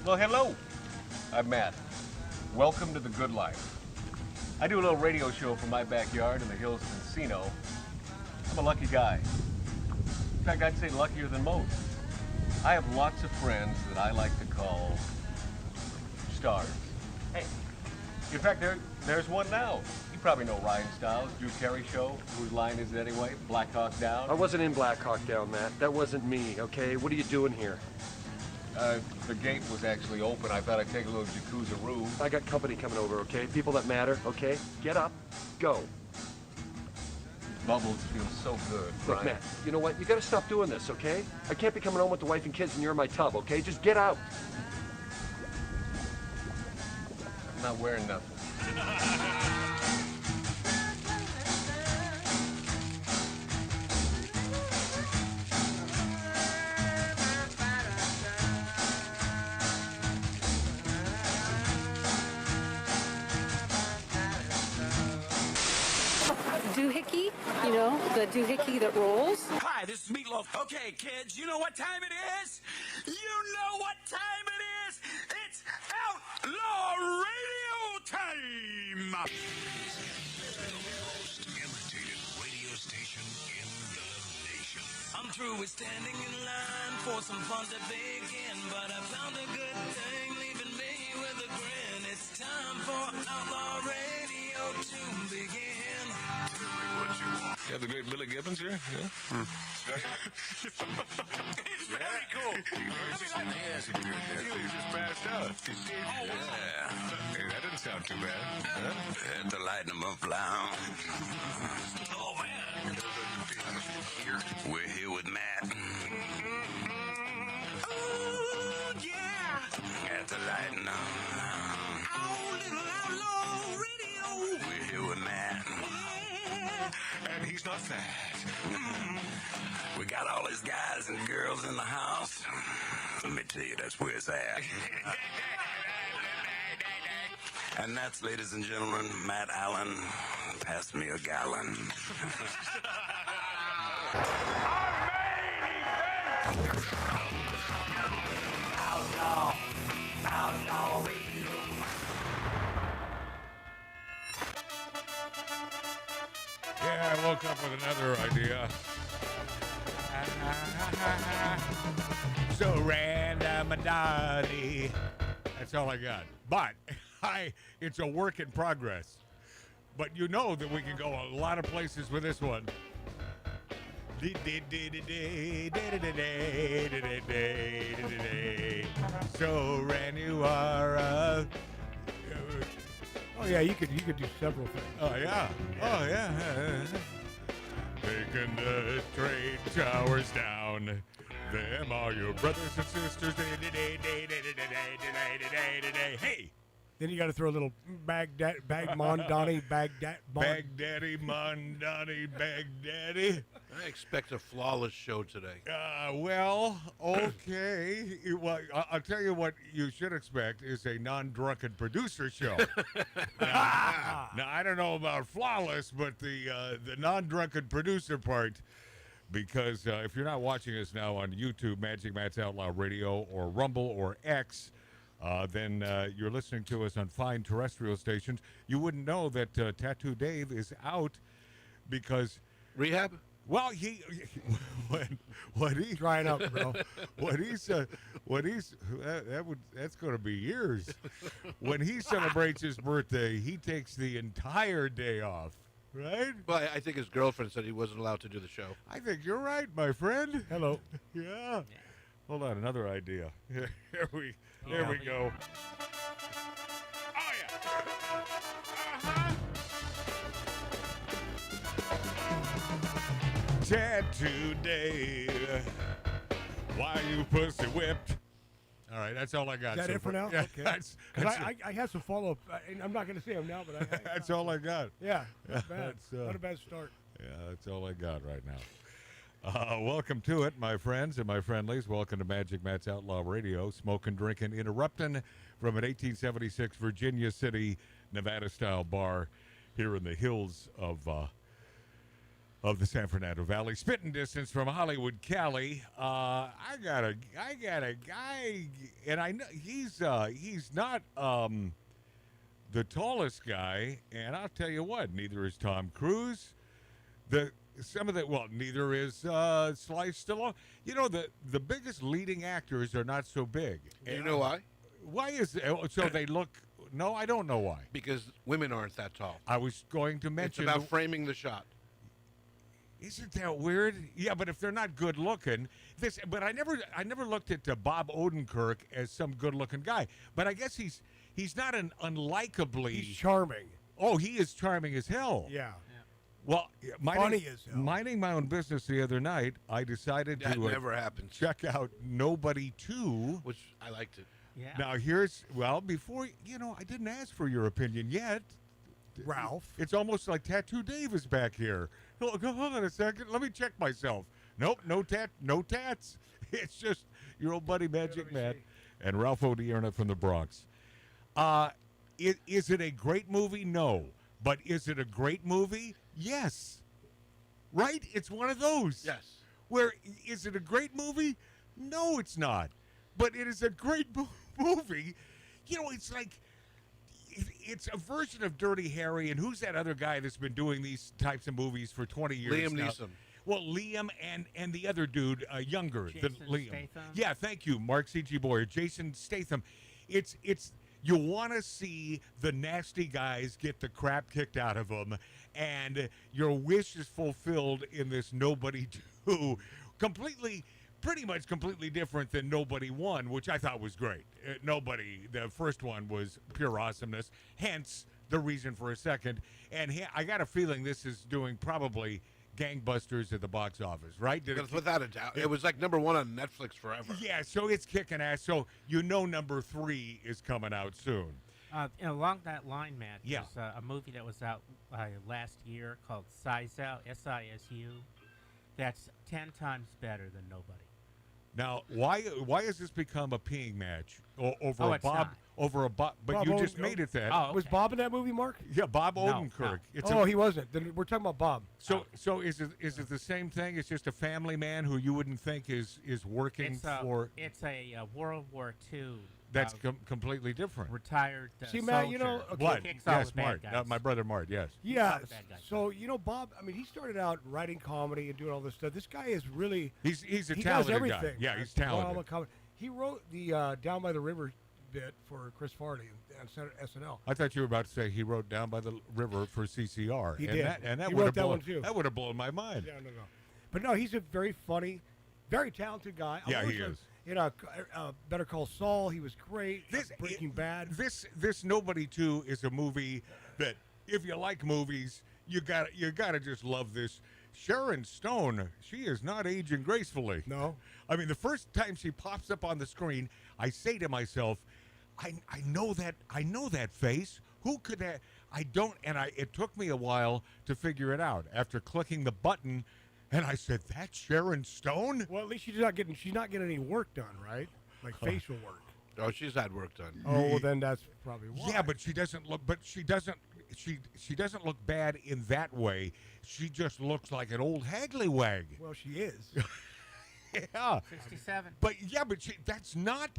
Well, hello. I'm Matt. Welcome to the good life. I do a little radio show from my backyard in the Hills Casino. I'm a lucky guy. In fact, I'd say luckier than most. I have lots of friends that I like to call stars. Hey, in fact, there's one now. You probably know Ryan Stiles, Drew Carey Show. Whose line is it anyway? Black Hawk Down? I wasn't in Black Hawk Down, Matt. That wasn't me, okay? What are you doing here? The gate was actually open. I thought I'd take a little jacuzzi-roo. I got company coming over, okay? People that matter, okay? Get up, go. Bubbles feel so good, Look, Ryan. Matt, you know what? You gotta stop doing this, okay? I can't be coming home with the wife and kids and you're in my tub, okay? Just get out. I'm not wearing nothing. Doohickey, you know, the doohickey that rolls. Hi, this is Meatloaf. Okay, kids, you know what time it is? You know what time it is? It's Outlaw Radio time! Most imitated radio station in the nation. I'm through with standing in line for some fun to begin, but I found a good thing leaving me with a grin. It's time for Outlaw Radio to begin. You have the great Billy Gibbons here? Yeah. It's very cool. He just passed out. Yeah. Hey, that didn't sound too bad. Huh? And to lighten them up, fly. Oh, man. We're here with Matt. Oh, yeah. At the lighten them. Oh, little Outlaw Radio. We're here with Matt. And he's not fat. We got all these guys and girls in the house. Let me tell you, that's where it's at. And that's, ladies and gentlemen, Matt Allen. Pass me a gallon. Outlaw. Outlaw Radio. Yeah, I woke up with another idea. Zohran, Mamdani. That's all I got. But it's a work in progress. But you know that we can go a lot of places with this one. Zohran, you are a... Oh yeah, you could do several things. Oh yeah. Oh yeah. Taking the trade towers down. Them are your brothers and sisters. Hey. Then you got to throw a little Baghdadi, Mamdani. Baghdadi, Mamdani, Baghdadi. I expect a flawless show today. Well, okay. Well, I'll tell you what you should expect is a non-drunken producer show. Now, I don't know about flawless, but the non-drunken producer part, because if you're not watching us now on YouTube, Magic Matt's Outlaw Radio, or Rumble, or X, then you're listening to us on fine terrestrial stations. You wouldn't know that Tattoo Dave is out because... Rehab? Well, what he's drying up, bro. That's going to be years. When he celebrates his birthday, he takes the entire day off, right? Well, I think his girlfriend said he wasn't allowed to do the show. I think you're right, my friend. Hello. Yeah. Hold on, another idea. Here we go. Oh yeah. Tattoo Dave, why you pussy whipped? All right, that's all I got. Is that it for now? Yeah, Okay. I have some follow-up. I'm not going to say them now, but that's all I got. Yeah, not bad. Not a bad start. Yeah, that's all I got right now. Welcome to it, my friends and my friendlies. Welcome to Magic Matt's Outlaw Radio, smoking, drinking, interrupting from an 1876 Virginia City, Nevada-style bar here in the hills of of the San Fernando Valley, spitting distance from Hollywood, Cali. I got a guy, and I know he's not the tallest guy, and I'll tell you what, neither is Tom Cruise. Neither is Sly Stallone. You know, the biggest leading actors are not so big. Do you know why? Why is so they look? No, I don't know why. Because women aren't that tall. I was going to It's mention. about framing the shot. Isn't that weird? Yeah, but if they're not good looking, But I never looked at Bob Odenkirk as some good looking guy. But I guess he's not an unlikably. He's charming. Oh, he is charming as hell. Yeah. Well, Funny as hell. minding my own business the other night, I decided That to never happens. check out Nobody 2. Which I liked it. Yeah. Now, before, I didn't ask for your opinion yet. Ralph. It's almost like Tattoo Dave is back here. Hold on a second. Let me check myself. Nope, no tats. It's just your old buddy Magic Matt and Ralph Odierna from the Bronx. Is it a great movie? No. But is it a great movie? Yes. Right? It's one of those. Yes. Where, is it a great movie? No, it's not. But it is a great movie. It's like, it's a version of Dirty Harry, and who's that other guy that's been doing these types of movies for 20 years Liam now? Neeson. Well, Liam and the other dude, younger than Jason Liam. Statham? Yeah, thank you, Mark C.G. Boyer. Jason Statham. It's you want to see the nasty guys get the crap kicked out of them, and your wish is fulfilled in this Nobody 2. Pretty much completely different than Nobody 1, which I thought was great. The first one was pure awesomeness, hence the reason for a second. And I got a feeling this is doing probably gangbusters at the box office, right? Without a doubt. It was like number 1 on Netflix forever. Yeah, so it's kicking ass. So number 3 is coming out soon. Along that line, Matt, Yeah. there's a movie that was out last year called Sisu, S-I-S-U. That's 10 times better than Nobody. Now, why has this become a peeing match over Oh, a it's Bob? not. Over a Bob, but Bob you just Odenkirk. made it that. Oh, Was okay. Bob in that movie, Mark? Yeah, Bob No, Odenkirk. no. He wasn't. Then we're talking about Bob. So is it the same thing? It's just a family man who you wouldn't think is working for. It's a World War II. That's completely different. Retired See, Matt, soldier. okay. What? Kicks all Yes, the bad Mart. guys. My brother Mart. Yes. Yeah. all the bad guys. So Bob. I mean, he started out writing comedy and doing all this stuff. This guy is really. He's a He does talented everything. guy. Yeah, he's Drama, talented. comedy. He wrote the Down by the River bit for Chris Farley on SNL. I thought you were about to say he wrote Down by the River for CCR. He and did. That, and that He would wrote have that blown, one, too. That would have blown my mind. Yeah, no. But no, he's a very funny, very talented guy. I Yeah, worked he with- is. Better Call Saul. He was great. Breaking Bad. This Nobody 2 is a movie that if you like movies, you gotta just love this. Sharon Stone, she is not aging gracefully. No. I mean, the first time she pops up on the screen, I say to myself, I know that face. Who could that? I don't, and it took me a while to figure it out. After clicking the button, and I said, "That's Sharon Stone." Well, at least she's not getting any work done, right? Like facial work. Oh, she's had work done. Oh, well, then that's probably why. Yeah, but she doesn't look. But she doesn't. She doesn't look bad in that way. She just looks like an old haglywag. Well, she is. Yeah. 67. But that's not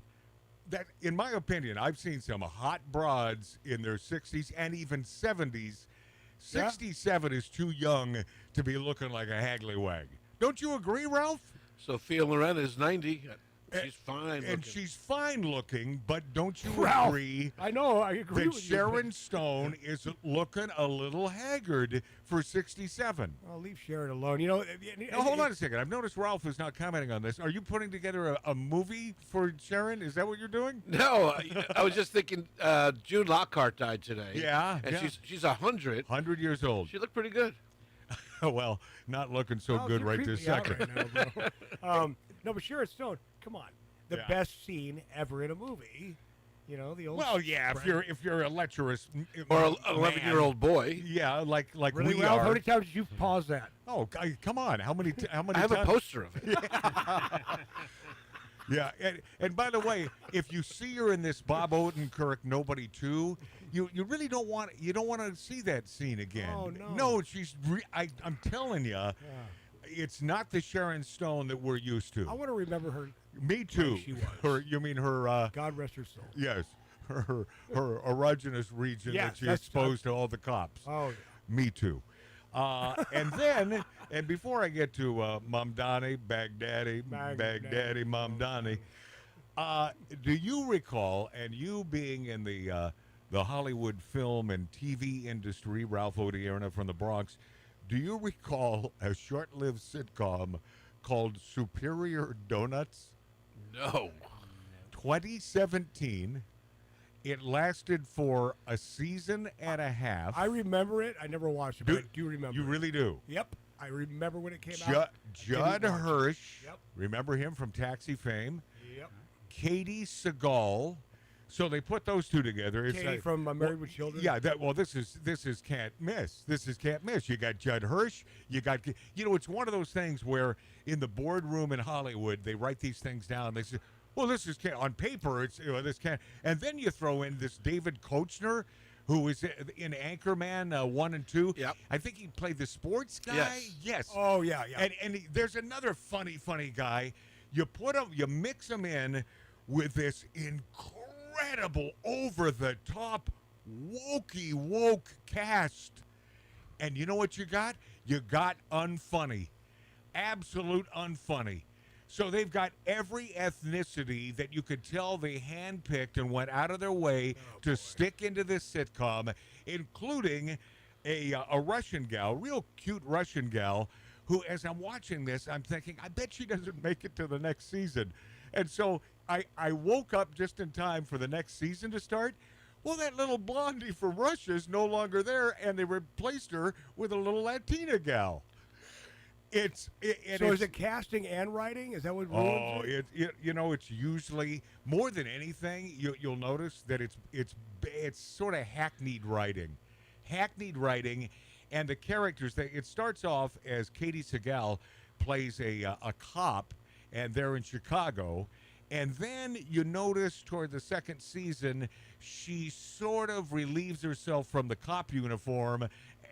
that. In my opinion, I've seen some hot broads in their 60s and even 70s. 67 is too young to be looking like a haglywag. Don't you agree, Ralph? Sophia Loren is 90. She's fine And looking. she's fine looking, but don't you Ralph, agree I know. I agree that with Sharon Stone is looking a little haggard for 67? you. I'll leave Sharon alone. Now, hold on a second. I've noticed Ralph is not commenting on this. Are you putting together a movie for Sharon? Is that what you're doing? No, I was just thinking June Lockhart died today. Yeah, And yeah. she's 100. 100 years old. She looked pretty good. Well, not looking so Oh, good you're right this creeping me out second. right now, bro. No, but Sharon Stone, come on. The Yeah. best scene ever in a movie. The old. Well, yeah, if you're a lecherous Or an man, 11-year-old boy. Yeah, like Really, we Ralph? How are. many times did you pause that? Oh, come on! How many? How many? I have a times? poster of it. Yeah, and by the way, if you see her in this Bob Odenkirk Nobody 2, you really don't want to see that scene again. Oh, no. No, I'm telling you, it's not the Sharon Stone that we're used to. I want to remember her. Me too. Like she was. You mean her? God rest her soul. Yes, her erogenous region Yes, that she that's- exposed to all the cops. Oh, yeah. Me too. And before I get to Mamdani, Baghdadi, Mamdani, do you recall, and you being in the Hollywood film and TV industry, Ralph Odierna from the Bronx, do you recall a short-lived sitcom called Superior Donuts? No. 2017. It lasted for a season and a half. I remember it. I never watched it, but I do remember You it. really do? Yep. I remember when it came out. Judd watch it. Hirsch. Yep. Remember him from Taxi fame? Yep. Katie Seagal. So they put those two together. It's Katie from Married with Children. Yeah, this is can't miss. This is can't miss. You got Judd Hirsch. You got it's one of those things where in the boardroom in Hollywood they write these things down. They say, well, this is on paper. It's this can't, and then you throw in this David Koechner, who is in Anchorman 1 and 2. Yep. I think he played the sports guy. Yes. Yes. Oh yeah, yeah. And there's another funny guy. You mix him in with this incredible, over the top, woke cast, and you know what you got? You got unfunny, absolute unfunny. So they've got every ethnicity that you could tell they handpicked and went out of their way to stick into this sitcom, including a Russian gal, real cute Russian gal, who, as I'm watching this, I'm thinking, I bet she doesn't make it to the next season. And so I woke up just in time for the next season to start. Well, that little blondie from Russia is no longer there, and they replaced her with a little Latina gal. So is it casting and writing? Is that what ruins it? It's usually more than anything. You'll notice that it's sort of hackneyed writing, and the characters. It starts off as Katie Seagal plays a cop, and they're in Chicago, and then you notice toward the second season she sort of relieves herself from the cop uniform.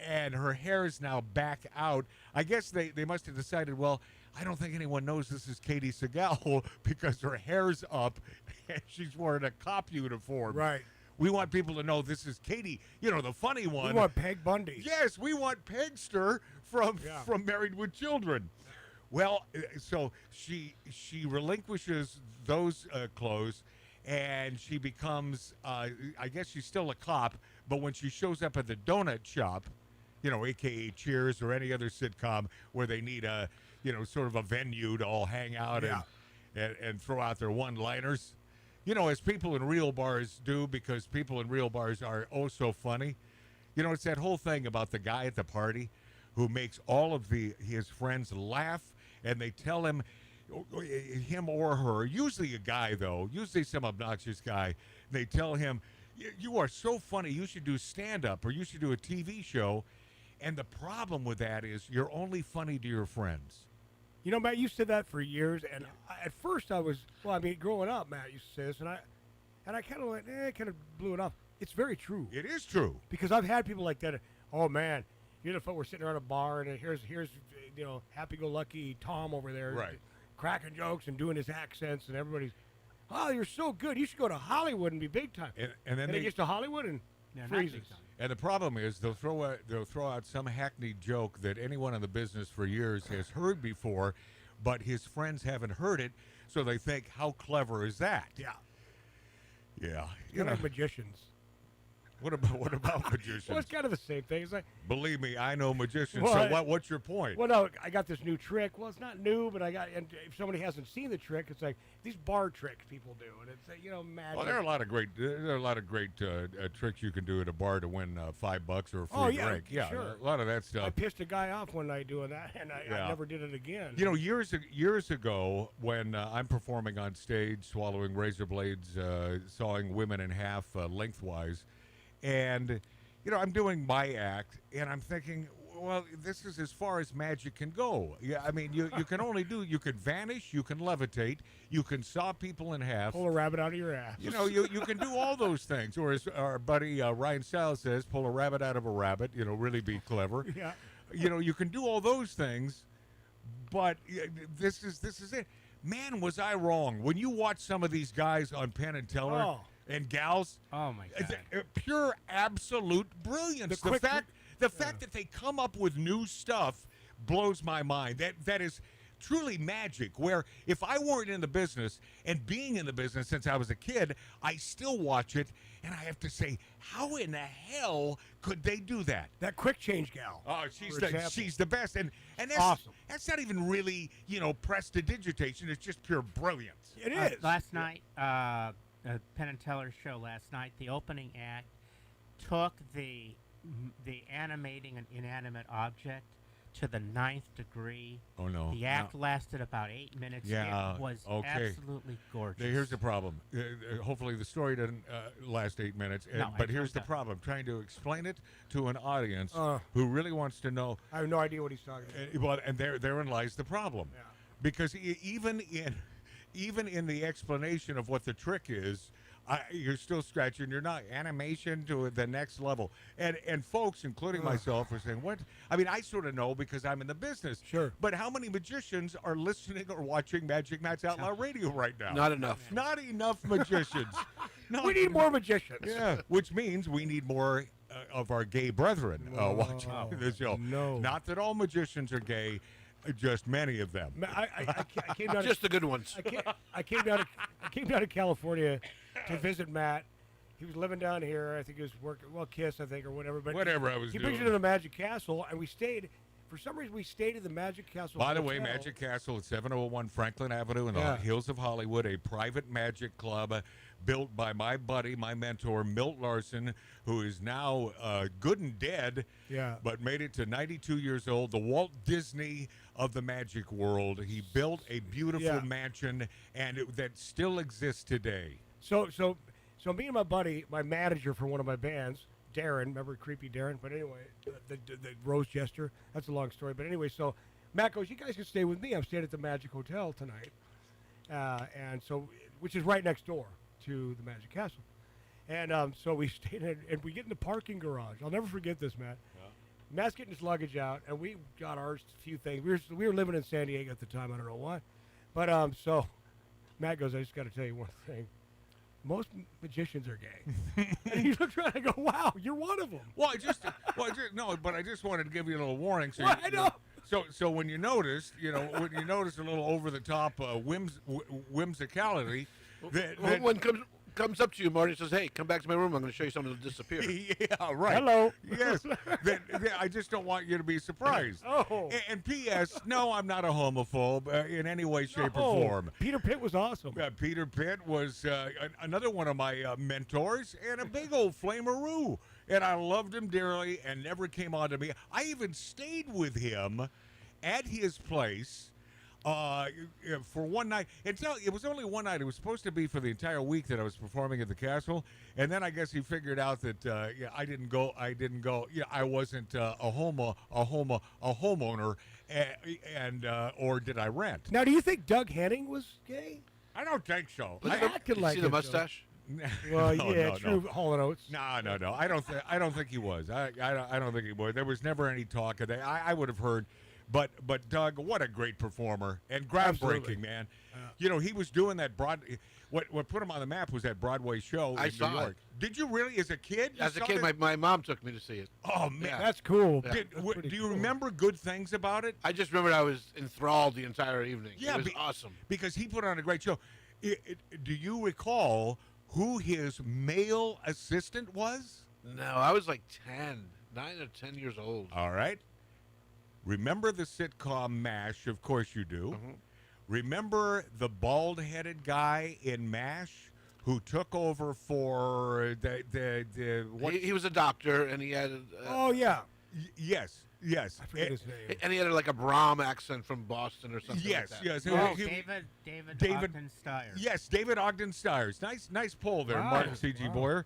And her hair is now back out. I guess they must have decided, well, I don't think anyone knows this is Katie Seagal because her hair's up and she's wearing a cop uniform. Right. We want people to know this is Katie, the funny one. We want Peg Bundy. Yes, we want Pegster from Married with Children. Well, so she relinquishes those clothes, and she becomes, I guess she's still a cop, but when she shows up at the donut shop, a.k.a. Cheers or any other sitcom where they need a, sort of a venue to all hang out and throw out their one-liners, as people in real bars do, because people in real bars are oh so funny. It's that whole thing about the guy at the party who makes all of his friends laugh, and they tell him or her, usually a guy though, usually some obnoxious guy, they tell him, you are so funny, you should do stand-up or you should do a TV show. And the problem with that is you're only funny to your friends. Matt, you said that for years, and at first I was, growing up, Matt used to say this, and I kind of kind of blew it off. It's very true. It is true. Because I've had people like that. Oh man, we're sitting around a bar, and here's happy-go-lucky Tom over there, right, cracking jokes and doing his accents, and everybody's, oh, you're so good. You should go to Hollywood and be big time. And then he gets to Hollywood and freezes. And the problem is they'll throw out some hackneyed joke that anyone in the business for years has heard before, but his friends haven't heard it, so they think, how clever is that? Yeah. Yeah. You're like magicians. What about magicians? Well, it's kind of the same thing. It's like, believe me, I know magicians. Well, so what's your point? Well, no, I got this new trick. Well, it's not new, but and if somebody hasn't seen the trick, it's like these bar tricks people do, and it's magic. Well, there are a lot of great tricks you can do at a bar to win $5 or a free drink. Yeah, sure. A lot of that stuff. I pissed a guy off one night doing that, and I never did it again. Years ago, when I'm performing on stage, swallowing razor blades, sawing women in half lengthwise. And, I'm doing my act, and I'm thinking, Well, this is as far as magic can go. Yeah, I mean, you can only do, you can vanish, you can levitate, you can saw people in half. Pull a rabbit out of your ass. You know, you can do all those things. Or as our buddy Ryan Stiles says, pull a rabbit out of a rabbit, you know, really be clever. Yeah. You know, you can do all those things, but this is it. Man, was I wrong. When you watch some of these guys on Penn and Teller Oh. and gals, Oh my God. pure absolute brilliance. The quick- The fact that they come up with new stuff blows my mind. That is truly magic. Where if I weren't in the business, and being in the business since I was a kid, I still watch it, and I have to say, how in the hell could they do that? That quick change gal. Oh, for example. she's the best, and that's Awesome. That's not even really prestidigitation. It's just pure brilliance. It is. Last night, the Penn and Teller show last night, the opening act took the animating an inanimate object to the 9th degree. Oh no! The act lasted about 8 minutes. Yeah, It was okay. absolutely gorgeous. Here's the problem. Hopefully, the story doesn't last 8 minutes. No, But I here's the don't. problem: trying to explain it to an audience Uh. who really wants to know. I have no idea what he's talking about. Well, and therein lies the problem, Yeah. because even in the explanation of what the trick is, you're still scratching your nut. Animation to the next level, and folks, including myself, are saying, "What?" I mean, I sort of know because I'm in the business. Sure. But how many magicians are listening or watching Magic Matt's Outlaw Radio right now? Not enough. Not enough magicians. No, We need more magicians. Yeah, which means we need more of our gay brethren watching the show. no. Not that all magicians are gay, just many of them. I came down. Just the good ones. I came down to California to visit Matt. He was living down here. I think he was working, Kiss, I think, or whatever. But Whatever I was he doing. brings you to the Magic Castle, and we stayed. For some reason, we stayed at the Magic Castle. By the way, Hotel. Magic Castle at 701 Franklin Avenue in the Yeah. hills of Hollywood, a private magic club built by my buddy, my mentor, Milt Larson, who is now good and dead, Yeah. but made it to 92 years old, the Walt Disney of the magic world. He built a beautiful Yeah. mansion, and that still exists today. So me and my buddy, my manager for one of my bands, Darren, remember Creepy Darren? But anyway, the Rose Jester. That's a long story. But anyway, so Matt goes, "You guys can stay with me. I'm staying at the Magic Hotel tonight," and so which is right next door to the Magic Castle. And so we stayed in, and we get in the parking garage. I'll never forget this, Matt. Matt's getting his luggage out, and we got ours a few things. We were living in San Diego at the time. I don't know why, but so Matt goes, "I just got to tell you one thing. Most magicians are gay." And he looks around and I go, "Wow, you're one of them." Well, I just wanted to give you a little warning. So Well, I know. So when you notice, when you notice a little over the top whimsicality, that One comes up to you, Marty, and says, "Hey, come back to my room. I'm going to show you something that'll disappear." yeah, right. Hello. Yes. that I just don't want you to be surprised. Oh. And P.S. No, I'm not a homophobe in any way, shape, or form. Peter Pitt was awesome. Peter Pitt was another one of my mentors, and a big old flameroo. And I loved him dearly, and never came on to me. I even stayed with him at his place for one night. It was only one night. It was supposed to be for the entire week that I was performing at the castle. And then I guess he figured out that I didn't go. Yeah, I wasn't a homeowner, and or did I rent? Now, do you think Doug Henning was gay? I don't think so. I acted You like see it, the though. mustache? Well, No, yeah, no, true. no. Hall and Oates. No. I don't think he was. I don't think he was. There was never any talk of that. I would have heard, but Doug, what a great performer and groundbreaking, Absolutely. man. He was doing that What put him on the map was that Broadway show I in saw New it. York. Did you really, as a kid? You As a saw kid, that? my mom took me to see it. Oh man, Yeah. That's cool. Did- That's pretty do you cool. remember good things about it? I just remembered I was enthralled the entire evening. Yeah, it was be- awesome. Because he put on a great show. Do you recall who his male assistant was? No, I was like 9 or 10 years old. All right. Remember the sitcom MASH? Of course you do. Remember the bald-headed guy in MASH who took over for the what? He was a doctor, and he had Oh, yeah. Yes. I forget his name. and he had like a Brahm accent from Boston or something Yes, like that. yes. Oh, He- David David- Ogden Stiers. Yes, David Ogden Stiers. Nice pull there, Wow. Martin C.G. Wow. Boyer.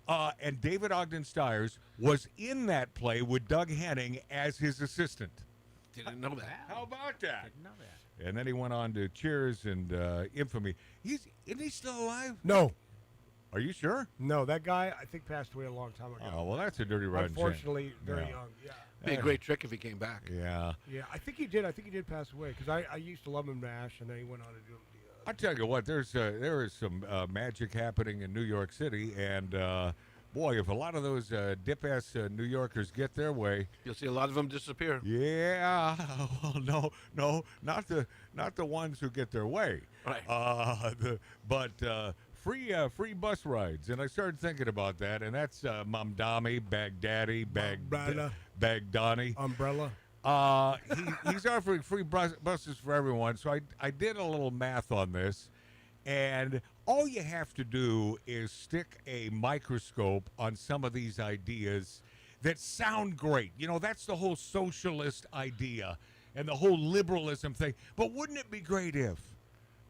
And David Ogden Stiers was in that play with Doug Henning as his assistant. Didn't know that. How about that? Didn't know that. And then he went on to Cheers and Infamy. Isn't he still alive? No, Are you sure? no, that guy I think passed away a long time ago. Oh, well, that's a dirty rotten shame. Unfortunately, very Yeah. young. Yeah. Be a great trick if he came back. Yeah. Yeah, I think he did. I think he did pass away because I used to love him MASH, and then he went on to do I tell you what, there is some magic happening in New York City, and boy, if a lot of those dip-ass New Yorkers get their way, You'll see a lot of them disappear. yeah, well, no, not the ones who get their way, Right. but free bus rides, and I started thinking about that, and that's Mamdani, Baghdadi, Umbrella. Baghdani. Umbrella. He's offering free buses for everyone. So I did a little math on this, and all you have to do is stick a microscope on some of these ideas that sound great. You know, that's the whole socialist idea and the whole liberalism thing. But wouldn't it be great if?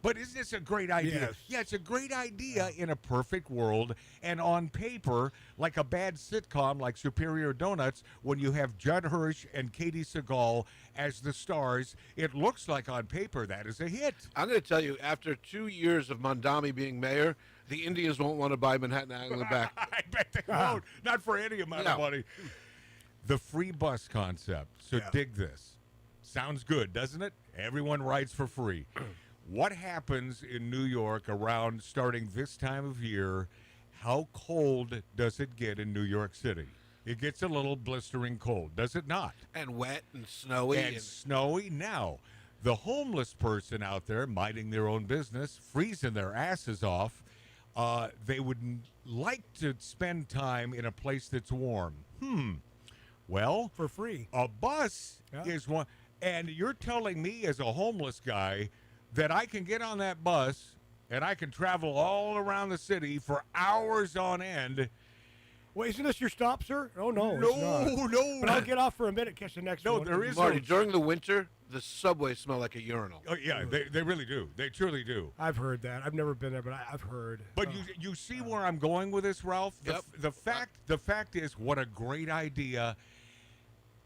But isn't this a great idea? Yes. Yeah, it's a great idea in a perfect world. And on paper, like a bad sitcom like Superior Donuts, when you have Judd Hirsch and Katie Seagal as the stars, it looks like on paper that is a hit. I'm going to tell you, after 2 years of Mamdani being mayor, the Indians won't want to buy Manhattan Island back. I bet they won't. Not for any amount of No. money. The free bus concept. So dig this. Sounds good, doesn't it? Everyone rides for free. What happens in New York around starting this time of year? How cold does it get in New York City? It gets a little blistering cold, does it not? And wet and snowy. And snowy. Now, the homeless person out there minding their own business, freezing their asses off, they would like to spend time in a place that's warm. Well, For free. a bus is one. And you're telling me as a homeless guy that I can get on that bus and I can travel all around the city for hours on end. Wait, isn't this your stop, sir? Oh, no. it's No, not. no. But I'll get off for a minute, catch the next No, one. there is Marty, no. during the winter, the subways smell like a urinal. Oh, yeah, they really do. They truly do. I've heard that. I've never been there, but I've heard. But you see where I'm going with this, Ralph? Yep. The fact is, what a great idea.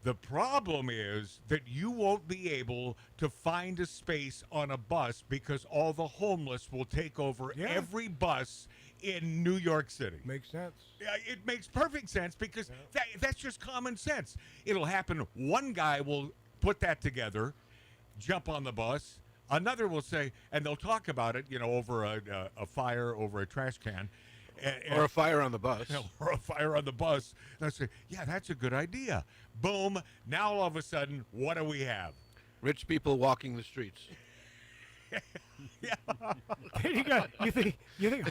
The problem is that you won't be able to find a space on a bus because all the homeless will take over every bus in New York City. Makes sense. Yeah, it makes perfect sense because that's just common sense. It'll happen. One guy will put that together, jump on the bus. Another will say, and they'll talk about it, over a fire, over a trash can. Or a fire on the bus. Or a fire on the bus. And I say, yeah, that's a good idea. Boom. Now all of a sudden, what do we have? Rich people walking the streets. You think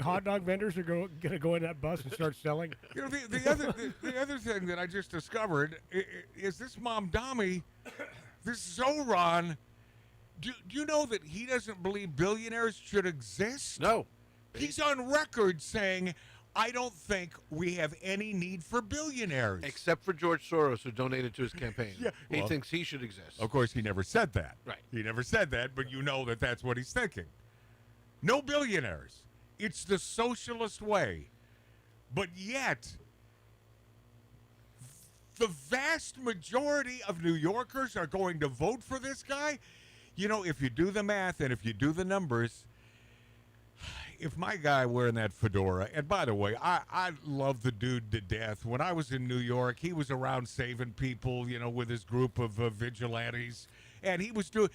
hot dog vendors are gonna go in that bus and start selling? The other thing that I just discovered is this Mamdani, this Zohran. Do you know that he doesn't believe billionaires should exist? No. He's on record saying, I don't think we have any need for billionaires. Except for George Soros, who donated to his campaign. Yeah, He well, thinks he should exist. Of course, he never said that. Right. He never said that, but you know that that's what he's thinking. No billionaires. It's the socialist way. But yet, the vast majority of New Yorkers are going to vote for this guy. If you do the math and if you do the numbers, if my guy wearing that fedora, and by the way, I love the dude to death. When I was in New York, he was around saving people, with his group of vigilantes. And he was doing,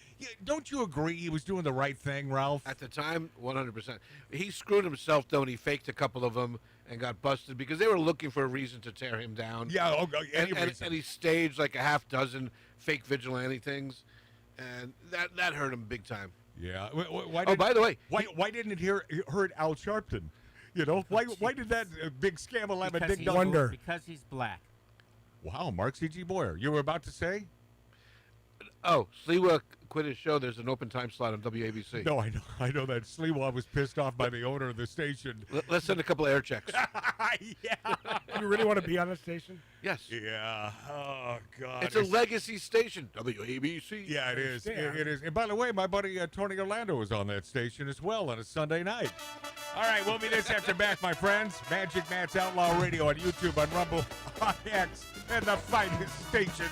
don't you agree he was doing the right thing, Ralph? At the time, 100%. He screwed himself, though, and he faked a couple of them and got busted because they were looking for a reason to tear him down. Yeah, any and reason. he staged like a half dozen fake vigilante things, and that hurt him big time. Yeah. By the way, why didn't it hurt Al Sharpton? Why did that big scam have a Because big he's- Wonder. Because he's black. Wow, Mark C.G. Boyer, you were about to say? Oh, Sliwa quit his show. There's an open time slot on WABC. No, I know that Sliwa was pissed off by the owner of the station. Let's send a couple of air checks. Yeah. you really want to be on a station? Yes. Yeah. Oh God. It's a legacy station. WABC. Yeah, it is. understand. It is. And by the way, my buddy Tony Orlando was on that station as well on a Sunday night. All right, we'll be this after back, my friends. Magic Matt's Outlaw Radio on YouTube, on Rumble, on X, and the finest station.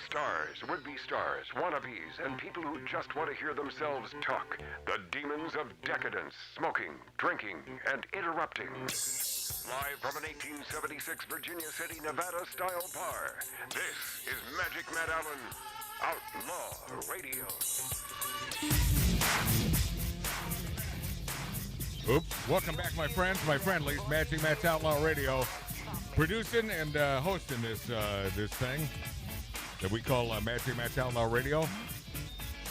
Stars, would-be stars, wannabes, and people who just want to hear themselves talk. The demons of decadence, smoking, drinking, and interrupting. Live from an 1876 Virginia City, Nevada-style bar, this is Magic Matt Allen, Outlaw Radio. Oops. Welcome back, my friends, my friendlies. Magic Matt's Outlaw Radio, producing and hosting this thing that we call Magic Matt's Outlaw Radio.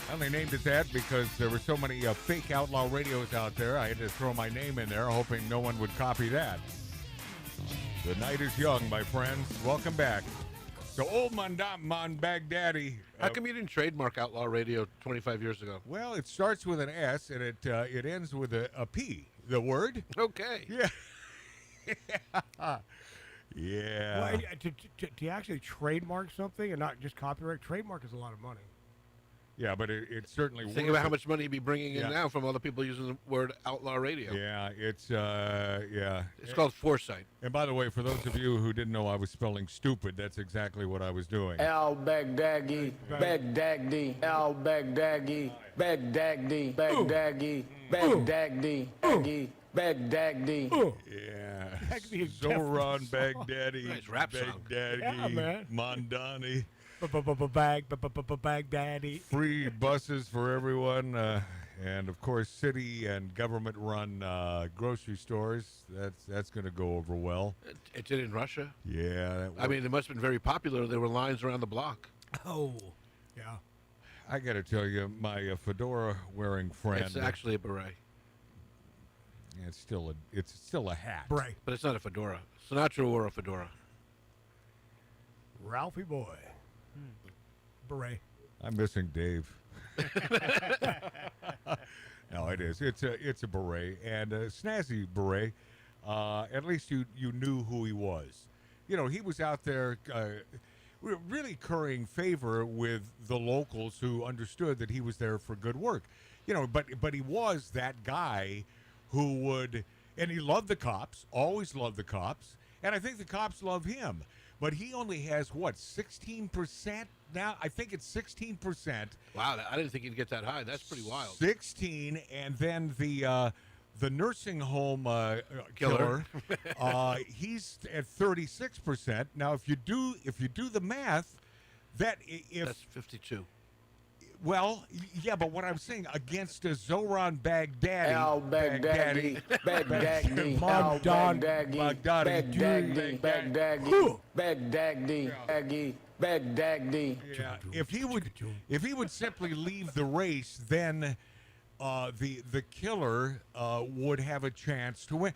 I only named it that because there were so many fake outlaw radios out there. I had to throw my name in there, hoping no one would copy that. The night is young, my friends. Welcome back. So, old Baghdadi. How come you didn't trademark Outlaw Radio 25 years ago? Well, it starts with an S and it ends with a P. The word. Okay. Yeah. Yeah. Well, to actually trademark something and not just copyright, trademark is a lot of money. Yeah, but it certainly Think about how much money you'd be bringing in now from other people using the word Outlaw Radio. Yeah, it's called foresight. And by the way, for those of you who didn't know I was spelling stupid, that's exactly what I was doing. Al-Baghdadi, Baghdadi, Al-Baghdadi, Baghdadi, Baghdadi, Baghdadi, Baghdadi. Yeah. Zohran, Baghdadi, Nice rap song. Baghdadi, Yeah, man. Mamdani. Baghdadi. Free buses for everyone, and of course, city and government-run grocery stores. That's going to go over well. It did in Russia. Yeah. I mean, it must have been very popular. There were lines around the block. Oh, yeah. I got to tell you, my fedora-wearing friend. It's actually a beret. It's still a hat. Bray. But it's not a fedora. Sinatra wore a fedora. Ralphie boy. Beret. I'm missing Dave. No, it is. It's a beret, and a snazzy beret. At least you knew who he was. You know, he was out there really currying favor with the locals who understood that he was there for good work. You know, but he was that guy who would, and he loved the cops, always loved the cops, and I think the cops love him. But he only has, 16% now? I think it's 16%. Wow, I didn't think he'd get that high. That's pretty wild. 16, and then the nursing home Killer. he's at 36%. Now, if you do the math, that's 52. Well, yeah, but what I'm saying against Zohran Baghdadi, Al-Baghdadi, Baghdadi, Mamdani, Baghdadi, Baghdadi, Baghdadi, Baghdadi. Yeah, if he would simply leave the race, then the killer would have a chance to win.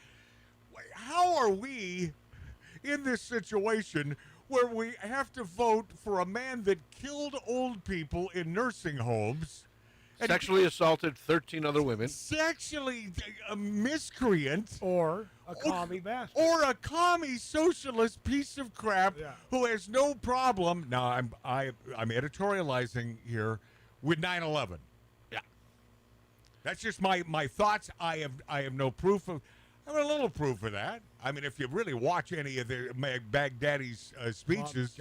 How are we in this situation where we have to vote for a man that killed old people in nursing homes? Sexually assaulted 13 other women. Sexually a miscreant. Or A commie bastard. Or a commie socialist piece of crap who has no problem. Now I'm editorializing here with 9/11. Yeah. That's just my thoughts. I have no proof of. I have a little proof of that. I mean, if you really watch any of the Baghdadi's speeches,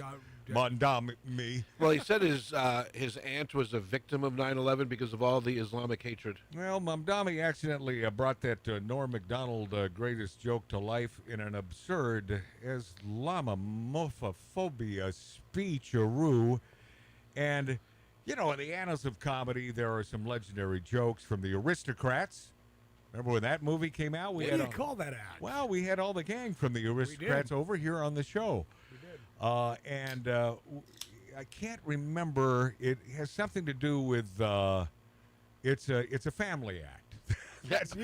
Mamdani. Well, he said his aunt was a victim of 9/11 because of all the Islamic hatred. Well, Mamdani accidentally brought that Norm Macdonald greatest joke to life in an absurd Islamophobia speech-a-roo. And, you know, in the annals of comedy, there are some legendary jokes from the Aristocrats. Remember when that movie came out? What do you call that act? Well, we had all the gang from the Aristocrats over here on the show. We did. And I can't remember. It has something to do with it's a family act. That's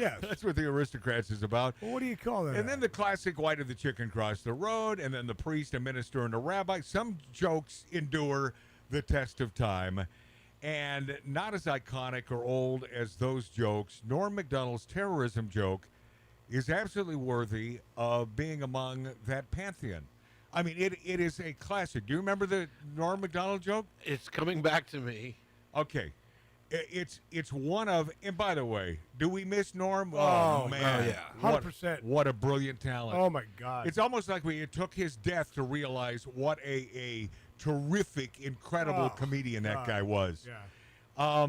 what the Aristocrats is about. Well, what do you call that? And then the classic "Why did the chicken cross the road?" And then the priest, a minister, and a rabbi. Some jokes endure the test of time. And not as iconic or old as those jokes, Norm Macdonald's terrorism joke is absolutely worthy of being among that pantheon. I mean, it is a classic. Do you remember the Norm Macdonald joke? It's coming back to me. Okay. It's one of, and by the way, do we miss Norm? Oh, man. oh, yeah. 100%. What a brilliant talent. Oh, my God. It's almost like it took his death to realize what a terrific, incredible comedian that guy was. Yeah.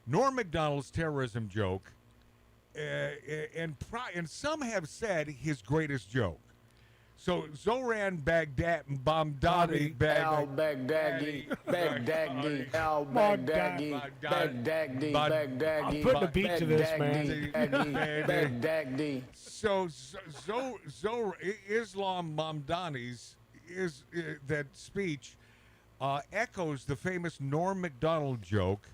Norm Macdonald's terrorism joke, and some have said his greatest joke. So Zohran Mamdani Al Baghdadi, Baghdadi, Al Baghdadi, Baghdadi, Baghdadi. I'm putting a beat to this, man. Baghdadi. So Islam Mamdani's that speech echoes the famous Norm Macdonald joke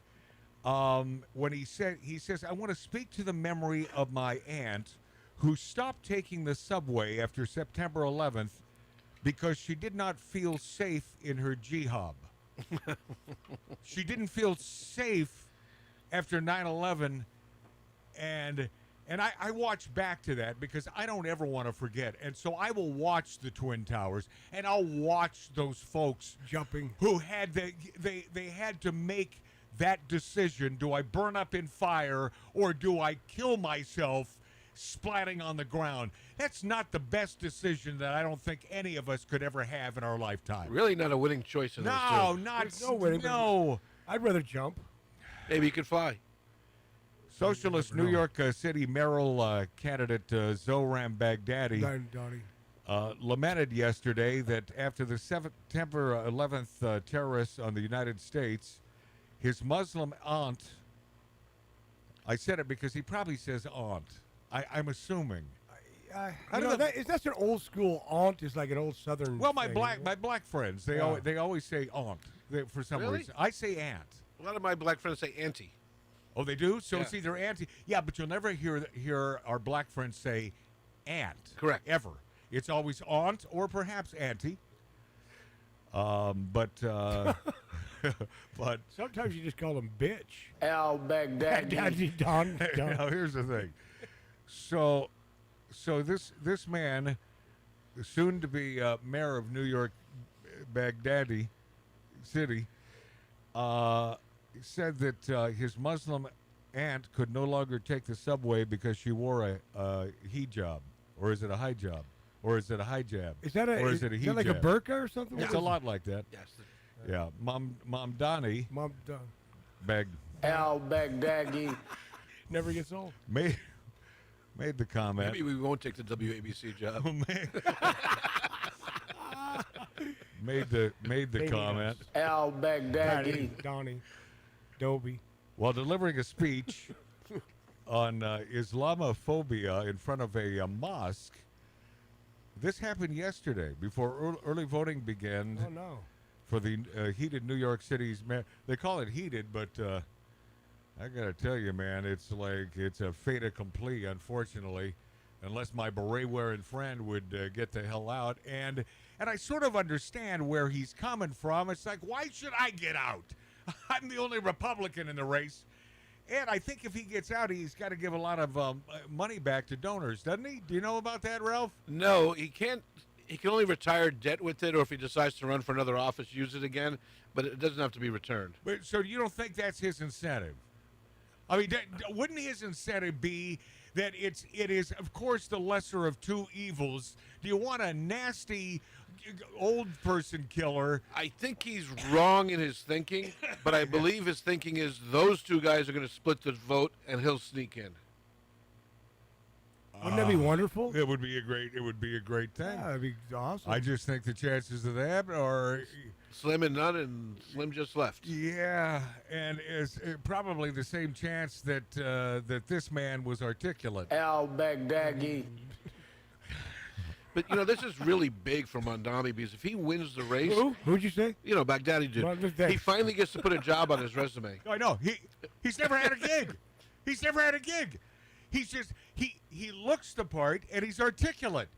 when he says, "I want to speak to the memory of my aunt who stopped taking the subway after September 11th because she did not feel safe in her jihad." She didn't feel safe after 9/11, and I watch back to that because I don't ever want to forget. And so I will watch the Twin Towers, and I'll watch those folks jumping who had they had to make that decision. Do I burn up in fire or do I kill myself splatting on the ground? That's not the best decision that I don't think any of us could ever have in our lifetime. Really not a winning choice in those No, two. not There's no winning. no. I'd rather jump. Maybe you could fly. Socialist New York City mayoral candidate Zohran Baghdadi lamented yesterday that after the September 11th terrorists on the United States, his Muslim aunt, I said it because he probably says aunt. I'm assuming. That's an old school aunt. Is like an old Southern. Well, my thing, black friends, they always say aunt for some Really? reason. I say aunt. A lot of my black friends say auntie. Oh, they do? So Yeah. it's either auntie. Yeah, but you'll never hear our black friends say aunt. Correct. Ever. It's always aunt or perhaps auntie. But sometimes you just call them bitch. Al Baghdadi. Don. Now here's the thing. So this man, soon to be mayor of New York, Baghdadi City, said that his Muslim aunt could no longer take the subway because she wore a hijab, or is it a hijab, or is it a hijab? Is that or is it a hijab? like a burqa or something? It's a lot like that. Yes. Yeah, Mamdani. Al Baghdadi. Never gets old. Made the comment. Maybe we won't take the WABC job. made the comment. Al Baghdadi. Donnie. Dobie. While delivering a speech on Islamophobia in front of a mosque. This happened yesterday before early voting began. Oh, no. For the heated New York City's mayor. They call it heated, but I got to tell you, man, it's a fait accompli, unfortunately, unless my beret-wearing friend would get the hell out. And I sort of understand where he's coming from. It's like, why should I get out? I'm the only Republican in the race. And I think if he gets out, he's got to give a lot of money back to donors, doesn't he? Do you know about that, Ralph? No, he can't. He can only retire debt with it, or if he decides to run for another office, use it again. But it doesn't have to be returned. But so you don't think that's his incentive? I mean, wouldn't his incentive be that it is, of course, the lesser of two evils? Do you want a nasty old person killer? I think he's wrong in his thinking, but I believe his thinking is those two guys are going to split the vote, and he'll sneak in. Wouldn't that be wonderful? It would be a great thing. Yeah, that'd be awesome. I just think the chances of that are Slim and none, and Slim just left. yeah, and it's probably the same chance that that this man was articulate. Al-Baghdadi. But, this is really big for Mamdani because if he wins the race, Who'd you say? Baghdadi Well, did. thanks. He finally gets to put a job on his resume. I know he's never had a gig. He's never had a gig. He's just he looks the part and he's articulate.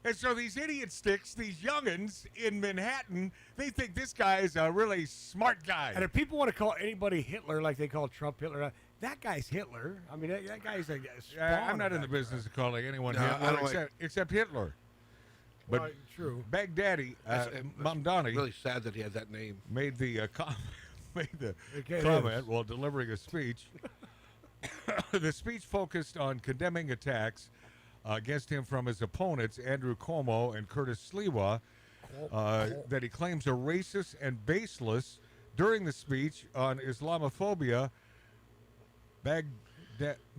And so these idiot sticks, these youngins in Manhattan, they think this guy is a really smart guy. And if people want to call anybody Hitler like they call Trump Hitler, that guy's Hitler. I mean, that guy's a spawn I'm not of in the that business of calling anyone No, I Hitler don't except Hitler. But Well, true. Baghdadi, Mamdani, Really sad that he had that name. made the Okay, comment while delivering a speech. The speech focused on condemning attacks against him from his opponents, Andrew Cuomo and Curtis Sliwa, that he claims are racist and baseless. During the speech on Islamophobia,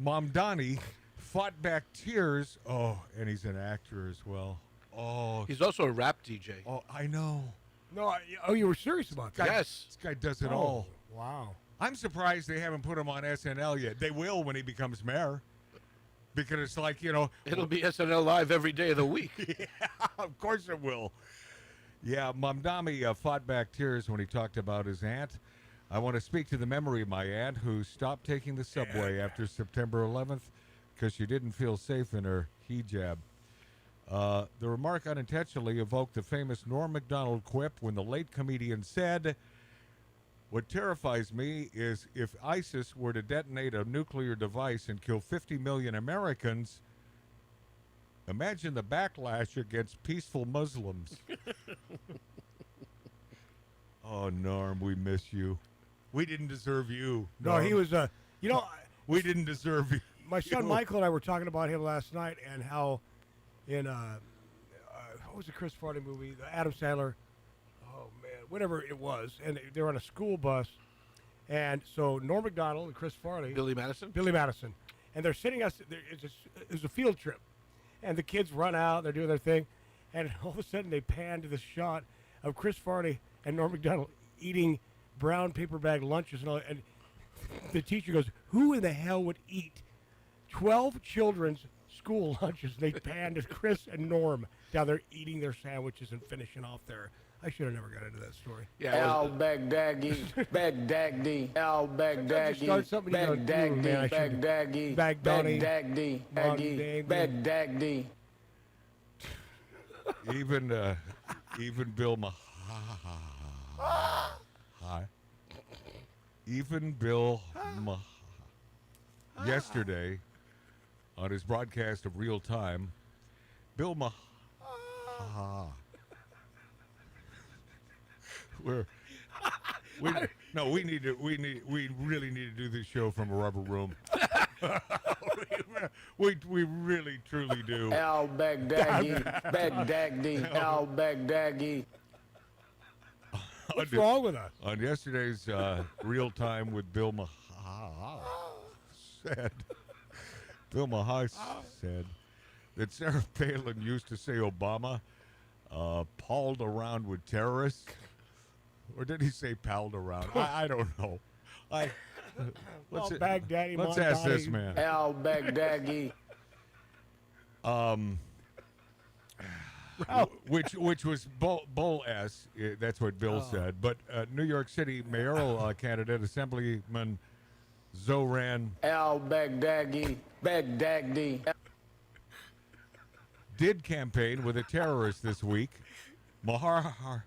Mamdani fought back tears. Oh, and he's an actor as well. Oh, He's also a rap DJ. oh, I know. No, you were serious about that? Yes. This guy does it Oh, all. wow. I'm surprised they haven't put him on SNL yet. They will when he becomes mayor. Because it's like, It'll be SNL Live every day of the week. yeah, of course it will. Yeah, Mamdani fought back tears when he talked about his aunt. I want to speak to the memory of my aunt who stopped taking the subway after September 11th because she didn't feel safe in her hijab. The remark unintentionally evoked the famous Norm Mcdonald quip when the late comedian said, "What terrifies me is if ISIS were to detonate a nuclear device and kill 50 million Americans, imagine the backlash against peaceful Muslims." Oh, Norm, we miss you. We didn't deserve you. No, Norm. he was, We didn't deserve you. my son Michael and I were talking about him last night and how in, what was the Chris Farley movie? The Adam Sandler, oh man, whatever it was. And they were on a school bus. And so Norm Macdonald and Chris Farley. Billy Madison? Billy Madison. And they're sitting us, it's a field trip. And the kids run out, they're doing their thing. And all of a sudden they pan to the shot of Chris Farley and Norm Macdonald eating brown paper bag lunches. And the teacher goes, who in the hell would eat 12 children's school lunches? They panned to Chris and Norm down there eating their sandwiches and finishing off their. I should have never got into that story. Yeah. Al-Baghdadi. Baghdadi. Al-Baghdadi. Start something you don't do, man. I should- Baghdadi. Baghdadi. Baghdadi. Baghdadi. Even Bill Even Bill yesterday on his broadcast of Real Time, Bill we really need to do this show from a rubber room. we really truly do. Al-Baghdadi. Baghdadi. Al-Baghdadi. What's wrong with us? On yesterday's Real Time with Bill said that Sarah Palin used to say Obama palled around with terrorists. Or did he say palled around? I don't know. Let's Baghdadi, ask this Mamdani. man. Al-Baghdadi. Which was bull ass. That's what Bill said. But New York City mayoral candidate, Assemblyman Zohran, Al-Baghdadi. Baghdadi. did campaign with a terrorist this week. Mahar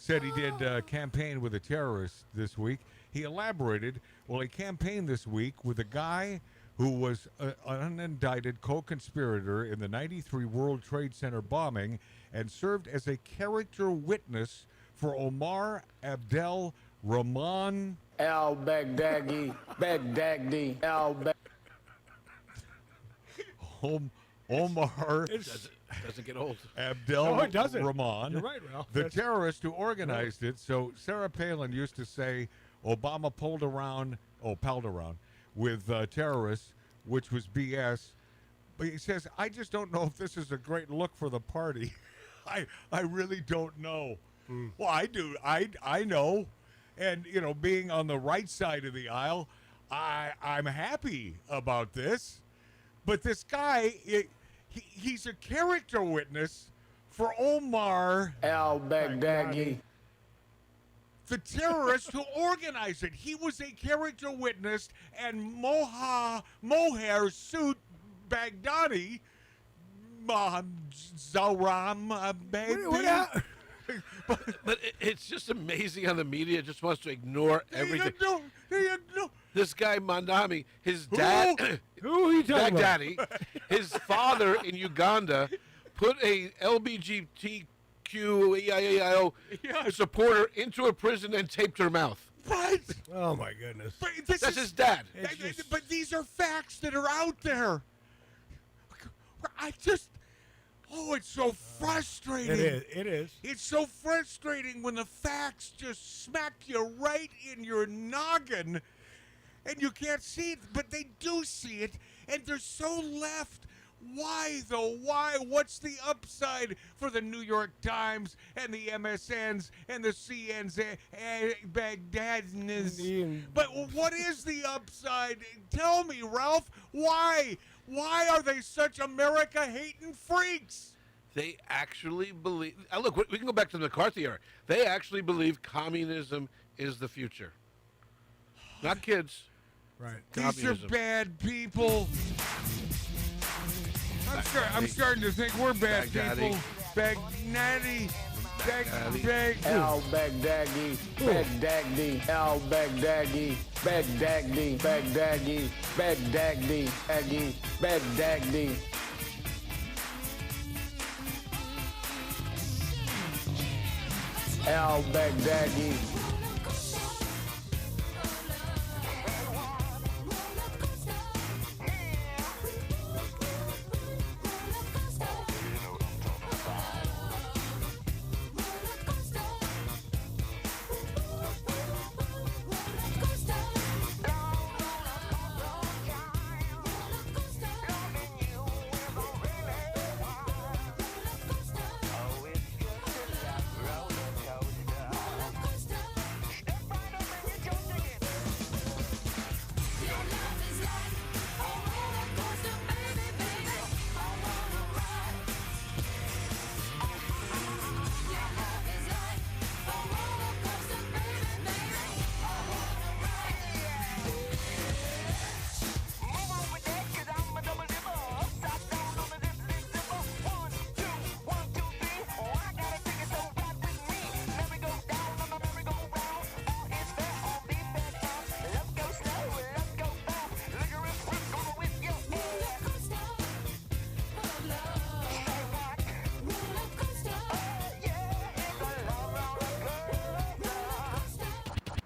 said he did campaign with a terrorist this week. He elaborated, well, he campaigned this week with a guy who was an unindicted co-conspirator in the 93 World Trade Center bombing and served as a character witness for Omar Abdel Rahman al-Baghdadi, Baghdadi, al-Baghdadi. Omar Doesn't get old. Abdel No, it doesn't. Rahman, You're right, Ralph. the That's- terrorist who organized it. So Sarah Palin used to say Obama palled around with terrorists, which was BS. But he says, I just don't know if this is a great look for the party. I really don't know. Well, I do. I know. And, you know, being on the right side of the aisle, I'm happy about this. But this guy, he's a character witness for Omar al-Baghdadi. the terrorist who organized it. He was a character witness, and Mohair Suit Baghdadi, Zohran, baby. But it's just amazing how the media just wants to ignore everything. This guy Mamdani, his dad, Who are you talking about? Baghdadi, his father in Uganda, put a LBGTQ EIAIO supporter into a prison and taped her mouth. Right. Oh my goodness. But That's his dad. But these are facts that are out there. It's so frustrating. It is. It is. It's so frustrating when the facts just smack you right in your noggin and you can't see it, but they do see it, and they're so left. Why, though? Why? What's the upside for the New York Times and the MSNs and the CNs, Baghdadness? But what is the upside? Tell me, Ralph. Why? Why are they such America-hating freaks? They actually believe. Look, we can go back to the McCarthy era. They actually believe communism is the future. Not kids. Right. These are Communism. bad people. I'm starting to think we're bad people. Baghdadi. al-Baghdadi, Baghdadi, al-Baghdadi, Baghdadi, Baghdadi, Baghdadi, Baghdadi. Al-Baghdadi.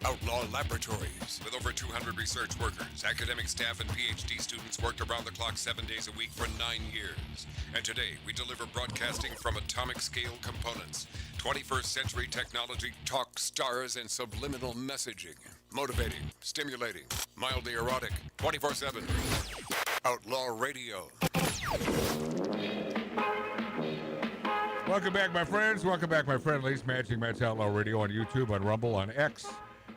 Outlaw Laboratories. With over 200 research workers, academic staff, and PhD students worked around the clock 7 days a week for 9 years. And today, we deliver broadcasting from atomic scale components, 21st century technology, talk, stars, and subliminal messaging. Motivating, stimulating, mildly erotic, 24/7. Outlaw Radio. Welcome back, my friends. Welcome back, my friendlies. Matching Matt's Outlaw Radio on YouTube, on Rumble, on X,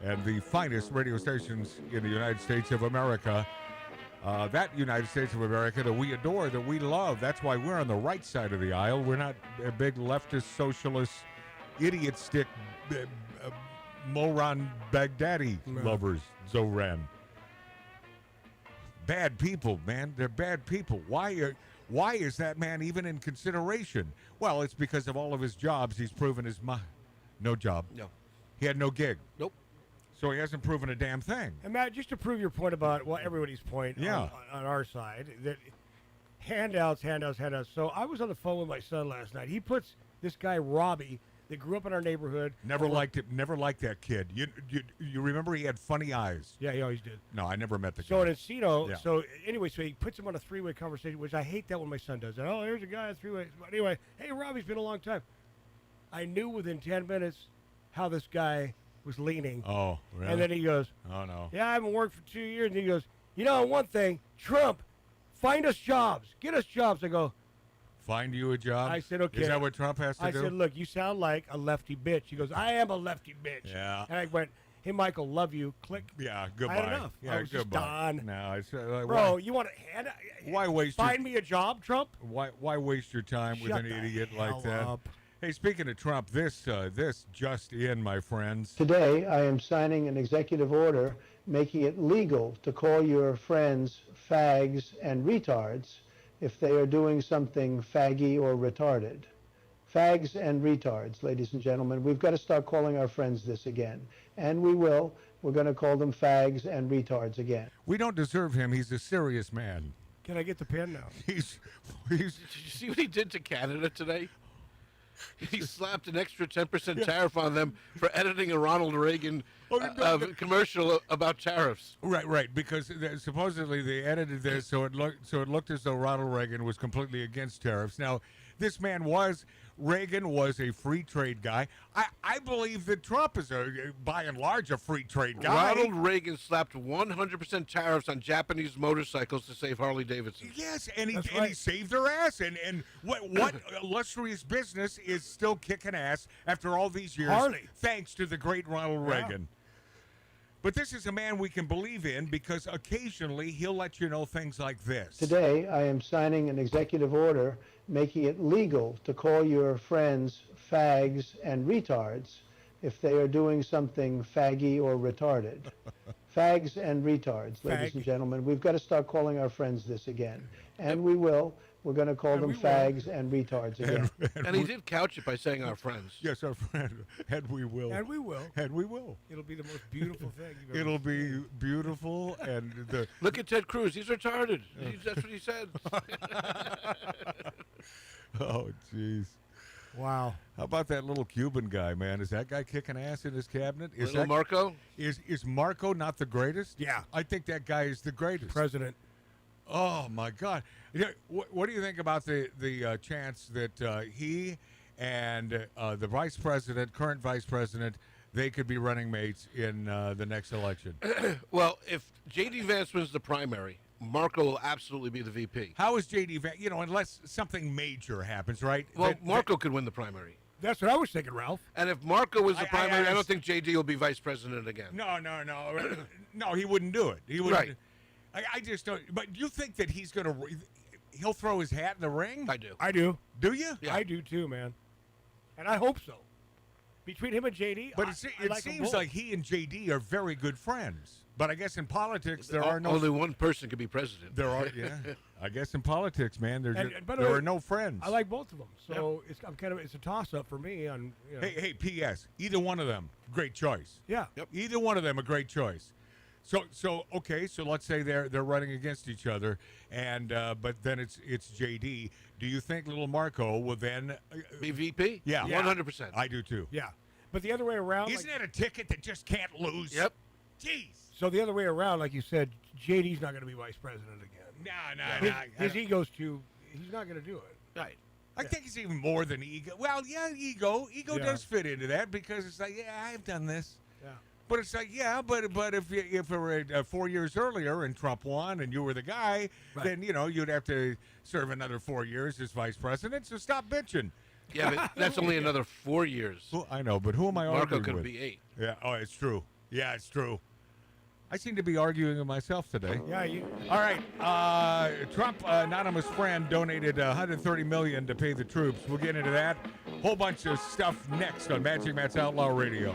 and the finest radio stations in the United States of America. That United States of America that we adore, that we love. That's why we're on the right side of the aisle. We're not big leftist, socialist, idiot stick, Moran Baghdadi lovers, Zohran. Bad people, man. They're bad people. Why is that man even in consideration? Well, it's because of all of his jobs. He's proven his No job. No. He had no gig. Nope. So he hasn't proven a damn thing. And Matt, just to prove your point about everybody's point Yeah. on our side, that handouts. So I was on the phone with my son last night. He puts this guy Robbie that grew up in our neighborhood. Never liked it. Never liked that kid. You remember he had funny eyes. Yeah, he always did. No, I never met the So guy. in Encino, Yeah. so anyway, so he puts him on a three-way conversation, which I hate that when my son does that. Oh, here's a guy on three-way. But anyway, hey, Robbie's been a long time. I knew within 10 minutes how this guy was leaning. Oh, really? And then he goes, oh no. yeah, I haven't worked for 2 years. And he goes, you know, one thing, Trump, find us jobs. Get us jobs. I go, Find you a job? I said, okay. Is that what Trump has to I do? said, look, you sound like a lefty bitch. He goes, I am a lefty bitch. Yeah. And I went, hey, Michael, love you. Click. Yeah, goodbye. I had enough. Yeah, I was just goodbye. done. No, it's Bro, you want to why waste find me a job, Trump? why waste your time with Shut an the idiot hell like that? up. Hey, speaking of Trump, this just in, my friends. Today, I am signing an executive order making it legal to call your friends fags and retards if they are doing something faggy or retarded. Fags and retards, ladies and gentlemen. We've got to start calling our friends this again. And we will. We're going to call them fags and retards again. We don't deserve him. He's a serious man. Can I get the pen now? He's Did you see what he did to Canada today? He slapped an extra 10% tariff on them for editing a Ronald Reagan commercial about tariffs. right, because supposedly they edited this so it looked as though Ronald Reagan was completely against tariffs. Now, Reagan was a free trade guy. I believe that Trump is by and large a free trade guy. Ronald Reagan slapped 100% tariffs on Japanese motorcycles to save Harley Davidson. Yes, and he saved their ass. And what illustrious business is still kicking ass after all these years? Harley. Thanks to the great Ronald Reagan. But this is a man we can believe in because occasionally he'll let you know things like this. Today, I am signing an executive order making it legal to call your friends fags and retards if they are doing something faggy or retarded. Fags and retards, ladies and gentlemen. We've got to start calling our friends this again. And we will. We're going to call them fags and retards again. And he did couch it by saying our friends. Yes, our friend. And we will. And we will. And we will. It'll be the most beautiful thing you've ever It'll be beautiful. And Look at Ted Cruz. He's retarded. That's what he said. Oh, jeez. Wow. How about that little Cuban guy, man? Is that guy kicking ass in his cabinet? Is Little Marco? Is Marco not the greatest? Yeah. I think that guy is the greatest. President. Oh, my God. What do you think about the chance that he and the vice president, current vice president, they could be running mates in the next election? Well, if J.D. Vance wins the primary, Marco will absolutely be the VP. How is J.D. Vance? Unless something major happens, right? Well, Marco could win the primary. That's what I was thinking, Ralph. And if Marco was the primary, I don't think J.D. will be vice president again. No. No, he wouldn't do it. He wouldn't. Right. I just don't. But do you think that he'll throw his hat in the ring? I do. I do. Do you? Yeah. I do too, man. And I hope so. Between him and JD, But I it like them seems both. like he and JD are very good friends. But I guess in politics there are no. Only one person could be president. There are, yeah. I guess in politics, man, And by the there way, are no friends. I like both of them, so it's a toss up for me. On Hey, P.S. Either one of them, great choice. Yeah. Yep. Either one of them, a great choice. So okay. So let's say they're running against each other, and but then it's JD. Do you think little Marco will then be VP? Yeah, 100%. I do too. Yeah, but the other way around. Isn't that a ticket that just can't lose? Yep. Jeez. So the other way around, like you said, JD's not going to be vice president again. No. His ego's too. He's not going to do it. Right. I think it's even more than ego. Well, yeah, ego. Ego Yeah. does fit into that because it's like, yeah, I've done this. Yeah. But it's like, yeah, but if it were 4 years earlier and Trump won and you were the guy, then you'd have to serve another 4 years as vice president. So stop bitching. Yeah, but that's only another 4 years. Well, I know, but who am I arguing Marco with? could be 8. Yeah. Oh, it's true. Yeah, it's true. I seem to be arguing with myself today. Yeah, you. All right. Trump anonymous friend donated $130 million to pay the troops. We'll get into that. Whole bunch of stuff next on Magic Matt's Outlaw Radio.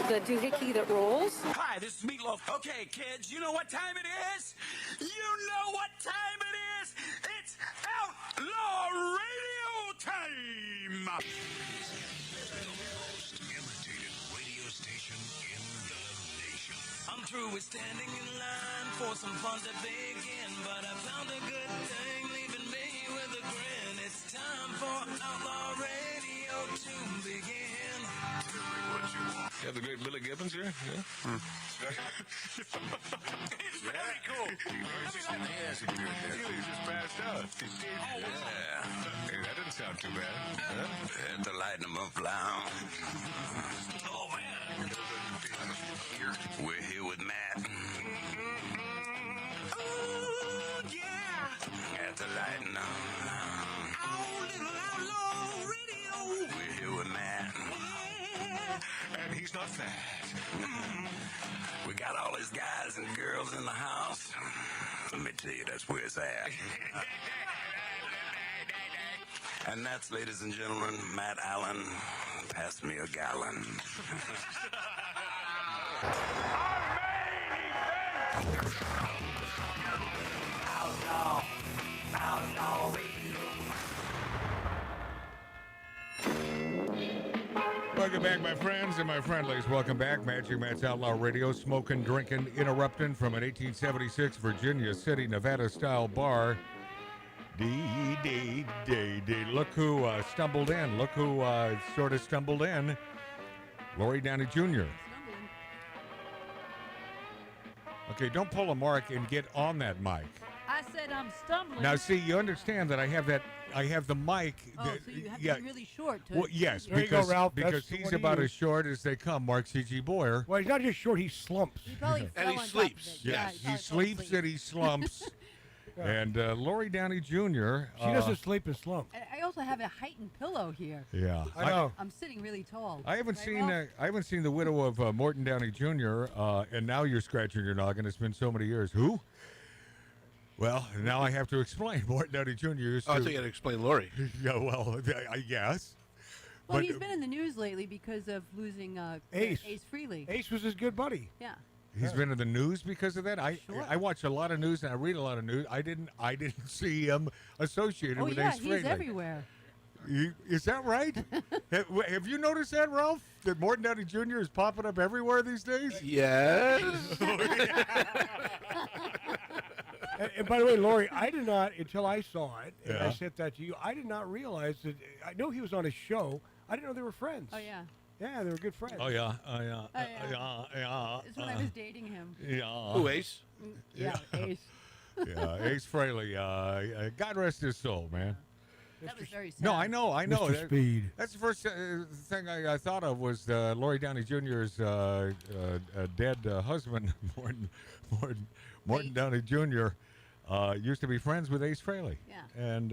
the doohickey that rolls. Hi, this is Meatloaf. Okay, kids, you know what time it is? You know what time it is? It's Outlaw Radio time! Most imitated radio station in the nation. I'm through with standing in line for some fun to begin, but I found a good thing leaving me with a grin. It's time for Outlaw Radio to begin. Tell me what you want. You have the great Billy Gibbons here? Yeah. It's very cool. Yes, it did. He's just passed out. Yeah. Hey, that didn't sound too bad. Huh? Had to lighten them up now. Oh, man. We're here with Matt. Oh, yeah. Had to lighten up. Oh, little Outlaw Radio. We're here with Matt. And he's not fat. We got all these guys and girls in the house. Let me tell you, that's where it's at. And that's, ladies and gentlemen, Matt Allen. Pass me a gallon. Outlaw. Outlaw Radio. Welcome back, my friends and my friendlies. Welcome back. Magic Matt's Outlaw Radio, smoking, drinking, interrupting from an 1876 Virginia City, Nevada-style bar. D. Look who stumbled in. Look who sort of stumbled in. Lori Downey Jr. Okay, don't pull a mark and get on that mic. I said I'm stumbling. Now, see, you understand that I have the mic. Oh, so you have to be really short. To, Well, yes, There you go, because, Ralph. because That's the he's one he about as used. short as they come, Mark C.G. Boyer. Well, he's not just short, he slumps. He probably fell And he on top of sleeps. it. Yes, Yeah, he probably fell sleeps asleep. and he slumps. And Lori Downey Jr. She doesn't sleep and slump. And I also have a heightened pillow here. Yeah, I know. I'm sitting really tall. I haven't Right, seen Ralph? I haven't seen the widow of Morton Downey Jr. And now you're scratching your noggin. It's been so many years. Who? Well, now I have to explain. Morton Downey Jr. used Oh, I to. thought you had to explain Lori. Yeah, well, I guess. Well, but- he's been in the news lately because of losing Ace. Frehley. Ace was his good buddy. Yeah. He's been in the news because of that. Sure. I watch a lot of news and I read a lot of news. I didn't see him associated Oh, with yeah, Ace he's Frehley. everywhere. Is that right? have you noticed that, Ralph? That Morton Downey Jr. is popping up everywhere these days? Yes. And by the way, Lori, I did not, until I saw it, and Yeah. I sent that to you, I did not realize that, I know he was on a show. I didn't know they were friends. Oh, yeah. Yeah, they were good friends. Oh yeah, yeah. It's when I was dating him. yeah. Who, Ace? Yeah, Ace. Yeah, Ace Frehley. God rest his soul, man. That was very sad. No, I know. Mr. That- Speed. That's the first thing I thought of was Lori Downey Jr.'s dead husband, Morton Downey Jr. Used to be friends with Ace Frehley. Yeah. And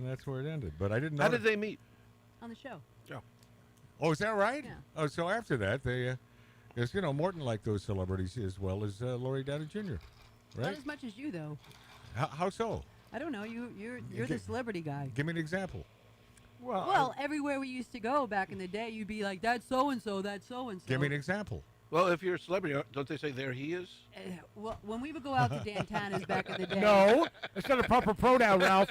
that's where it ended. But I didn't know. How did they meet? On the show. Oh, is that right? Yeah. Oh, so after that, they, because Morton liked those celebrities as well as Lori Downey Jr. Not Right? as much as you, though. How so? I don't know. You're the celebrity guy. Give me an example. Well, everywhere we used to go back in the day, you'd be like, "That's so and so. That's so and so." Give me an example. Well, if you're a celebrity, don't they say there he is? Well, when we would go out to Dantana's back in the day. No, that's not a proper pronoun, Ralph.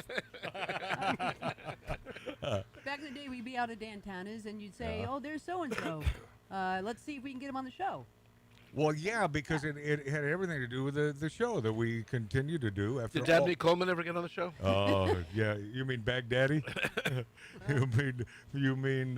Back in the day, we'd be out at Dantana's, and you'd say, "Oh, there's so and so. Let's see if we can get him on the show." Well, yeah, because it had everything to do with the show that we continue to do after. Did Dabney Coleman ever get on the show? Oh, yeah. You mean Baghdaddy? you mean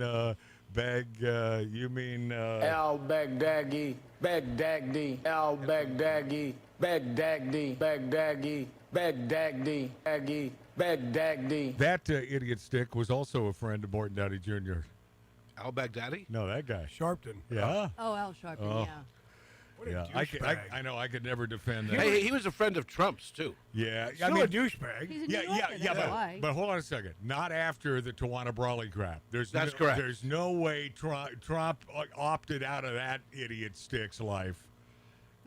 Bag? You mean? Al Baghdadi, Baghdadi, Al Baghdadi, Baghdadi, Baghdadi, Baghdadi, Baghdadi, Baghdadi. That idiot stick was also a friend of Morton Downey Jr. Al Baghdadi? No, that guy. Sharpton. Yeah. Oh, Al Sharpton, Oh. yeah. Yeah, I know I could never defend that. Hey, he was a friend of Trump's, too. Yeah, Still a douchebag. He's a yeah, New yeah, Yorker, yeah, that's why. but hold on a second. Not after the Tawana Brawley crap. That's correct. There's no way Trump opted out of that idiot stick's life.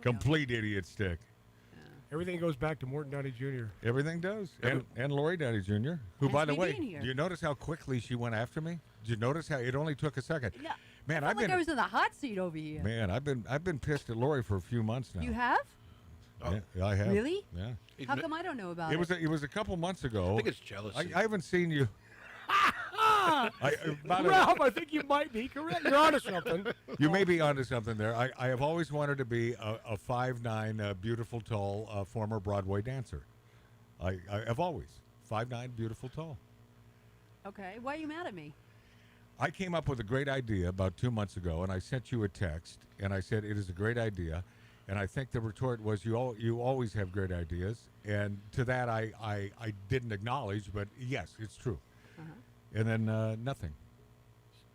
Complete idiot stick. Everything goes back to Morton Downey Jr. Everything does. And Lori Downey Jr., who, Hence by the me way, being here. do you notice how quickly she went after me? Did you notice how it only took a second? No. Man, I I've felt like been I was in the hot seat over here. man, I've been pissed at Lori for a few months now. You have? Yeah, I have. Really? Yeah. How come I don't know about it? It was a couple months ago. I think it's jealousy. I haven't seen you. Ralph, I think you might be correct. You're onto something. You may be onto something there. I have always wanted to be a 5'9", beautiful, tall, former Broadway dancer. I have always 5'9", beautiful, tall. Okay. Why are you mad at me? I came up with a great idea about 2 months ago, and I sent you a text, and I said it is a great idea, and I think the retort was you always have great ideas, and to that I didn't acknowledge, but yes, it's true. And then nothing.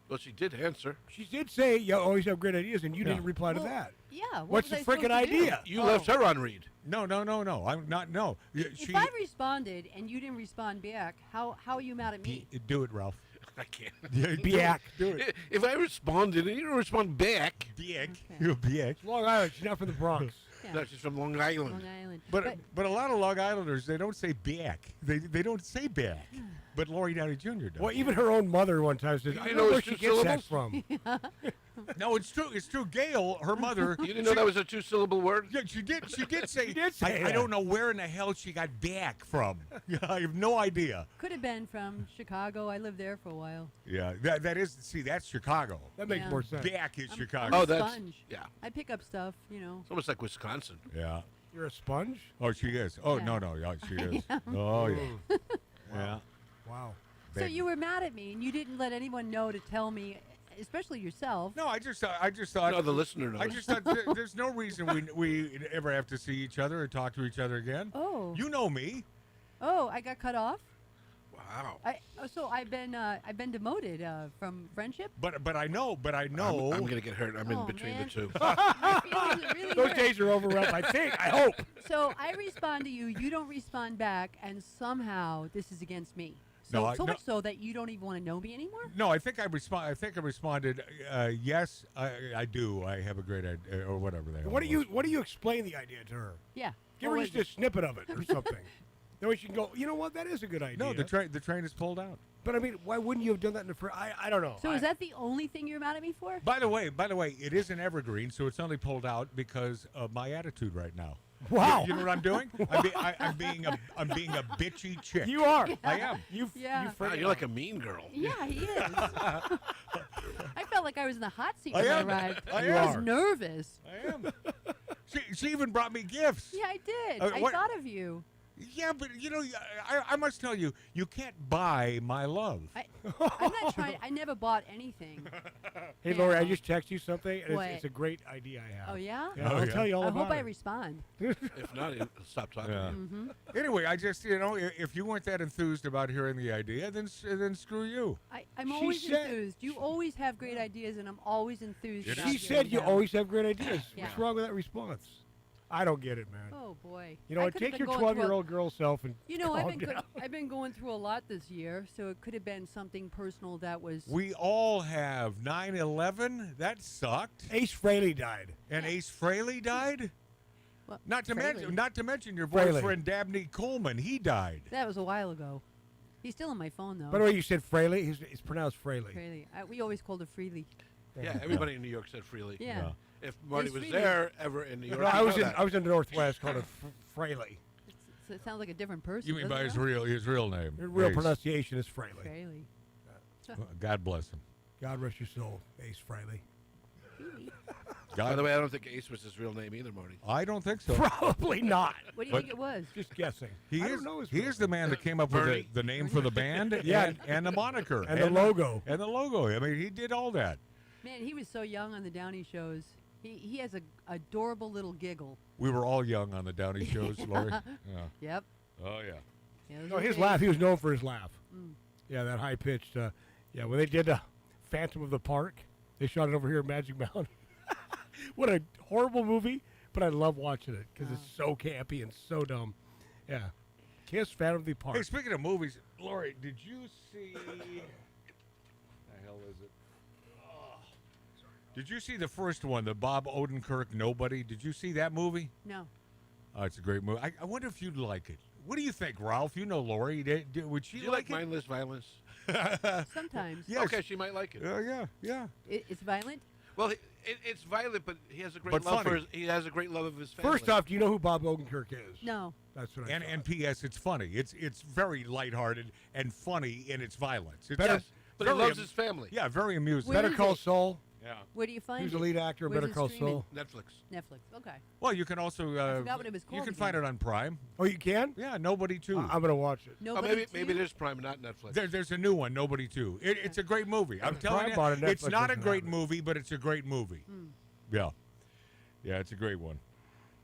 Well, she did answer. She did say you always have great ideas, and you didn't reply to that. Yeah. What's the freaking idea? You left her on read. No. I'm not. No. If I responded and you didn't respond back, how are you mad at me? Do it, Ralph. I can't. Back. Do it. If I responded and you don't respond back. Back. You're back. Long Island. She's not from the Bronx. Yeah. No, she's from Long Island. Long Island. But a lot of Long Islanders, they don't say back. They don't say back. But Lori Downey Jr. does. Well, even her own mother one time said, I You don't know know where it's she two gets that syllables? from. No, it's true. It's true. Gail, her mother. You didn't know that was a 2-syllable word? Yeah, she did. She did say. She did say I that. don't know where in the hell she got back from. I have no idea. Could have been from Chicago. I lived there for a while. Yeah, that is. See, that's Chicago. That makes Yeah. more sense. Back is I'm Chicago. Oh, a that's sponge. yeah. I pick up stuff, you know. It's almost like Wisconsin. Yeah. You're a sponge? Oh, she is. Oh, Yeah. no. Yeah, she is. Oh, yeah. Yeah. Wow. So you were mad at me, and you didn't let anyone know to tell me, especially yourself. No, I just thought. No, the listener knows. I just thought there's no reason we ever have to see each other or talk to each other again. Oh. You know me. Oh, I got cut off. Wow. So I've been demoted from friendship. But I know. I'm gonna get hurt. I'm in between man. the two. My feelings are really Those hurt. days are over, Ralph, I think. I hope. So I respond to you, you don't respond back, and somehow this is against me. No, So no. much so that you don't even want to know me anymore. No, I think I responded. Yes, I do. I have a great idea, or whatever the hell. What it do you was. What do you explain the idea to her? Yeah. Give What her was just a snippet of it or something. That way she can go, you know what, that is a good idea. No, the train is pulled out. But I mean, why wouldn't you have done that in the first? I don't know. So is that the only thing you're mad at me for? By the way, it is an evergreen, so it's only pulled out because of my attitude right now. Wow. You know what I'm doing? I'm being a bitchy chick. You are. I am. Yeah. Wow, you're like a mean girl. Yeah, he is. I felt like I was in the hot seat I when I am. arrived. I was am. nervous. I am. She even brought me gifts. Yeah, I did. I what- thought of you. Yeah, but you know, I must tell you, you can't buy my love. I'm not trying. I never bought anything. Hey, Lori, I just texted you something, and What? it's a great idea I have. Oh yeah. Yeah, I'll tell you all I about hope I it. respond. If not, he'll stop talking. Yeah. Mm-hmm. Anyway, I just if you weren't that enthused about hearing the idea, then screw you. I'm She always said- enthused. You always have great ideas, and I'm always enthused. about She hearing said you them. always have great ideas. Yeah. What's wrong with that response? I don't get it, man. Oh boy. You know I what? could've Take been your going through 12-year-old girl self and You know, calm down. I've been going through a lot this year, so it could have been something personal that was. We all have 9/11. That sucked. Ace Frehley died. And Ace Frehley died. Well, Not to Frehley. mention your Frehley. boyfriend Dabney Coleman. He died. That was a while ago. He's still on my phone though. By the way, you said Frehley. It's pronounced Frehley. Freely. We always called her Freely. Yeah, everybody in New York said freely. Yeah. If Marty Ace was Frehley. there ever in New York, No, I he'd was know in that. I was in the Northwest, called it Frehley. So it sounds like a different person. You mean doesn't by it? his real name? The real Ace. pronunciation is Frehley. Freely. God bless him. God rest your soul, Ace Frehley. By the way, I don't think Ace was his real name either, Marty. I don't think so. Probably not. What do you But- think it was? Just guessing. He I is. don't know his He real is the man that came up with Bernie. the name for the band. Yeah. and the moniker And the logo. and the logo. I mean, he did all that. Man, he was so young on the Downey shows. He has a adorable little giggle. We were all young on the Downey shows, Lori. Yeah. Yep. Oh yeah. Yeah, those No, were his days. laugh. He was known for his laugh. Mm. Yeah, that high pitched. Yeah, when they did Phantom of the Park, they shot it over here at Magic Mountain. What a horrible movie, but I love watching it because it's so campy and so dumb. Yeah, Kiss, Phantom of the Park. Hey, speaking of movies, Lori, did you see? The hell is it? Did you see the first one, the Bob Odenkirk Nobody? Did you see that movie? No. Oh, it's a great movie. I wonder if you'd like it. What do you think, Ralph? You know Lori. Would she Do you like like mindless violence? Sometimes. Yes. Okay, she might like it. Yeah. It's violent. Well, it's violent, but he has a great But love funny. he has a great love of his family. First off, do you know who Bob Odenkirk is? No. That's what I And thought. P.S. It's funny. It's very lighthearted and funny in its violence. It's Yes, but he very loves his family. Yeah, very amusing. Where Better is Call it? Saul. Yeah. Where do you find Who's it? the lead actor in Where's Better it Call streaming? Saul? Netflix. Netflix. Okay. Well, you can also forgot what it was you called can find it on Prime. Oh, you can? Yeah, Nobody Too. I'm gonna watch it. Oh, Nobody maybe it too? is Prime, not Netflix. There's a new one, Nobody Too. It's a great movie. I'm telling Prime you, bought it, it's Netflix not a doesn't great have it. movie, but it's a great movie. Yeah, it's a great one.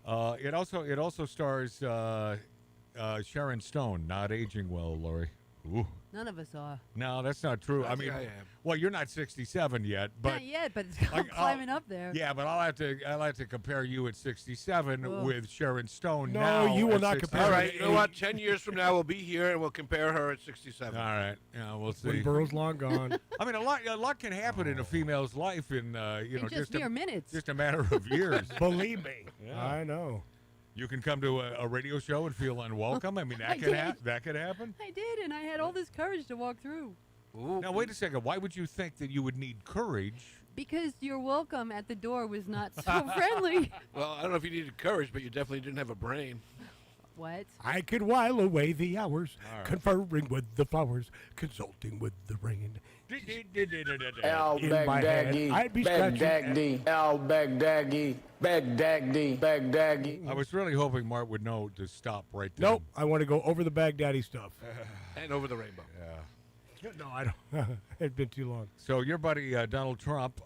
It also stars Sharon Stone, not aging well, Lori. Ooh. None of us are. No, that's not true. I mean, I am. well, you're not 67 yet, but Not yet, but it's Like, climbing up there. yeah, but I'll have to compare you at 67 Ugh. with Sharon Stone. No, now you will at not 60. compare All her right, you know what? 10 years from now, we'll be here and we'll compare her at 67. All right, yeah, we'll see. When Burrow's long gone. I mean, a lot can happen in a female's life in In just mere minutes. just a matter of years. Believe me. Yeah. I know. You can come to a radio show and feel unwelcome. I mean, I that could happen. I did, and I had all this courage to walk through. Ooh. Now, wait a second. Why would you think that you would need courage? Because your welcome at the door was not so friendly. Well, I don't know if you needed courage, but you definitely didn't have a brain. What? I could while away the hours, All right. conferring with the flowers, consulting with the rain. Al In my Baghdadi, head, I'd be scratching Baghdadi, Al Baghdadi, Baghdadi, Baghdadi. I was really hoping Mart would know to stop right there. Nope, I want to go over the Baghdadi stuff. And over the rainbow. Yeah. No, I don't. It's been too long. So your buddy Donald Trump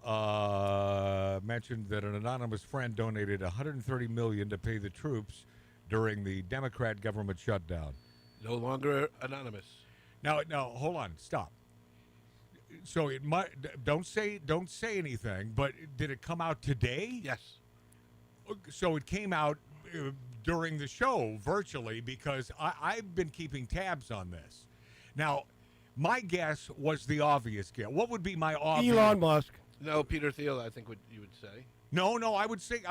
mentioned that an anonymous friend donated $130 million to pay the troops during the Democrat government shutdown. No longer anonymous. Now, hold on, stop. So it might don't say anything, but did it come out today? Yes. So it came out during the show virtually because I've been keeping tabs on this. Now, my guess was the obvious guess. What would be my obvious? Elon Musk. No, Peter Thiel, I think you would say. No, I would say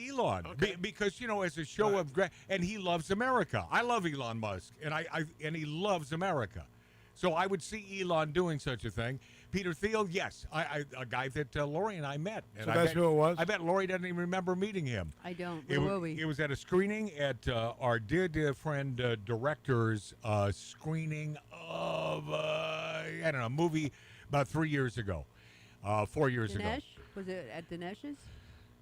Elon okay. because as a show of and he loves America. I love Elon Musk and he loves America. So I would see Elon doing such a thing. Peter Thiel, yes, a guy that Lori and I met. And So I that's bet, who it was? I bet Lori doesn't even remember meeting him. I don't. It Where were we? was at a screening at our dear friend director's screening of I don't know, a movie about 3 years ago, 4 years ago. Dinesh? Was it at Dinesh's?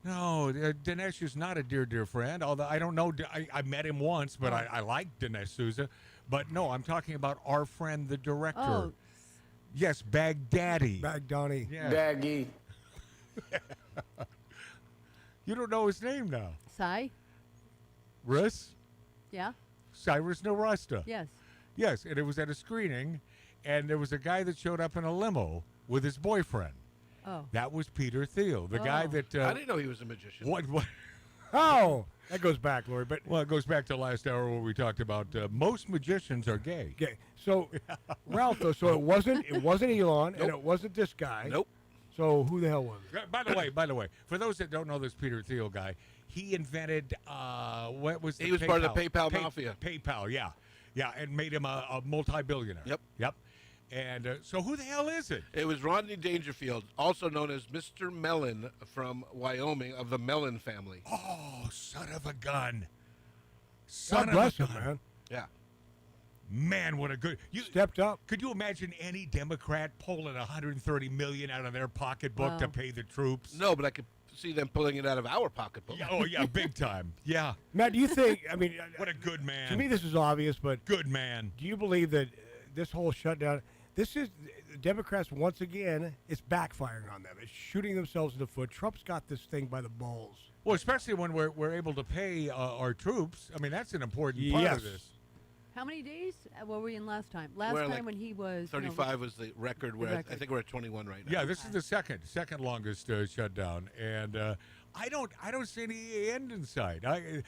No, Dinesh is not a dear friend. Although I don't know, I met him once, but I like Dinesh Souza. But no, I'm talking about our friend, the director. Oh. Yes, Baghdadi. Baghdadi. Yes. Daggy. You don't know his name now. Sai? Russ? Yeah? Cyrus Nowrasta. Yes. Yes, and it was at a screening, and there was a guy that showed up in a limo with his boyfriend. Oh. That was Peter Thiel, the guy Oh. that... I didn't know he was a magician. What? Oh, that goes back, Lori. But Well, it goes back to last hour where we talked about most magicians are gay. okay, so Ralph, though, so it wasn't Elon, and it wasn't this guy. Nope. So who the hell was it? By the way, for those that don't know this Peter Thiel guy, he invented what was the He was part of the PayPal mafia. PayPal, yeah, and made him a multi-billionaire. Yep. And so who the hell is it? It was Rodney Dangerfield, also known as Mr. Mellon from Wyoming, of the Mellon family. Oh, son of a gun! God Son bless of a him, gun! man. Yeah. Man, what a good you Stepped up. Could you imagine any Democrat pulling $130 million out of their pocketbook to Wow. pay the troops? No, but I could see them pulling it out of our pocketbook. Yeah, oh yeah, big time. Yeah. Matt, do you think? I mean, What a good man. to me, this is obvious, but Good man. do you believe that this whole shutdown? This is the Democrats once again. It's backfiring on them. It's shooting themselves in the foot. Trump's got this thing by the balls. Well, especially when we're able to pay our troops. I mean, that's an important part Yes. of this. How many days were we in last time? Last We're time like when he was... 35 was the record. The Where I record. think we're at 21 right now. Yeah, this is the second longest shutdown, and I don't see any end in sight.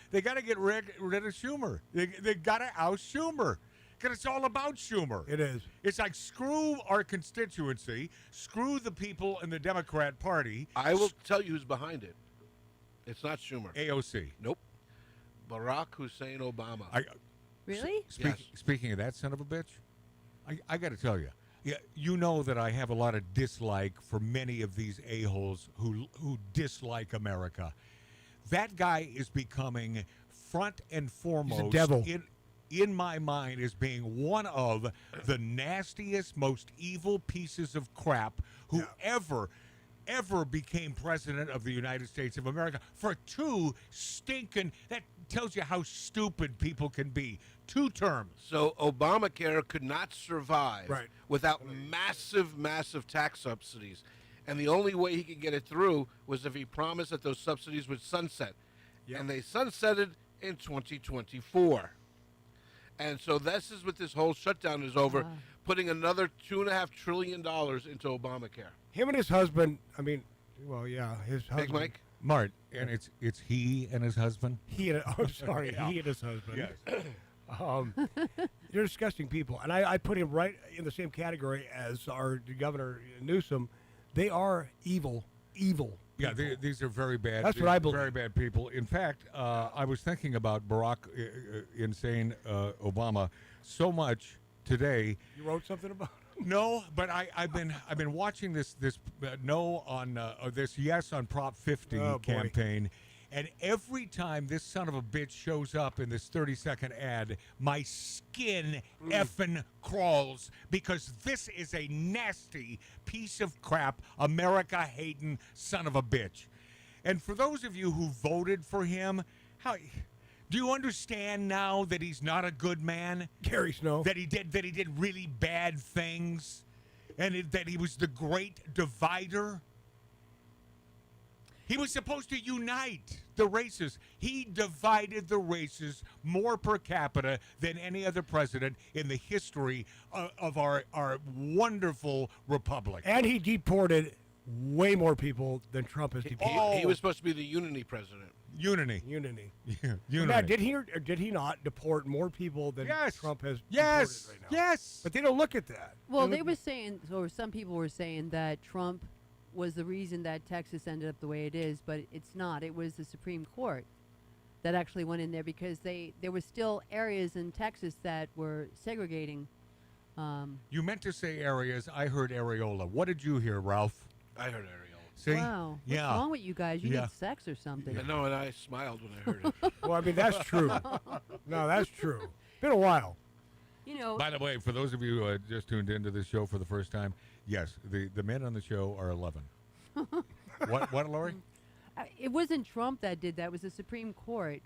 They got to get rid of Schumer. They got to oust Schumer. Because it's all about Schumer. It is. It's like screw our constituency, screw the people in the Democrat Party. I will tell you who's behind it. It's not Schumer. AOC. Nope. Barack Hussein Obama. Really? Speaking of that son of a bitch, I got to tell you, yeah, you know that I have a lot of dislike for many of these a-holes who dislike America. That guy is becoming front and foremost devil. in my mind as being one of the nastiest, most evil pieces of crap who ever became president of the United States of America for two stinking, that tells you how stupid people can be. 2 terms. So Obamacare could not survive Right. without massive, massive tax subsidies. And the only way he could get it through was if he promised that those subsidies would sunset. Yep. And they sunsetted in 2024. And so this is what this whole shutdown is over, putting another $2.5 trillion into Obamacare. Him and his husband, I mean, well, yeah, his husband. Big Mike? Mart, and it's he and his husband? He and, oh, sorry, he and his husband. Yes. They're disgusting people. And I put him right in the same category as our Governor Newsom. They are evil. Yeah, these are very bad. That's what I believe. Very bad people. In fact, I was thinking about Barack insane Obama so much today. You wrote something about him? No, but I've been watching this no on this yes on Prop 50 campaign, and every time this son of a bitch shows up in this 30-second ad, my skin effing crawls because this is a nasty piece of crap, America-hating son of a bitch. And for those of you who voted for him, do you understand now that he's not a good man? Gary Snow. That he did really bad things, and that he was the great divider. He was supposed to unite the races. He divided the races more per capita than any other president in the history of our wonderful republic. And he deported way more people than Trump has deported. He was supposed to be the unity president. Unity. Unity. Unity. Did he not deport more people than Trump has Yes. deported right now? Yes. But they don't look at that. Well, they were saying, or some people were saying that Trump was the reason that Texas ended up the way it is, but it's not. It was the Supreme Court that actually went in there because there were still areas in Texas that were segregating. You meant to say areas. I heard areola. What did you hear, Ralph? I heard areola. See? Wow. What's wrong with you guys? You need sex or something. I know, and I smiled when I heard it. Well, I mean, that's true. No, that's true. Been a while. You know. By the way, for those of you who just tuned into this show for the first time, yes, the men on the show are 11. What, Lori? It wasn't Trump that did that. It was the Supreme Court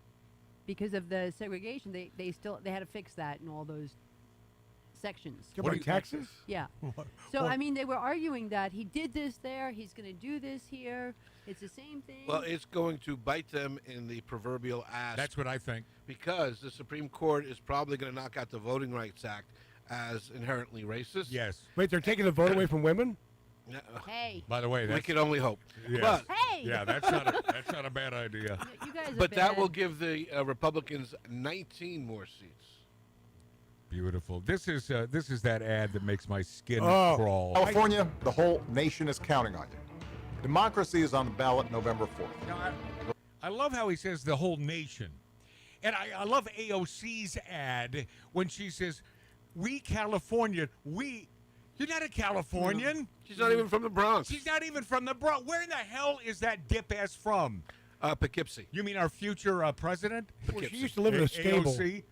because of the segregation. They had to fix that in all those sections. What, in Texas? Yeah. So I mean, they were arguing that he did this there. He's going to do this here. It's the same thing. Well, it's going to bite them in the proverbial ass. That's what I think. Because the Supreme Court is probably going to knock out the Voting Rights Act as inherently racist. Yes. Wait, they're taking the vote away from women? Hey. By the way, we can only hope. Yes. But, hey. Yeah, that's not a bad idea. You guys are but that bad. will give the Republicans 19 more seats. Beautiful. This is that ad that makes my skin crawl. California, the whole nation is counting on you. Democracy is on the ballot November 4th. Now, I love how he says the whole nation. And I love AOC's ad when she says, we California, you're not a Californian. She's not even from the Bronx. She's not even from the Bronx. Where in the hell is that dip-ass from? Poughkeepsie. You mean our future president? Well, she used to live in a stable. AOC?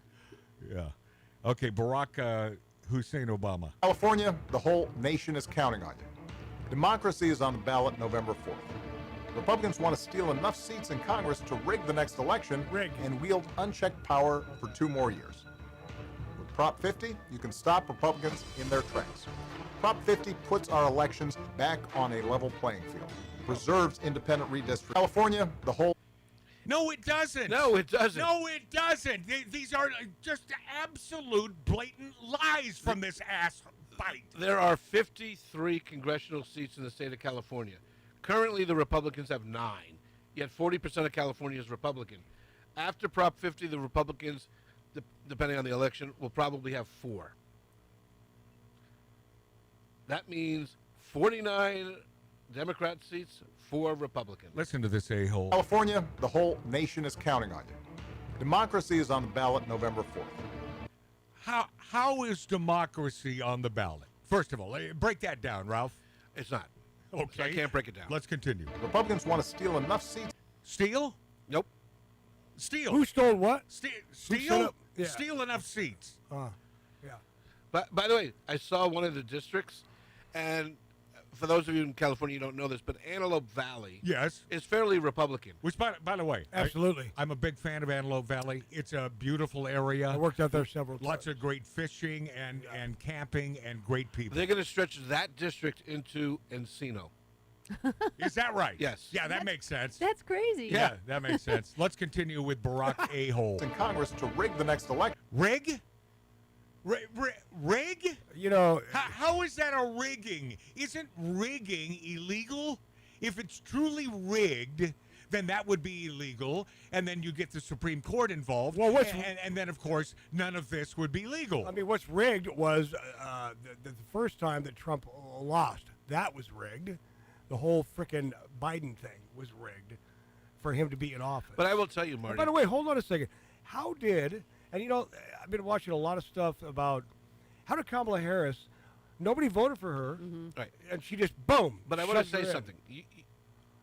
Yeah. Okay, Barack Hussein Obama. California, the whole nation is counting on you. Democracy is on the ballot November 4th. Republicans want to steal enough seats in Congress to rig the next election and wield unchecked power for 2 more years. With Prop 50, you can stop Republicans in their tracks. Prop 50 puts our elections back on a level playing field, preserves independent redistricting. California, the whole... No, it doesn't. No, it doesn't. No, it doesn't. These are just absolute blatant lies from this ass bite. There are 53 congressional seats in the state of California. Currently, the Republicans have 9, yet 40% of California is Republican. After Prop 50, the Republicans, depending on the election, will probably have 4. That means 49 Democrat seats, 4 Republicans. Listen to this a-hole. California, the whole nation is counting on you. Democracy is on the ballot November 4th. How is democracy on the ballot? First of all, break that down, Ralph. It's not. Okay. So I can't break it down. Let's continue. Republicans want to steal enough seats. Steal? Nope. Steal. Who stole what? Steal? set up- yeah. Steal enough seats. Yeah. But by the way, I saw one of the districts, and for those of you in California, you don't know this, but Antelope Valley Yes. is fairly Republican. Which, by the way, Absolutely. I'm a big fan of Antelope Valley. It's a beautiful area. I worked out there several times. Lots of great fishing and camping and great people. They're going to stretch that district into Encino. Is that right? Yes. Yeah, that makes sense. That's crazy. Yeah, that makes sense. Let's continue with Barack A-hole. In Congress to rig the next election. Rig? Rig? You know, How is that a rigging? Isn't rigging illegal? If it's truly rigged, then that would be illegal, and then you get the Supreme Court involved. Well, what's- and then, of course, none of this would be legal. I mean, what's rigged was the first time that Trump lost. That was rigged. The whole frickin' Biden thing was rigged for him to be in office. But I will tell you, And Marty. by the way, hold on a second. How did, and you know, I've been watching a lot of stuff about how did Kamala Harris, nobody voted for her, Right. and she just, boom. But I want to shoved her say in. something.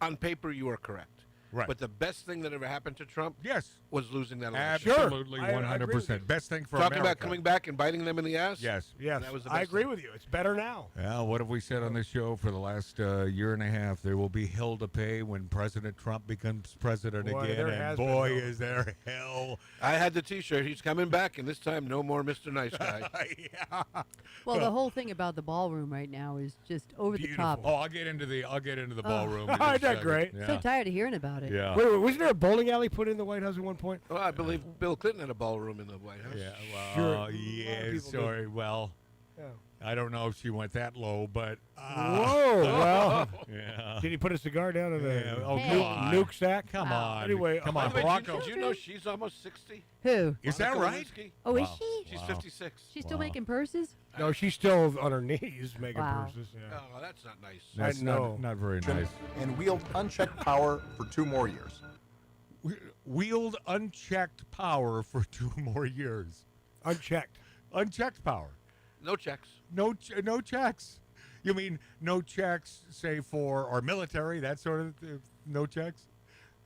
On paper, you are correct. Right. But the best thing that ever happened to Trump Yes. was losing that election. Absolutely, I agree with 100%. you. Best thing for Talking America. about coming back and biting them in the ass? Yes. Yes, That was the I best agree thing. with you. It's better now. Well, what have we said on this show for the last year and a half? There will be hell to pay when President Trump becomes president Boy, again, there and has been boy, hell. is there hell. I had the T-shirt. He's coming back, and this time, no more Mr. Nice Guy. Yeah. Well, the whole thing about the ballroom right now is just over the top. Oh, I'll get into the ballroom. in Isn't a that second. great? Yeah. So tired of hearing about it. Yeah. Wait, wasn't there a bowling alley put in the White House at one point? Well, I believe Bill Clinton had a ballroom in the White House. Yeah. Well, Sure. A lot of yeah. people do. Sorry. Well, Yeah. I don't know if she went that low, but Whoa, well. yeah. Did he put a cigar down in the Yeah, oh, Hey. come on. nuke sack? Come Wow. on. Anyway, come By on, the way, Barack. did you know she's almost 60? Who? Is that Monica right? Lewinsky? Oh, is Wow. she? She's Wow. 56. She's still Wow. making purses? No, she's still on her knees making Wow. purses. Yeah. Oh, that's not nice. That's I know. Not very nice. And wield unchecked power for 2 more years. Wield unchecked power for 2 more years. Unchecked. Unchecked power. No checks. No checks. You mean no checks, say for our military, that sort of no checks,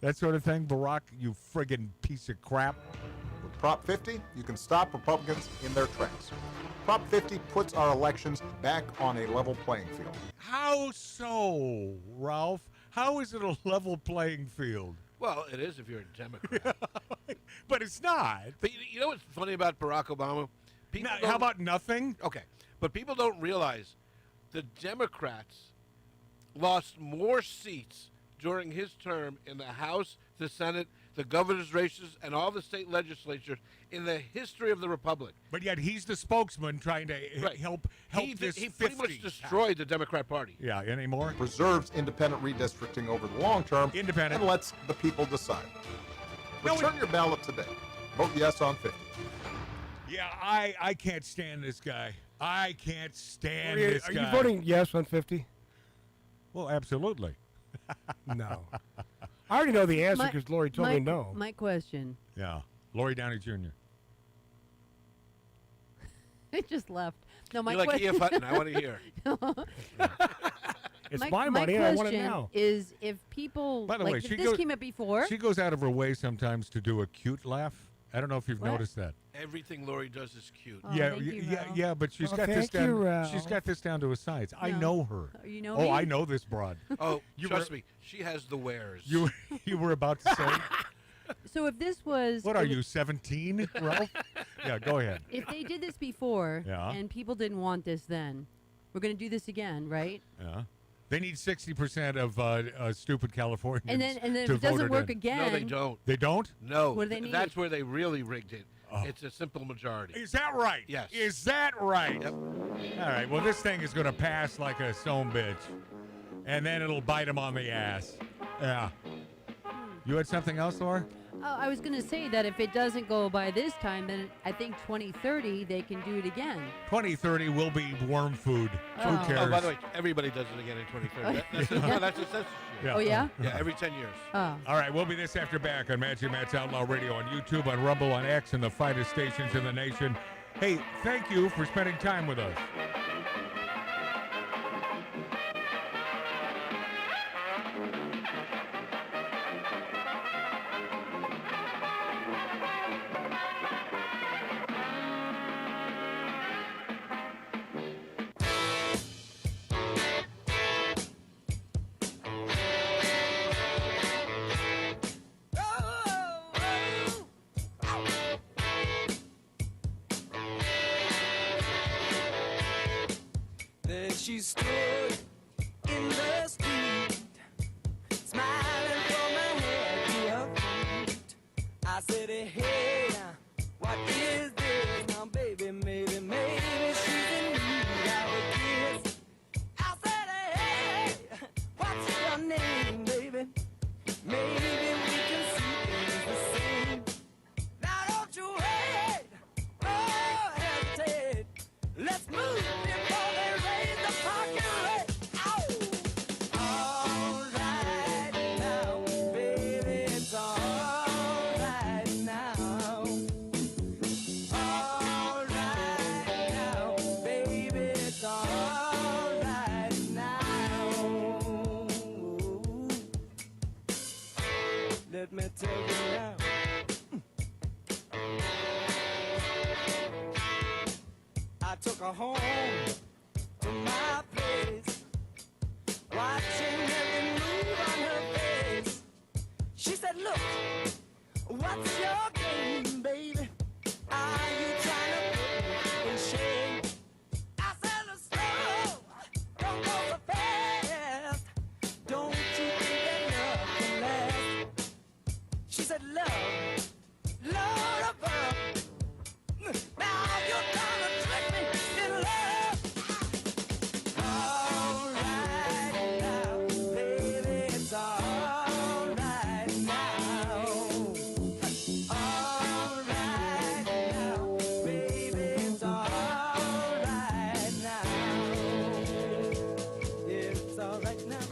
that sort of thing. Barack, you friggin' piece of crap. With Prop 50, you can stop Republicans in their tracks. Prop 50 puts our elections back on a level playing field. How so, Ralph? How is it a level playing field? Well, it is if you're a Democrat. But it's not. But you know what's funny about Barack Obama? People Now, don't- how about nothing? Okay, but people don't realize the Democrats lost more seats during his term in the House, the Senate, the governor's races, and all the state legislatures in the history of the Republic. But yet he's the spokesman trying to Right. help He this pretty 50. much destroyed the Democrat Party. Yeah, anymore? Preserves independent redistricting over the long term. Independent. And lets the people decide. No, Return your ballot today. Vote yes on 50. Yeah, I can't stand this guy. I can't stand Are this you guy. voting yes on 50? Well, absolutely. No. I already know the answer My- because Lori told me no. My question. Yeah. Lori Downey Jr. It just left. No, my You're like question. E.F. Hutton. I want to hear. It's my money and I want it now. Is if people By the like way, if she this goes- came up before. She goes out of her way sometimes to do a cute laugh. I don't know if you've What? noticed that. Everything Lori does is cute. Oh, yeah, thank you, Ralph. yeah, but she's Oh, got this thank you, down. She's Ralph. got this down to a science. I No. know her. You know Oh, me? I know this broad. Oh, You trust were- me, she has the wares. You you were about to say. So if this was What are you, 17, Ralph? Yeah, go ahead. If they did this before Yeah. and people didn't want this then, we're going to do this again, right? Yeah. They need 60% of stupid Californians. And then if to it doesn't vote work in. again, No, they don't. They don't? No. What do they need? That's where they really rigged it. Oh. It's a simple majority. Is that right? Yes. Is that right? Yep. All right. Well, this thing is going to pass like a son bitch, and then it'll bite him on the ass. Yeah. You had something else, Laura? Oh, I was going to say that if it doesn't go by this time, then I think 2030 they can do it again. 2030 will be worm food. Oh. Who cares? Oh, by the way, everybody does it again in 2030. That's a census year. Oh, yeah? Yeah, every 10 years. Oh. All right, we'll be this after back on Magic Matt's Outlaw Radio on YouTube, on Rumble, on X, and the finest stations in the nation. Hey, thank you for spending time with us. There she stood in the street, smiling from her head to her feet. I said, hey, what is this? Now, baby, maybe she's in need of a kiss. I said, hey, what's your name, baby? Maybe we can see things the same. Now, don't you wait, oh, hesitate. Let's move before they raise the parking rate. Ow! All right now, baby, it's all right now. All right now, baby, it's all right now. Let me tell you now. I took her home to my place, watching every move on her face. She said, look, what's your game, baby? Are you trying to put me in shame? I said, slow, don't go so fast. Don't you think that love can last? She said, love, Lord above. Now you're gonna trick me in love. All right now, baby, it's all right now. All right now, baby, it's all right now. It's all right now.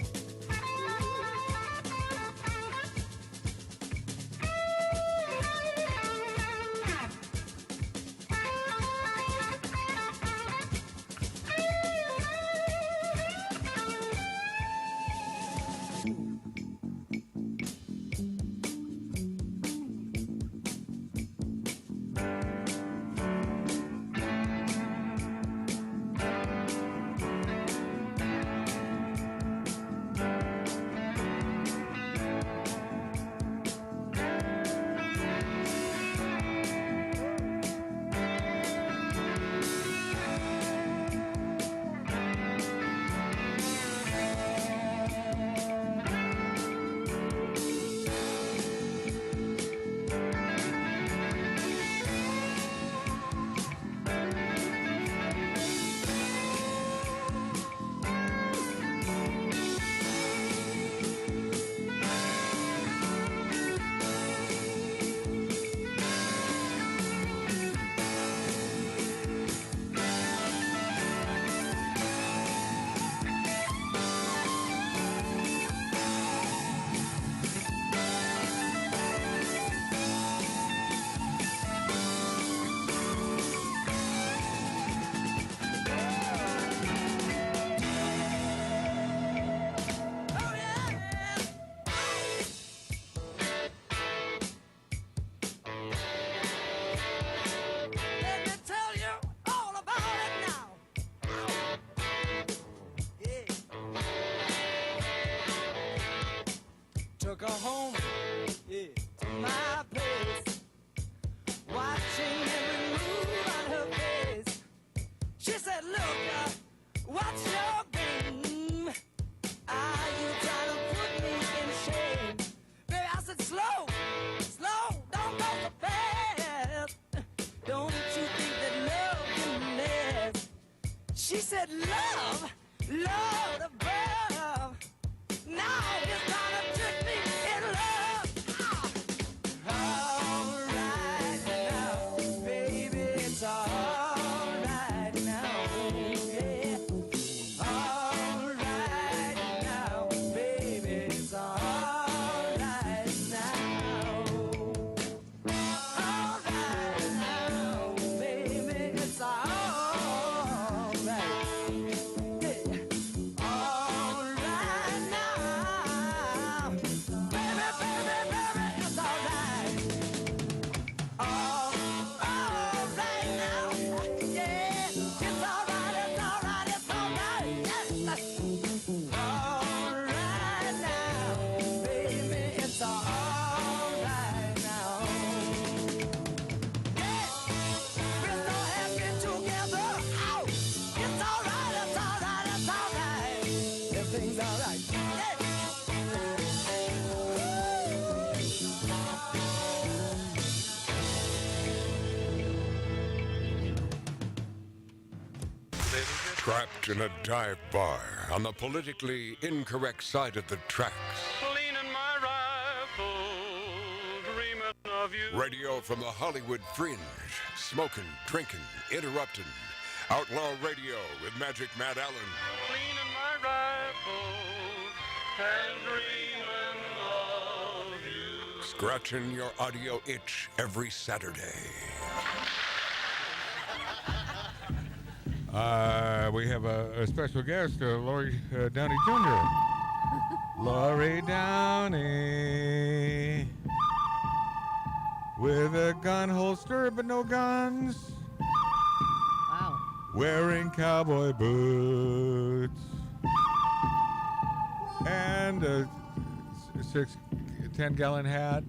Trapped in a dive bar on the politically incorrect side of the tracks. Cleaning my rifle, dreaming of you. Radio from the Hollywood fringe. Smoking, drinking, interrupting. Outlaw Radio with Magic Matt Allen. Cleaning my rifle and dreaming of you. Scratching your audio itch every Saturday. We have a special guest, Lori Downey Jr. Lori Downey. With a gun holster but no guns. Wow. Wearing cowboy boots. And a 10-gallon hat.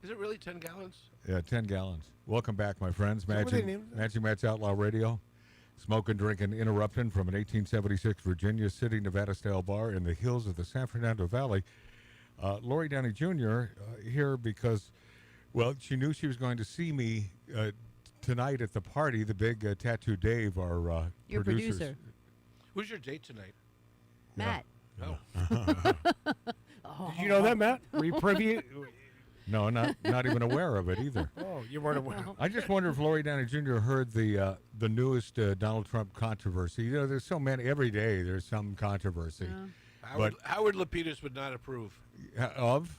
Is it really 10 gallons? Yeah, 10 gallons. Welcome back, my friends. what they named it? Magic Matt's Outlaw Radio. Smoking, drinking, interrupting from an 1876 Virginia City, Nevada-style bar in the hills of the San Fernando Valley. Lori Downey Jr. Here because, well, she knew she was going to see me tonight at the party. The big Tattoo Dave, our Your producers. producer. Who's your date tonight? Matt. Oh. Did you know that, Matt? Were you privy? No, not even aware of it either. Oh, you weren't aware. I just wonder if Lori Downey Jr. heard the newest Donald Trump controversy. You know, there's so many every day. There's some controversy. Howard Lapidus would not approve Of?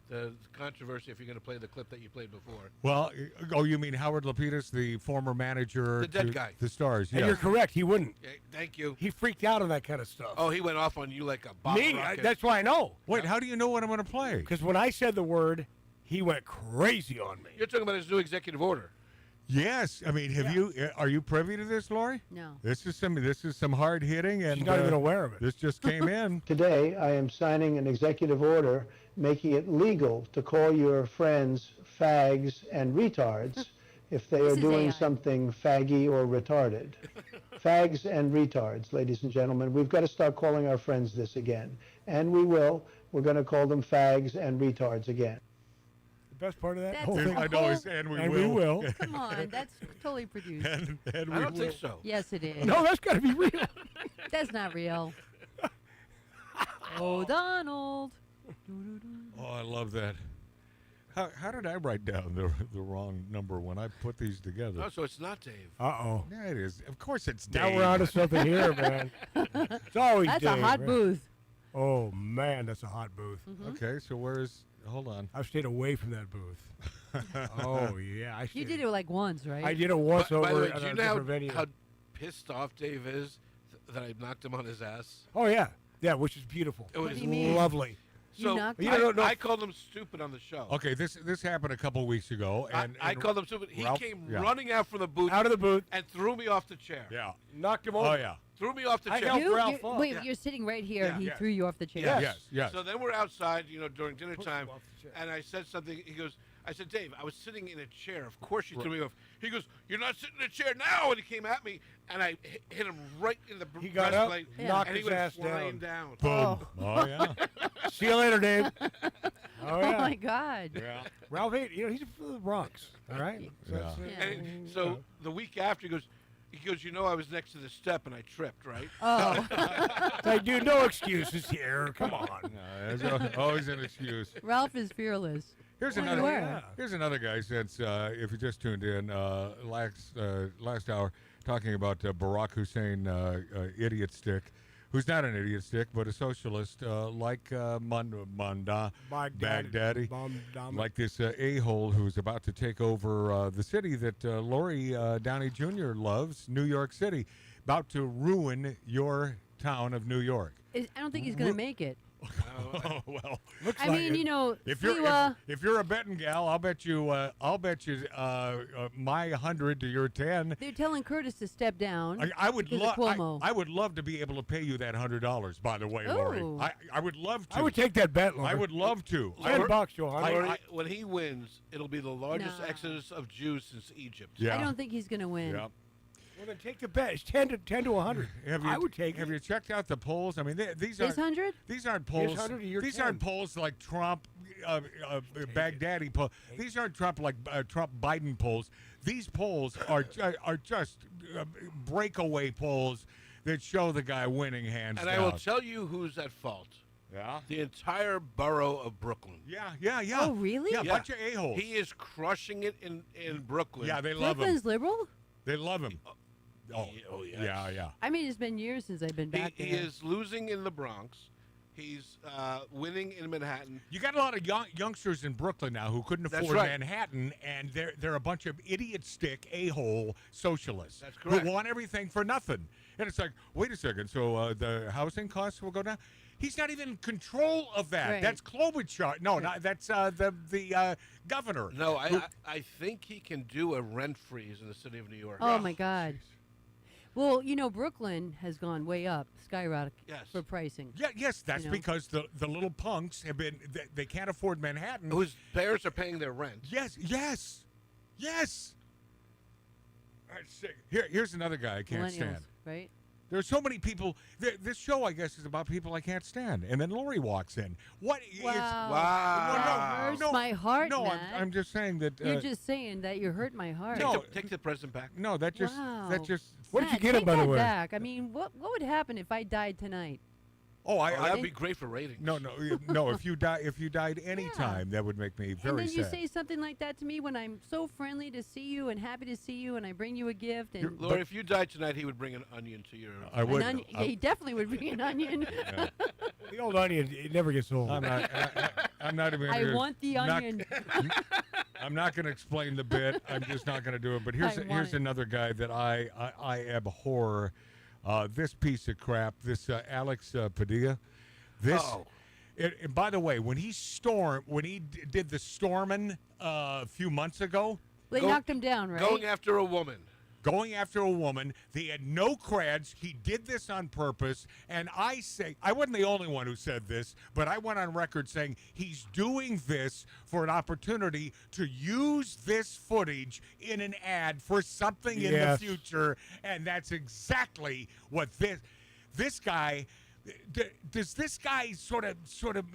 the controversy if you're going to play the clip that you played before. Well, oh, you mean Howard Lapidus, the former manager? The dead to guy. The Stars, And yeah. you're correct. He wouldn't. Yeah, thank you. He freaked out on that kind of stuff. Oh, he went off on you like a bomb Me? rocket. That's why I know. Wait, how do you know what I'm going to play? Because when I said the word, he went crazy on me. You're talking about his new executive order. Yes, I mean, are you privy to this, Lori? No. This is some hard hitting, and She's not even aware of it. This just came in. Today, I am signing an executive order making it legal to call your friends fags and retards if they are is doing AI. something faggy or retarded. Fags and retards, ladies and gentlemen. We've got to start calling our friends this again. And we will. We're going to call them fags and retards again. The best part of that That's whole a thing. I know it's and we And will. we will. Come on, that's totally produced. and I we don't will. think so. Yes, it is. No, that's got to be real. That's not real. Oh, Donald. Oh, I love that. How did I write down the wrong number when I put these together? Oh, so it's not Dave. Uh-oh. Yeah, it is. Of course it's Now Dave. we're on to something here, man. It's always That's Dave, a hot right? booth. Oh, man, that's a hot booth. Okay, so where's... Hold on. I've stayed away from that booth. Oh, yeah. You did it like once, right? I did it once By over the way, at do a you different know venue. how pissed off Dave is that I knocked him on his ass? Oh, yeah. Yeah, which is beautiful. It was do you mean? lovely. You So knocked You I, don't know- I called him stupid on the show. Okay, this happened a couple weeks ago, and I called him stupid. He Ralph- came yeah. running out from the booth Out of the booth. and threw me off the chair. Yeah. Knocked him over. Oh yeah. Threw me off the I chair. helped You? Ralph up. Wait, Yeah. you're sitting right here, and he Yeah. threw you off the chair. Yes. Yes. Yes. So then we're outside, during dinner Pushed time, him off the chair. and I said something. He goes, I said, Dave, I was sitting in a chair. Of course you threw me off. He goes, you're not sitting in a chair now. And he came at me, and I hit him right in the He got up, breastplate, knocked and he his went ass flying down. down. Boom. Oh yeah. See you later, Dave. Oh, Oh yeah. my God. Yeah. Ralph, he's from the Bronx. All right? So Yeah. that's, Yeah. And so the week after, he goes, I was next to the step and I tripped, right? Oh, It's like, dude, no excuses here. Come on. No, there's always an excuse. Ralph is fearless. Here's Well, you another. were. Here's another guy. Since if you just tuned in last hour, talking about Barack Hussein, idiot stick, who's not an idiot stick but a socialist, like Baghdadi, like this a-hole who's about to take over the city that Lori Downey Jr. loves, New York City, about to ruin your town of New York. I don't think he's going to make it. Oh, well, I mean, if Sliwa, you're a betting gal, I'll bet you my 100 to your 10. they're telling Curtis to step down. I would because of love. Cuomo. I would love to be able to pay you that $100. By the way, Lori, Ooh. I would love to. I would take that bet, Lord. I would love to. $10, Johan. Lori, when he wins, it'll be the largest No. exodus of Jews since Egypt. Yeah. I don't think he's going to win. Yeah. Well, then take the bet. It's 10 to 100. I would take Have it. you checked out the polls? I mean, these His are 100? These aren't polls. 100 or your These 10? aren't polls like Trump, Baghdadi polls. These aren't Trump Biden polls. These polls are just breakaway polls that show the guy winning hands And down. I will tell you who's at fault. Yeah. The entire borough of Brooklyn. Yeah. Oh, really? Yeah, bunch of a-holes. He is crushing it in Brooklyn. Yeah, they love him. Brooklyn's liberal? They love him. Oh, yes. Yeah. I mean, it's been years since I've been back He there. is losing in the Bronx. He's winning in Manhattan. You got a lot of youngsters in Brooklyn now who couldn't That's afford right. Manhattan, and they're a bunch of idiot stick a-hole socialists. That's correct. Who want everything for nothing. And it's like, wait a second, so the housing costs will go down? He's not even in control of that. Right. That's Klobuchar. No, that's the governor. No, I think he can do a rent freeze in the city of New York. Oh, my God. Well, Brooklyn has gone way up, skyrocket for pricing. Yeah, yes, that's You know? because the little punks have been, they can't afford Manhattan. Whose parents are paying their rent. Yes. Here's another guy I can't Millennials, stand. right? There's so many people. This show, I guess, is about people I can't stand. And then Lori walks in. What is... Wow. Hurts my heart, No, Matt. I'm just saying that... You're just saying that you hurt my heart. Take the present back. No, that just... Wow. That just... What did you Matt, get him, take by the that way? back. I mean, what would happen if I died tonight? Oh, that would be great for ratings. No. If you died any time, that would make me very And then you sad. say something like that to me when I'm so friendly to see you and happy to see you, and I bring you a gift. And Lord, if you died tonight, he would bring an onion to your... I would. Yeah, he definitely would bring an onion. The old onion, it never gets old. I'm not even. I want the onion. I'm not going to explain the bit. I'm just not going to do it. But I here's want it. another guy that I abhor. This piece of crap. This Alex Padilla. This. Oh. And by the way, when he did the storming a few months ago, They knocked him down, right? Going after a woman. They had no creds. He did this on purpose. And I say, I wasn't the only one who said this, but I went on record saying he's doing this for an opportunity to use this footage in an ad for something in the future. And that's exactly what this guy... Does this guy sort of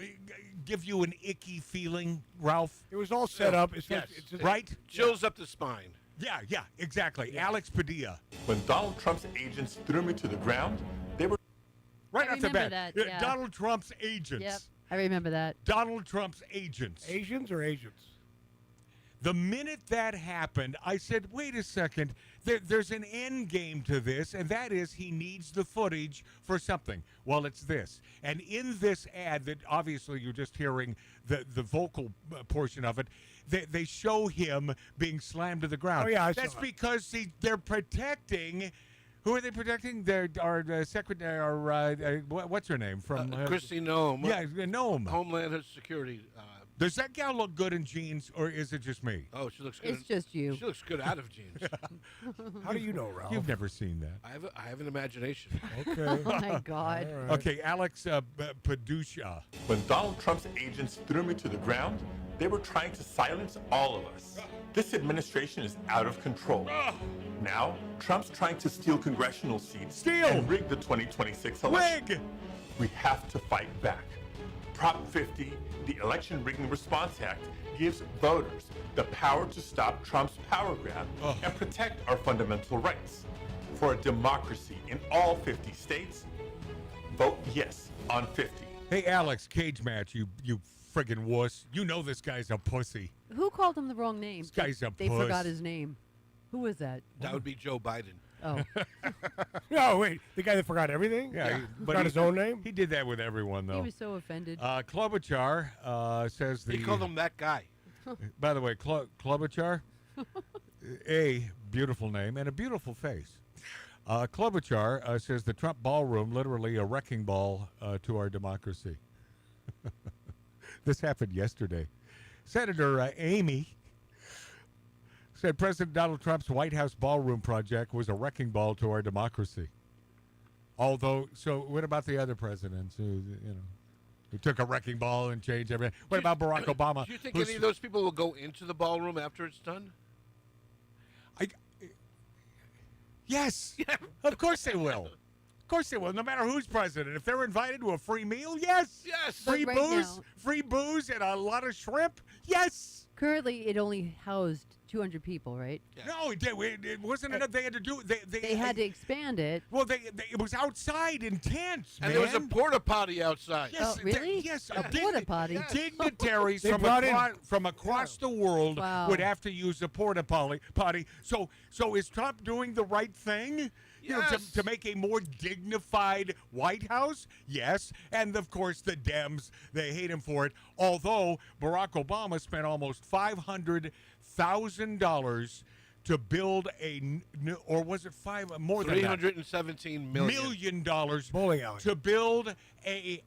give you an icky feeling, Ralph? It was all set up. It's right? Chills up the spine. Yeah, exactly. Alex Padilla. When Donald Trump's agents threw me to the ground, they were... Right I off the remember bat. that, yeah. Donald Trump's agents. Yep, I remember that. Donald Trump's agents. Asians or agents? The minute that happened, I said, wait a second, there's an end game to this, and that is he needs the footage for something. Well, it's this. And in this ad that obviously you're just hearing the vocal portion of it, they show him being slammed to the ground. Oh, yeah, I That's saw it. because they're protecting... Who are they protecting? Our secretary, what's her name? From Christy Noem. Yeah, Noem. Homeland Security. Does that gal look good in jeans, or is it just me? Oh, she looks good. It's just you. She looks good out of jeans. How do you know, Ralph? You've never seen that. I have an imagination. Okay. Oh, my God. All right. Okay, Alex Padusha. When Donald Trump's agents threw me to the ground, they were trying to silence all of us. This administration is out of control. Now, Trump's trying to steal congressional seats and rig the 2026 election. Rig! We have to fight back. Prop 50, the Election Rigging Response Act, gives voters the power to stop Trump's power grab and protect our fundamental rights. For a democracy in all 50 states, vote yes on 50. Hey, Alex, cage match, you friggin' wuss. You know this guy's a pussy. Who called him the wrong name? This guy's a They puss. forgot his name. Who was that? That would be Joe Biden. Oh. No, wait. The guy that forgot everything? Yeah, Forgot his own name? He did that with everyone, though. He was so offended. Klobuchar says the... He called him that guy. By the way, Klobuchar, a beautiful name and a beautiful face. Klobuchar says the Trump ballroom, literally a wrecking ball to our democracy. This happened yesterday. Senator Amy said President Donald Trump's White House ballroom project was a wrecking ball to our democracy. Although, so what about the other presidents who took a wrecking ball and changed everything? What about Barack Obama? Do you think any of those people will go into the ballroom after it's done? Yes. Of course they will. Of course they will. No matter who's president. If they're invited to a free meal, yes. Yes. Free But right booze, now- free booze, and a lot of shrimp. Yes. Currently, it only housed 200 people, right? No, it wasn't enough. They had to do. They had to expand it. Well, it was outside in tents, And man. there was a porta potty outside. Yes, Oh, really? yes, A porta potty? Dignitaries They from brought in- across the world Wow. would have to use a porta potty. So is Trump doing the right thing? You know, Yes. to make a more dignified White House? Yes. And of course, the Dems, they hate him for it. Although Barack Obama spent almost $500,000 to build or was it more than that? $317 million dollars Bowling alley. to build a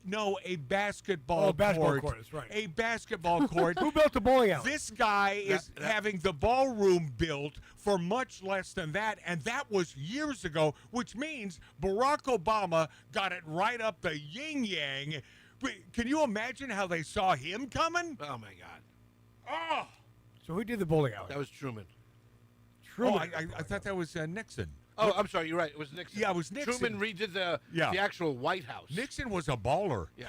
basketball basketball court, that's right. A basketball court. Who built the bowling alley? This guy is having the ballroom built for much less than that, and that was years ago, which means Barack Obama got it right up the yin-yang. Can you imagine how they saw him coming? Oh, my God. Oh! So who did the bowling alley? That was Truman. Oh, I thought that was Nixon. Oh, I'm sorry. You're right. It was Nixon. Yeah, it was Nixon. Truman redid the actual White House. Nixon was a baller. Yeah.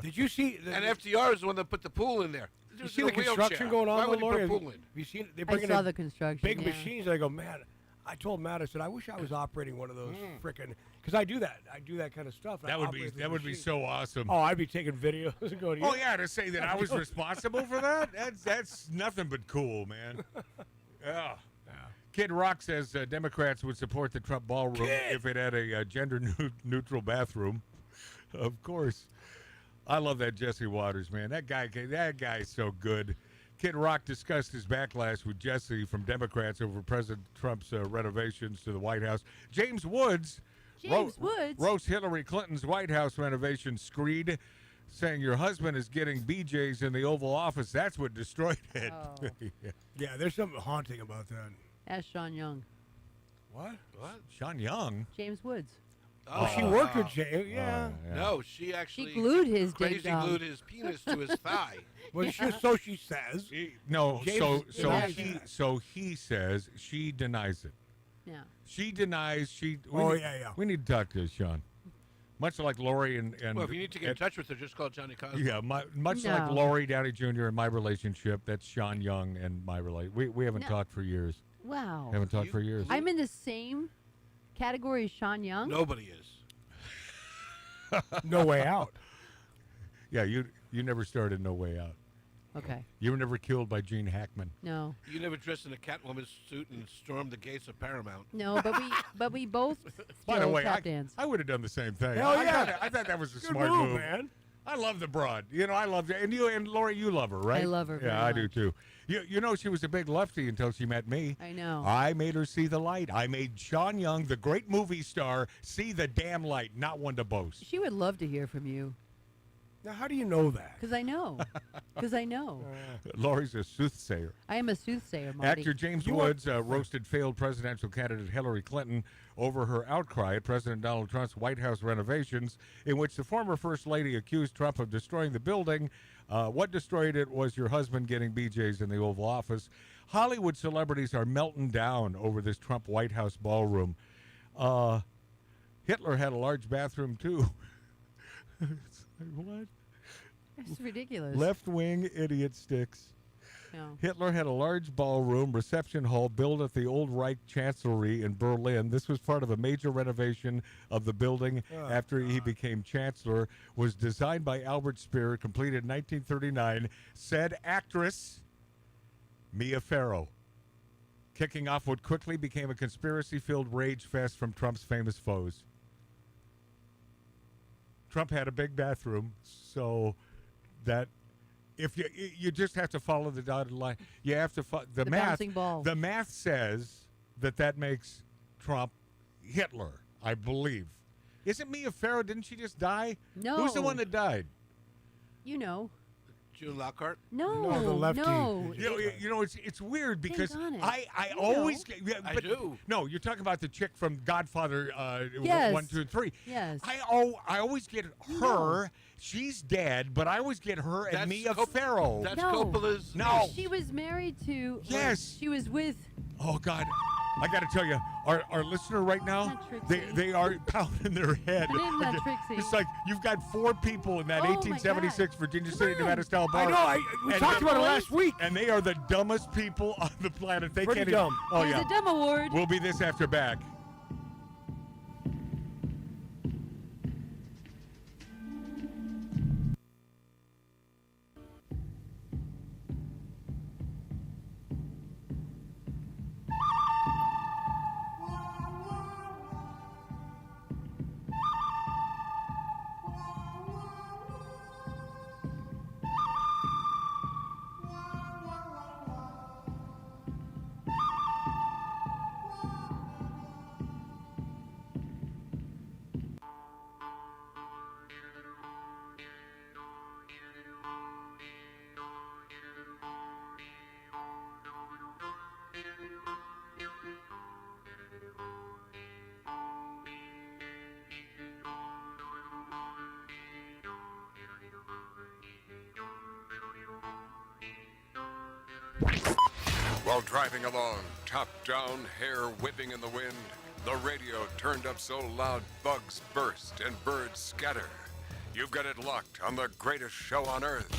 Did you see? And FDR is the one that put the pool in there. You see the construction going on, Why would he Lori? put pool in? Have you seen? They I bring in saw a the construction. big yeah. machines. And I go, man. I told Matt, I said, I wish I was operating one of those frickin' because I do that. I do that kind of stuff. That would be so awesome. Oh, I'd be taking videos and going. Oh yeah, to say that I was responsible for that? That's nothing but cool, man. Yeah. Kid Rock says Democrats would support the Trump ballroom if it had a gender-neutral bathroom. Of course. I love that Jesse Waters, man. That guy's so good. Kid Rock discussed his backlash with Jesse from Democrats over President Trump's renovations to the White House. James Woods roast Hillary Clinton's White House renovation screed, saying your husband is getting BJ's in the Oval Office. That's what destroyed it. Oh. Yeah, there's something haunting about that. Ask Sean Young. What? Sean Young? James Woods. Oh, she worked with James. Yeah. No, she actually She glued his crazy ding-dong. glued his penis to his thigh. Well, so she says. No, James so he says she denies it. Yeah. She denies yeah. We need to talk to Sean. Much like Lori and Well, if you need to get in touch with her, just call Johnny Cosmo. yeah, much like No. Lori Downey Jr. and my relationship, that's Sean Young and my relationship. We haven't No. talked for years. Wow. Haven't talked for years. I'm in the same category as Sean Young. Nobody is. No Way Out. Yeah, you never started No Way Out. Okay. You were never killed by Gene Hackman. No. You never dressed in a Catwoman suit and stormed the gates of Paramount. No, but we both By the still way, tap dance. I would have done the same thing. Hell yeah. I thought that was a Good smart move, move, man. I love the broad. You know, I love her. And Lori, you love her, right? I love her very Yeah, I do much. too. You know, she was a big lefty until she met me. I know. I made her see the light. I made Sean Young, the great movie star, see the damn light, not one to boast. She would love to hear from you. Now, how do you know that? Because I know. Because I know. Lori's a soothsayer. I am a soothsayer, Marty. Actor James Woods roasted failed presidential candidate Hillary Clinton over her outcry at President Donald Trump's White House renovations, in which the former First Lady accused Trump of destroying the building. What destroyed it was your husband getting BJ's in the Oval Office. Hollywood celebrities are melting down over this Trump White House ballroom. Hitler had a large bathroom, too. It's like, what? It's ridiculous. Left-wing idiot sticks. No. Hitler had a large ballroom reception hall built at the Old Reich Chancellery in Berlin. This was part of a major renovation of the building after he became chancellor. Was designed by Albert Speer, completed in 1939. Said actress Mia Farrow. Kicking off what quickly became a conspiracy-filled rage fest from Trump's famous foes. Trump had a big bathroom, so that if you just have to follow the dotted line. You have to the math. bouncing ball. The math says that makes Trump Hitler, I believe. Isn't Mia Farrow? Didn't she just die? No. Who's the one that died? You know. June Lockhart? No, the lefty. no. You know, it's weird because on it. I You always know. get. Yeah, I but do. No, you're talking about the chick from Godfather Yes. 1, 2, and 3. Yes. I always get her. She's dead, but I always get her and That's Mia Cop- Farrow. That's No. Coppola's. No. She was married to. Yes. She was with. Oh God. I got to tell you, our listener right now, Not Trixie. they are pounding their head. Her name's not Trixie. It's like you've got 4 people in that Oh, my 1876 God. Virginia Come City, on. Nevada style bar. I know. We And talked they- about it last week. And they are the dumbest people on the planet. They Pretty can't dumb. Even, oh Here's yeah. a dumb award. We'll be this after back. While driving along, top down, hair whipping in the wind, the radio turned up so loud bugs burst and birds scatter. You've got it locked on the greatest show on earth.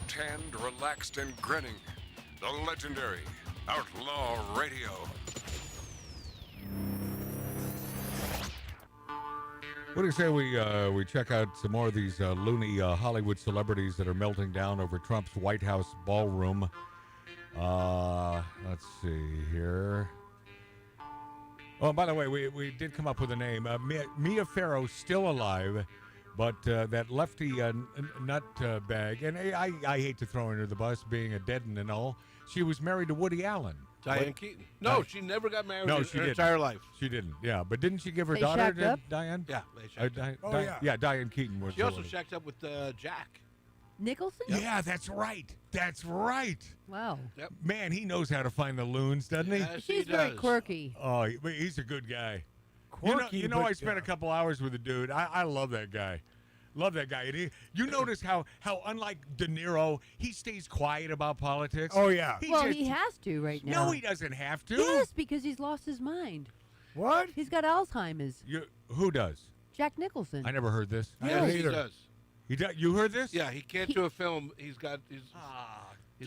Tanned, relaxed, and grinning. The legendary Outlaw Radio. What do you say we check out some more of these loony Hollywood celebrities that are melting down over Trump's White House ballroom? Let's see here. Oh, by the way, we did come up with a name. Mia Farrow's still alive, but that lefty nut bag, and I hate to throw her under the bus, being a dead and all. She was married to Woody Allen. Diane Keaton. No, she never got married No, in she her didn't. entire life. She didn't. Yeah, but didn't she give her They daughter shacked to up? Diane? Yeah, they shacked up. Yeah, Diane Keaton was. She the also one. shacked up with Jack. Nicholson? Yeah, that's right. That's right. Wow. Yep. Man, he knows how to find the loons, doesn't he? Yes, He's he very does. quirky. Oh, he's a good guy. Quirky, you know but, I spent yeah. a couple hours with the dude. I love that guy. Love that guy. And you notice how unlike De Niro, he stays quiet about politics. Oh, yeah. Well, he has to right now. No, he doesn't have to. Yes, because he's lost his mind. What? He's got Alzheimer's. Who does? Jack Nicholson. I never heard this. Yes, he either. does. You heard this? Yeah, he can't do a film. He's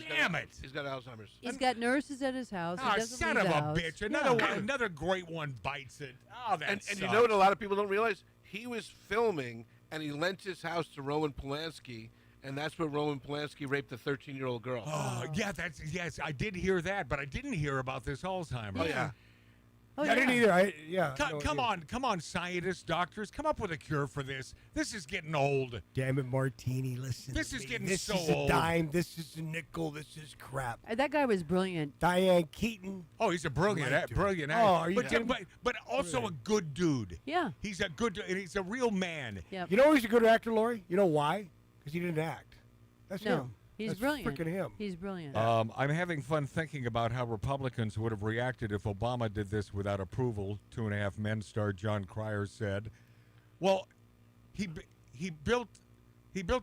Damn it. He's got Alzheimer's. He's got nurses at his house. He Oh, doesn't son leave of the a house. bitch. Another great one bites it. Oh, that And sucks. you know what a lot of people don't realize? He was filming, and he lent his house to Roman Polanski, and that's where Roman Polanski raped a 13-year-old girl. Oh, yeah, yes, I did hear that, but I didn't hear about this Alzheimer's. Oh, yeah. Oh, I didn't either. Come on, scientists, doctors, come up with a cure for this. This is getting old. Damn it, Martini, listen. This to is me. getting this so is a old. dime. This is a nickel. This is crap. That guy was brilliant. Diane Keaton. Oh, he's a brilliant actor. Oh, are you but, kidding? but also a good dude. Yeah. He's a good dude, and he's a real man. Yep. You know he's a good actor, Lori? You know why? Because he didn't act. That's No, him. he's That's brilliant. freaking him. He's brilliant. I'm having fun thinking about how Republicans would have reacted if Obama did this without approval. 2.5 Men star John Cryer said, "Well, he built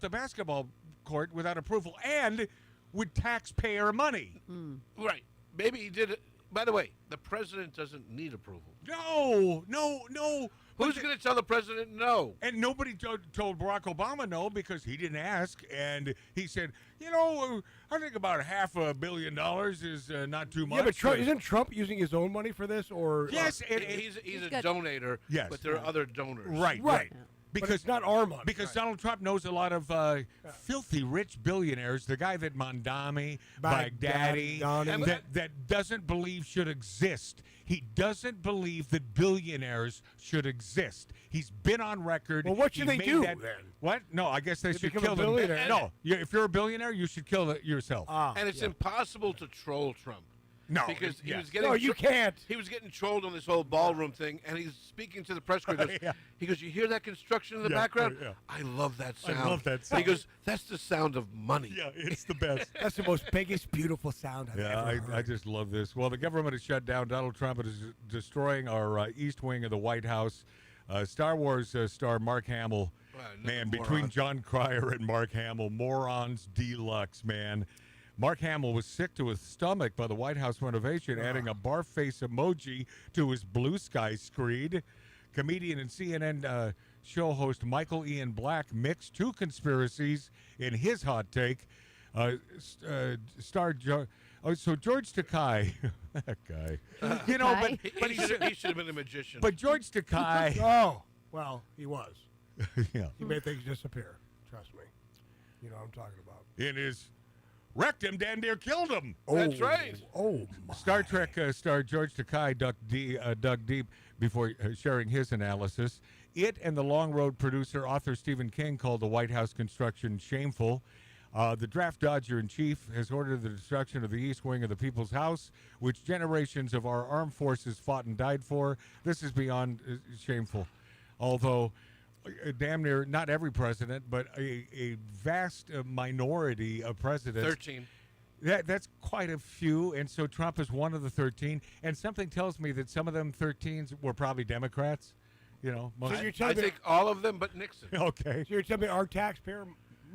a basketball court without approval and with taxpayer money." Right. Maybe he did it. By the way, the president doesn't need approval. No. Who's going to tell the president no? And nobody told Barack Obama no because he didn't ask. And he said, I think about $500 million is not too much. Yeah, but isn't Trump using his own money for this? Or Yes, He's a donator, Yes. but there are other donors. Right. But it's not our money. Because Donald Trump knows a lot of filthy rich billionaires. The guy that Mamdani, Baghdadi, that doesn't believe should exist. He doesn't believe that billionaires should exist. He's been on record. Well, what should He they made do that- then? What? No, I guess they should become kill a them. billionaire. No, if you're a billionaire, you should kill yourself. And it's impossible to troll Trump. No, because he yes. was getting No, you can't. He was getting trolled on this whole ballroom thing, and he's speaking to the press corps. Yeah. He goes, "You hear that construction in the Yeah, background? yeah. I love that I sound." love that He sound. goes, "That's the sound of money." Yeah, it's the best. That's the most biggest, beautiful sound I've Yeah, ever heard. I just love this. Well, the government is shut down. Donald Trump is destroying our east wing of the White House. Star Wars star Mark Hamill, Well, man, another between moron. John Cryer and Mark Hamill, morons deluxe, man. Mark Hamill was sick to his stomach by the White House renovation, adding a barf face emoji to his blue sky screed. Comedian and CNN show host Michael Ian Black mixed two conspiracies in his hot take. So George Takei, that guy, you know, but he should have been a magician. But George Takei, oh, well, he was. yeah, He made things disappear. Trust me. You know what I'm talking about. in his wrecked him, damn near killed him. That's right. Oh, my. Star Trek star George Takei dug deep before sharing his analysis. It and the Long Road producer, author Stephen King, called the White House construction shameful. The draft dodger-in-chief has ordered the destruction of the east wing of the People's House, which generations of our armed forces fought and died for. This is beyond shameful. Although, damn near, not every president, but a vast minority of presidents. 13. That's quite a few, and so Trump is one of the 13. And something tells me that some of them 13s were probably Democrats. You know, most. I think all of them but Nixon. Okay. So you're telling me our taxpayer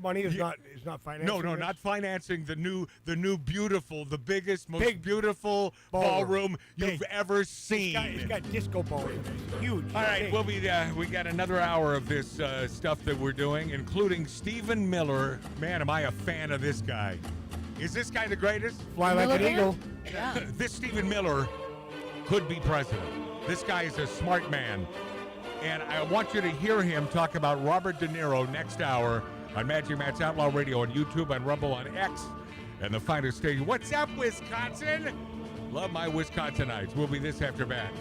money is not financing? No, this? not financing the new beautiful, the biggest, most beautiful ballroom you've ever seen. It's got disco balls in it. It's huge. All right, we'll be we got another hour of this stuff that we're doing, including Stephen Miller. Man, am I a fan of this guy. Is this guy the greatest? Fly like an eagle. Yeah. This Stephen Miller could be president. This guy is a smart man. And I want you to hear him talk about Robert De Niro next hour on Magic Matt's Outlaw Radio on YouTube, on Rumble, on X, and the finest station. What's up, Wisconsin? Love my Wisconsinites. We'll be this after back.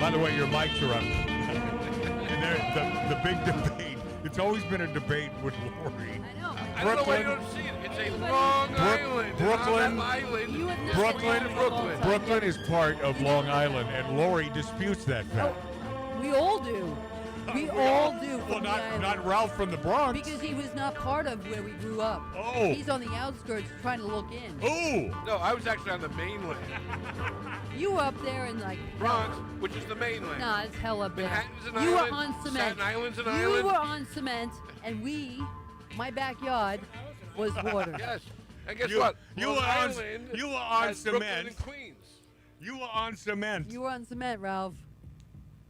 By the way, your mics are up. And the big debate. It's always been a debate with Lori. I know. I don't know why you don't see it. It's a Long Island. Brooklyn. On that island. You have not Brooklyn, been there for a long time. Brooklyn is part of Long Island, and Lori disputes that fact. We all do. We all do. Well, from the island. not Ralph from the Bronx. Because he was not part of where we grew up. Oh. He's on the outskirts trying to look in. Oh. No, I was actually on the mainland. You were up there in like Bronx, which is the mainland. Nah, it's hell up there. Manhattan's an You were island. on cement. Staten Island's an You island. were on cement, and my backyard was water. Yes. And guess You- what? you Long were on- Island you were on has Brooklyn cement. and Queens. You were on cement. You were on cement, Ralph.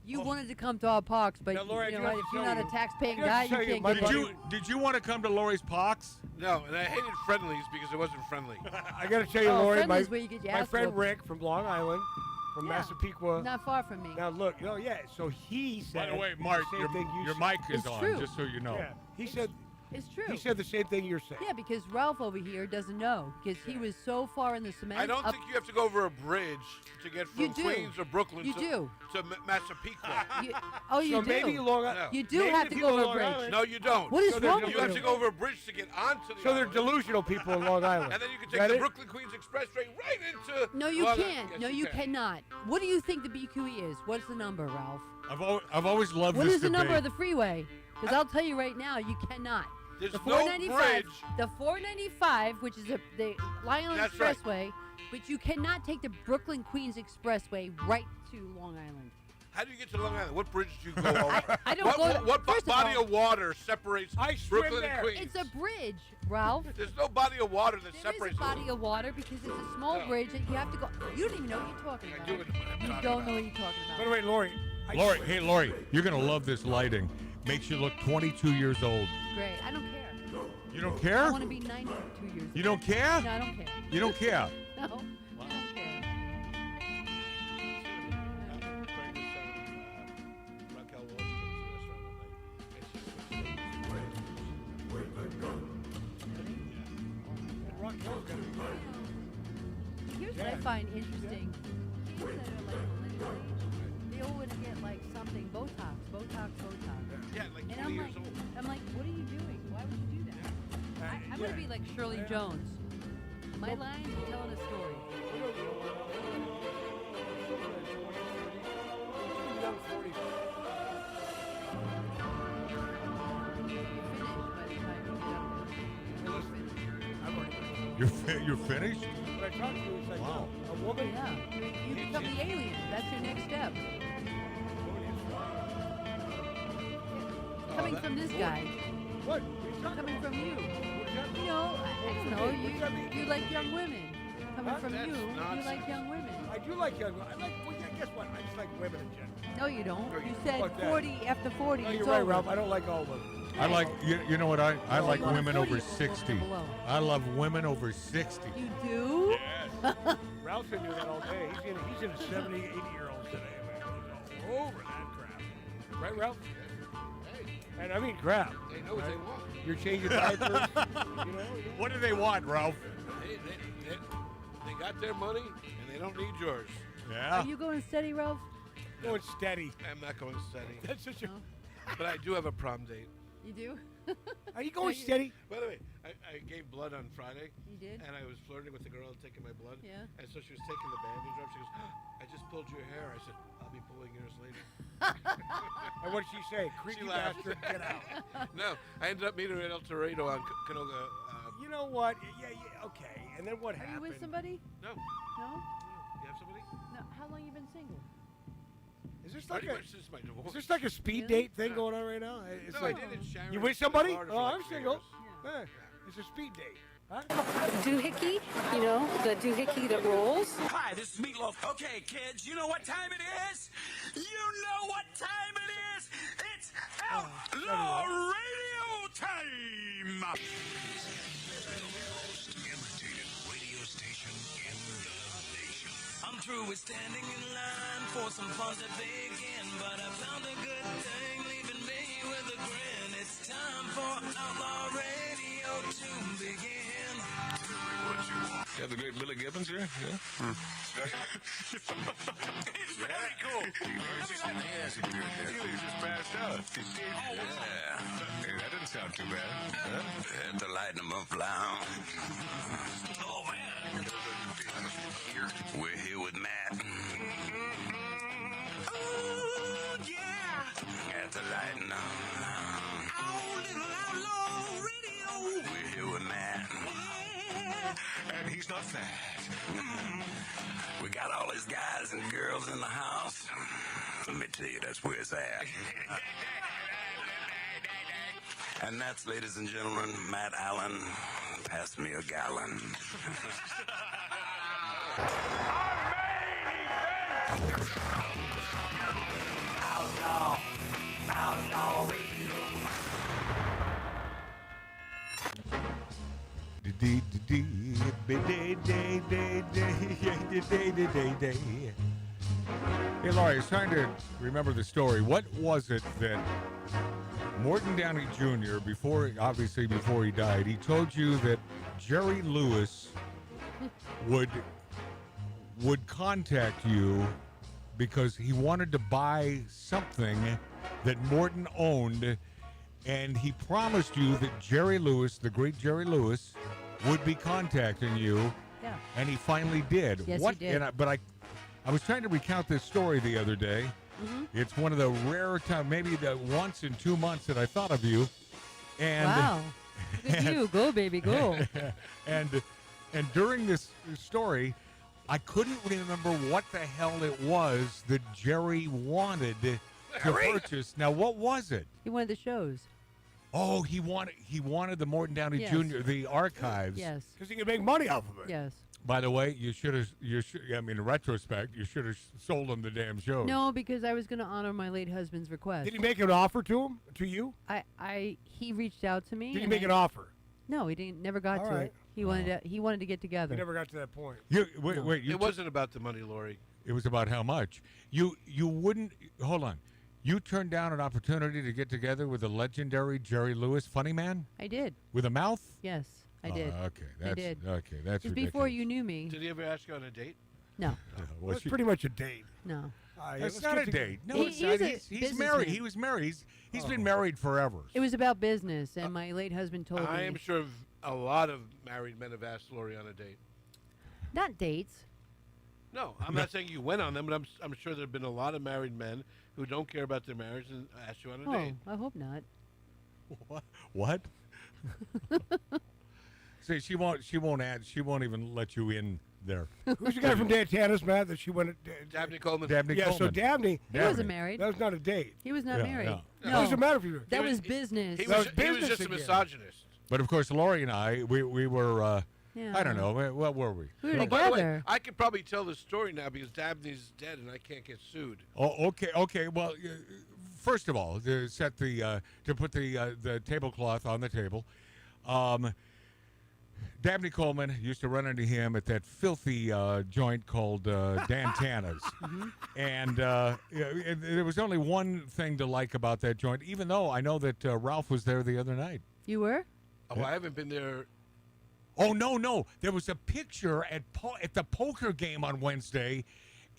You wanted to come to our parks, but Now, Laura, I you do know, have to if you're tell not a you- tax-paying I guy, have to you tell you, can't my get buddy- Did you want to come to Lori's Pox? No, and I hated Friendlies because it wasn't friendly. I got to tell you, Oh, Lori, Friendly's where you get your my ass friend whooped. Rick from Long Island, from Yeah, Massapequa. Not far from me. Now look, so he said. By the way, the Mark, same your thing you your said. mic is It's on, true. just so you know. Yeah, he said. It's true. He said the same thing you're saying. Yeah, because Ralph over here doesn't know because he was so far in the cement. I don't up- think you have to go over a bridge to get You from do. Queens or Brooklyn You to, do. to Massapequa. You So do. maybe Long Island. You do maybe have the to people go in over a Long bridge. Island- No, you don't. What is So wrong they're with You have to you? go over a bridge to get onto the So they're island. delusional people in Long Island. And then you can Got take the it? Brooklyn Queens Expressway right into. No, you Long Island. can't. Yes, No, you you can. cannot. What do you think the BQE is? What's the number, Ralph? I've always loved What this is the number of debate. the freeway? Because I'll tell you right now, you cannot. There's The no 495, bridge. the 495, which is the Long Island That's right. Expressway, but you cannot take the Brooklyn Queens Expressway right to Long Island. How do you get to Long Island? What bridge do you go over? I don't what, go to- What first of body all- of water separates I swim Brooklyn there. and Queens? It's a bridge, Ralph. There's no body of water that There is separates a body of water because it's a small No. bridge that you have to go. You don't even know what you're talking I about. do know what I'm You talking don't about. know what you're talking about. By the way, Lori. Lori, hey Lori, you're gonna love this lighting. Makes you look 22 years old. Great. I don't care. You don't I care? want to be 92 years old. You don't care? No, I don't care. You don't care? No, I don't care. Here's what I find interesting. Kids that are like millennial age, they all want to get like something Botox. Yeah, like And 20 years old. I'm like, what are you doing? Why would you do that? I'm gonna be like Shirley Jones. My lines are telling a story. You're finished? When I talk to you, it's like, Wow. a woman. Yeah, you become the alien. That's your next step. Coming from this guy. What? Coming from you. You know, I don't know. You like young women. Coming from That's you, you nonsense. like young women. I do like young women. Well, yeah, guess what? I just like women in general. No, you don't. You said Fuck that. 40 after 40. No, it's you're right, over. Ralph. I don't like all women. I like you know what I like Well, women 40 over is 60. below. I love women over 60. You do? Ralph's been doing that all day. He's in a 70, 80-year-old today, man. He's all over that crap. Right, Ralph? Hey, And I mean crap. they know what they want. You're changing diapers. you know? What do they want, Ralph? They got their money and they don't need yours. Yeah. Are you going steady, Ralph? Going steady. I'm not going steady. That's such a... No? But I do have a prom date. You do? Are you going steady? By the way, I gave blood on Friday. You did? And I was flirting with the girl taking my blood. Yeah. And so she was taking the bandage off. She goes, I just pulled your hair. I said, I'll be pulling yours later. And what did she say? Creepy laughed. bastard, get out. No, I ended up meeting her at El Torado on Canoga. You know what? Yeah, okay. And then what Are happened? you with somebody? No. No? You have somebody? No. How long you been single? Is this like Pretty a... much since my divorce. Is this like a speed Really? date thing going on right now? It's No, like I dated Sharon you with in somebody? Florida Oh, for like I'm 3 single. years. Yeah. It's a speed date. Huh? Doohickey, you know, the doohickey that rolls. Hi, this is Meatloaf. Okay, kids, you know what time it is? You know what time it is? It's Outlaw Radio time! I'm through with standing in line for some fun to begin, but I found a good thing leaving me with a grin. It's time for Outlaw Radio to begin. Tell me what you want. You have the great Billy Gibbons here? Yeah. Very cool. Yes, he just passed out. Yeah. Hey, that didn't sound too bad. Huh? Had to lighten him up loud. Oh, man. We're here with Matt. Oh, yeah. Had to lighten him. Oh, little outlaw radio. We're here with Matt. And he's not fat. We got all these guys and girls in the house. Let me tell you, that's where it's at. And that's, ladies and gentlemen, Matt Allen. Pass me a gallon. Outlaw. Outlaw radio. Hey, Laurie, I was trying to remember the story. What was it that Morton Downey Jr., before he died, he told you that Jerry Lewis would contact you because he wanted to buy something that Morton owned, and he promised you that Jerry Lewis, the great Jerry Lewis, would be contacting you. Yeah. And he finally did. Yes, he did. I was trying to recount this story the other day. Mm-hmm. It's one of the rare times, maybe the once in 2 months that I thought of you. And Wow. Look at you. Go, baby, go. and during this story, I couldn't remember what the hell it was that Jerry wanted to purchase. Now, what was it? He wanted the shows. Oh, he wanted the Morton Downey Yes. Jr. the archives. Yes. Because he can make money off of it. Yes. By the way, I mean, in retrospect, you should have sold him the damn shows. No, because I was going to honor my late husband's request. Did he make an offer to you? He reached out to me. Did he and make an offer? No, he didn't. Never got All to right. it. He wanted to get together. We never got to that point. Wait. It wasn't about the money, Lori. It was about how much. You wouldn't hold on. You turned down an opportunity to get together with the legendary Jerry Lewis, funny man, I did. with a mouth. Yes, I did. Okay, I did. Okay, that's It's before you knew me. Did he ever ask you on a date? No. Was It's she- pretty much a date. No. That's not a date. No, He- it's not. he's a He's married. businessman. He was married. He's been married forever. It was about business, and my late husband told I me. am sure a lot of married men have asked Lori on a date. Not dates. No, I'm not saying you went on them, but I'm sure there have been a lot of married men who don't care about their marriage and ask you on a Oh, date. I hope not. What? See, she won't even let you in there. Who's the guy from Dantana's, Matt, that she went Dabney Coleman. Dabney Yeah, so Coleman. Dabney. He wasn't married. That was not a date. He was not Yeah, married. yeah. No. What's the matter with you? That was business. He That was, was he was business just a again. misogynist. But of course, Lori and I, we were. Yeah. I don't know. What were we? We were Oh, by the way, together. I could probably tell the story now because Dabney's dead and I can't get sued. Oh, okay. Well, first of all, to set to put the tablecloth on the table, Dabney Coleman used to run into him at that filthy joint called Dantana's, and there was only one thing to like about that joint, even though I know that Ralph was there the other night. You were? Oh, I haven't been there. Oh no! There was a picture at the poker game on Wednesday.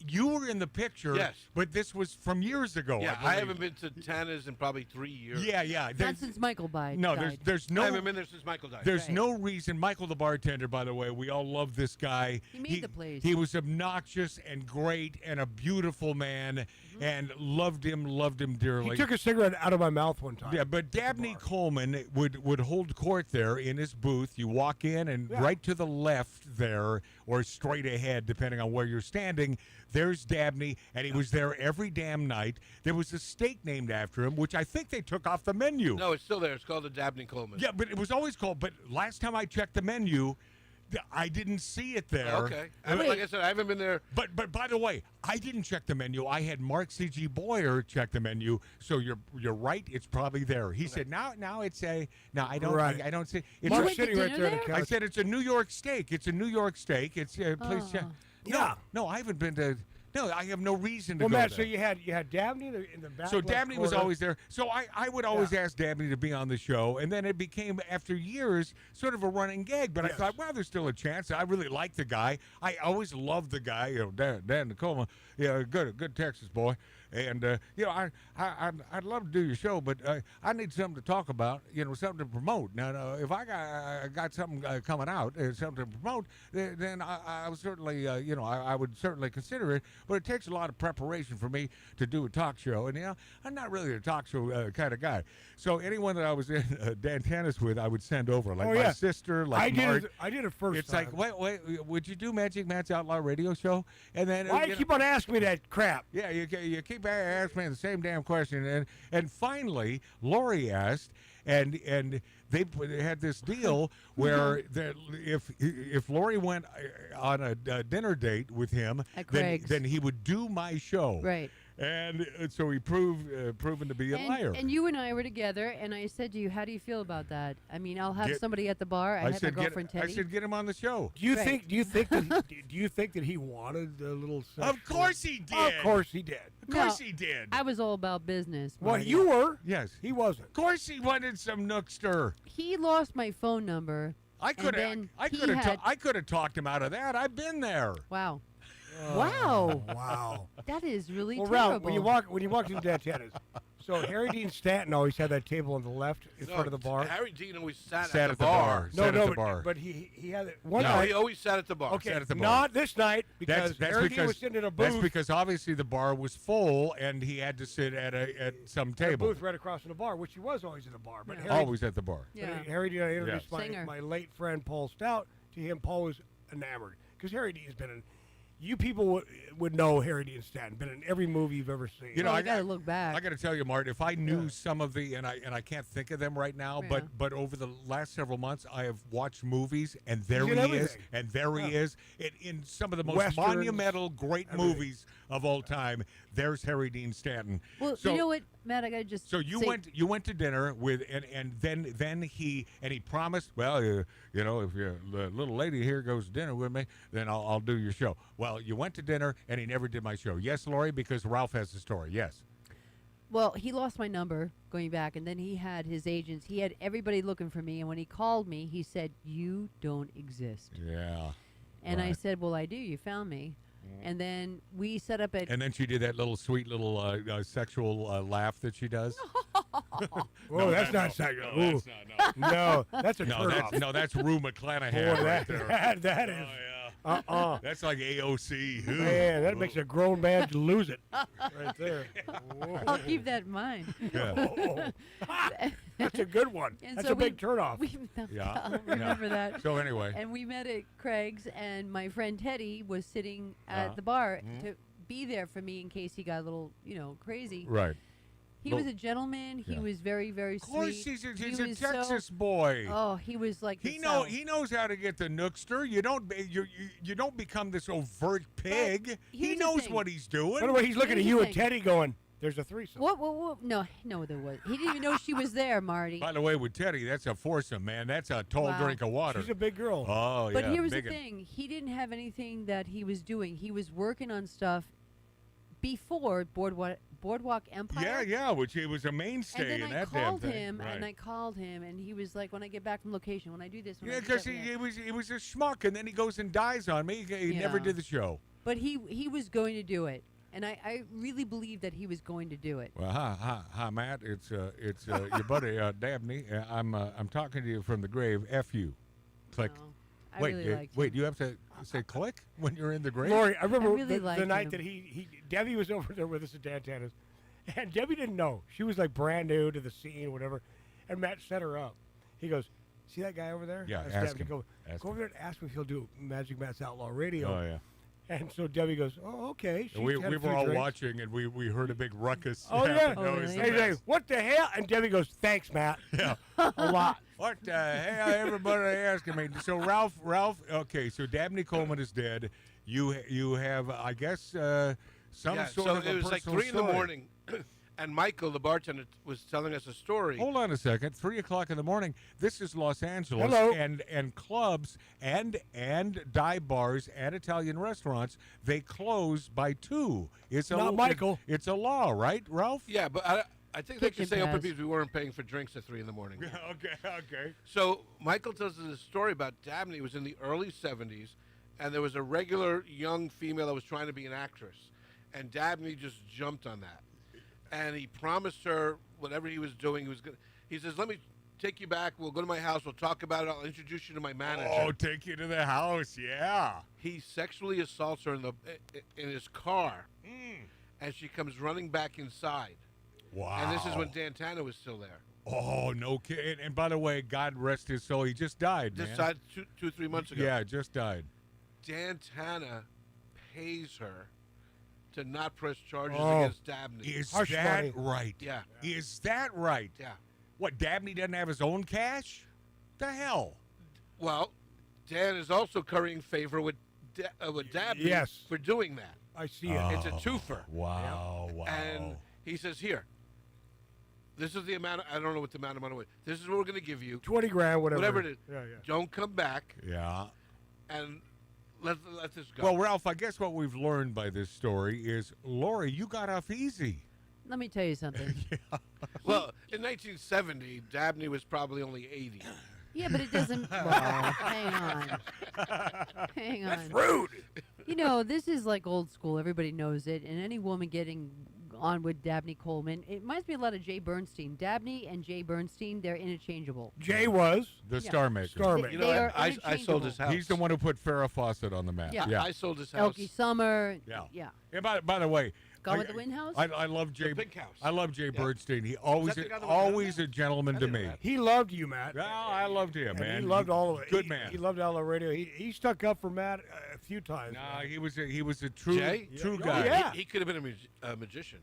You were in the picture, Yes. but this was from years ago. Yeah, I I haven't been to Tana's in probably 3 years. Yeah. Not since Michael died. No, there's no. I haven't been there since Michael died. There's Right. no reason. Michael, the bartender, by the way, we all love this guy. He made the place. He was obnoxious and great and a beautiful man, and loved him dearly. He took a cigarette out of my mouth one time. Yeah, but Dabney Coleman would hold court there in his booth. You walk in, and right to the left there, or straight ahead, depending on where you're standing, there's Dabney, and he was there every damn night. There was a steak named after him, which I think they took off the menu. No, it's still there. It's called the Dabney Coleman. Yeah, but it was always called. But last time I checked the menu, I didn't see it there. Okay. Like I said, I haven't been there. But by the way, I didn't check the menu. I had Mark C.G. Boyer check the menu. So you're right. It's probably there. He said now it's a I don't Right. I don't see. It's Mark's a- sitting right there on the couch. I said it's a New York steak. It's a New York steak. It's please check. Yeah. No, I haven't been to No, I have no reason to Well, go Matt, there. so you had Dabney in the back. So left Dabney was corner. always there. So I would always ask Dabney to be on the show, and then it became, after years, sort of a running gag. But I thought, well, there's still a chance. I really like the guy. I always loved the guy, Dan Nicole. Yeah, good Texas boy. And I'd love to do your show, but I need something to talk about. Something to promote. Now, if I got something coming out, something to promote, then I would certainly, I would certainly consider it. But it takes a lot of preparation for me to do a talk show, and I'm not really a talk show kind of guy. So anyone that I was in Dan Tannis with, I would send over, like my sister, like Mart. I did it first. It's time. like, wait, would you do Magic Matt's Outlaw Radio Show? And then why you keep on asking me that crap? Yeah, you keep asking me the same damn question, and finally Lori asked, and they had this deal where if Lori went on a dinner date with him, then he would do my show. Right. And so he proven to be a liar. And you and I were together, and I said to you, "How do you feel about that?" I mean, I'll have somebody at the bar. I had my girlfriend Teddy. I said, get him on the show. Do you think that he wanted a little? Of course he did. Of course he did. Of course he did. I was all about business. Well, Marty. you were. Yes. He wasn't. Of course he wanted some Nookster. He lost my phone number. I could have talked him out of that. I've been there. Wow. Wow. Wow. That is really Well, terrible. Ralph, when you walk through the Dan Tannis, so Harry Dean Stanton always had that table on the left in front of the bar. Harry Dean always sat at the bar. But he had it one No, night. he always sat at the bar. Okay, Sat at the bar. not this night because Harry Dean was sitting in a booth. That's because obviously the bar was full and he had to sit at some in a table. booth right across from the bar, which he was always in the bar. But Harry, Always at the bar. but Harry Dean, I introduced Singer. my late friend Paul Stout to him. Paul was enamored because Harry Dean's been in. You people would know Harry Dean Stanton. Been in every movie you've ever seen. I got to look back. I got to tell you, Mart, if I knew some of the, and I can't think of them right now, but over the last several months, I have watched movies, and there He's he in is, everything. and there he is, in some of the most Westerns, monumental, great movies of all time. There's Harry Dean Stanton. Well, So- you know what, Matt? I got to just. So you say, went to dinner with and then he promised, well, if your little lady here goes to dinner with me, then I'll do your show. Well, you went to dinner and he never did my show. Yes, Lori, because Ralph has the story. Yes. Well, he lost my number going back, and then he had his agents. He had everybody looking for me, and when he called me, he said, "You don't exist." Yeah. And I right. said, "Well, I do. You found me." And then we set up at. And then she did that little sweet little sexual laugh that she does. Whoa, that's not sexual. No, that's not. No, No, that's a no, turn that's off. no, that's Rue McClanahan Boy, right there. that is. That's like AOC. Man, that makes a grown man lose it. Right there. I'll keep that in mind. Yeah. That's a good one. And That's so a big turnoff. Yeah. I'll remember that. So anyway. And we met at Craig's, and my friend Teddy was sitting at the bar to be there for me in case he got a little, crazy. Right. He was a gentleman. He was very, very sweet. Of course, he's He a was Texas so, boy. Oh, he was like He himself. knows how to get the Nookster. You don't become this overt pig. He here's the knows thing. what he's doing. By the way, he's looking at Here's you the and thing. Teddy going, there's a threesome. What? No, there was. He didn't even know she was there, Marty. By the way, with Teddy, that's a foursome, man. That's a tall Wow. drink of water. She's a big girl. Oh, yeah. But here was the big un- thing. He didn't have anything that he was doing. He was working on stuff before Boardwalk Empire. Yeah, which he was a mainstay And in then I that damn called thing. him, Right. and I called him, and he was like, when I get back from location, when I do this, when I Yeah, do because that, he was a schmuck, and then he goes and dies on me. He never Yeah. did the show. But he was going to do it, and I really believe that he was going to do it. Well, hi, Matt. It's your buddy Dabney. I'm talking to you from the grave. F you. Click. No, I wait, really liked wait. You have to say click when you're in the grave. Lori, I remember really the liked night him. that he Debbie was over there with us at Dan Tannis, and Debbie didn't know. She was like brand new to the scene, whatever. And Matt set her up. He goes, "See that guy over there?" Yeah, Asked ask Debbie to him. go Ask over there and ask him if he'll do Magic Matt's Outlaw Radio. Oh yeah. And so Debbie goes, "Oh, okay." She We had a were few all drinks. watching, and we heard a big ruckus. Oh yeah. happen. Oh, It was really? the And he's like, best. "What the hell?" And Debbie goes, "Thanks, Matt." Yeah. A lot. What the hell? Everybody asking me. So Ralph. Okay. So Dabney Coleman is dead. You have, I guess, some Yeah, sort so of it a was like personal 3 in the story. morning, And Michael, the bartender, was telling us a story. Hold on a second. 3 o'clock in the morning. This is Los Angeles. Hello. And clubs and dive bars and Italian restaurants, they close by 2. It's Not Michael. It's a law, right, Ralph? Yeah, but I think they Kitchen could stay open pass. because we weren't paying for drinks at 3 in the morning. Okay. So Michael tells us a story about Dabney. It was in the early 70s, and there was a regular young female that was trying to be an actress, and Dabney just jumped on that. And he promised her whatever he was doing, he says, let me take you back. We'll go to my house. We'll talk about it. I'll introduce you to my manager. Oh, take you to the house, yeah. He sexually assaults her in his car, and she comes running back inside. Wow. And this is when Dantana was still there. Oh, no kidding. And by the way, God rest his soul, he just died, Just man. died 3 months ago. Yeah, just died. Dantana pays her to not press charges Oh, against Dabney. Is that right? Yeah. Is that right? Yeah. What, Dabney doesn't have his own cash? The hell? Well, Dan is also currying favor with Dabney Yes. for doing that. I see it. It's a twofer. Wow, wow. And he says, here, this is the amount, I don't know what the amount of money was. This is what we're going to give you. 20 grand, whatever. Whatever it is. Yeah. Don't come back. Yeah. And let this go. Well, Ralph, I guess what we've learned by this story is, Lori, you got off easy. Let me tell you something. Well, in 1970, Dabney was probably only 80. Yeah, but it doesn't. Well, hang on. Hang on. That's rude. You know, this is like old school. Everybody knows it. And any woman getting on with Dabney Coleman, it reminds me a lot of Jay Bernstein. Dabney and Jay Bernstein, they're interchangeable. Jay was The Yeah. Star Maker. Star Maker. You They know, are I sold his interchangeable. house. He's the one who put Farrah Fawcett on the map. Yeah. I sold his house. Elkie Summer. Yeah. Yeah. And by the way, Gone with the Wind House? I love Jay. Pink House. I love Jay Yeah. Bernstein. He always the guy that was always on a gentleman to me. He loved you, Matt. Oh, I loved him, And man. he loved all of it. Good He- man. He loved all the radio. He stuck up for Matt a few times. Nah, man. he was a true Jay? true Yeah. guy. Yeah. He could have been a magician.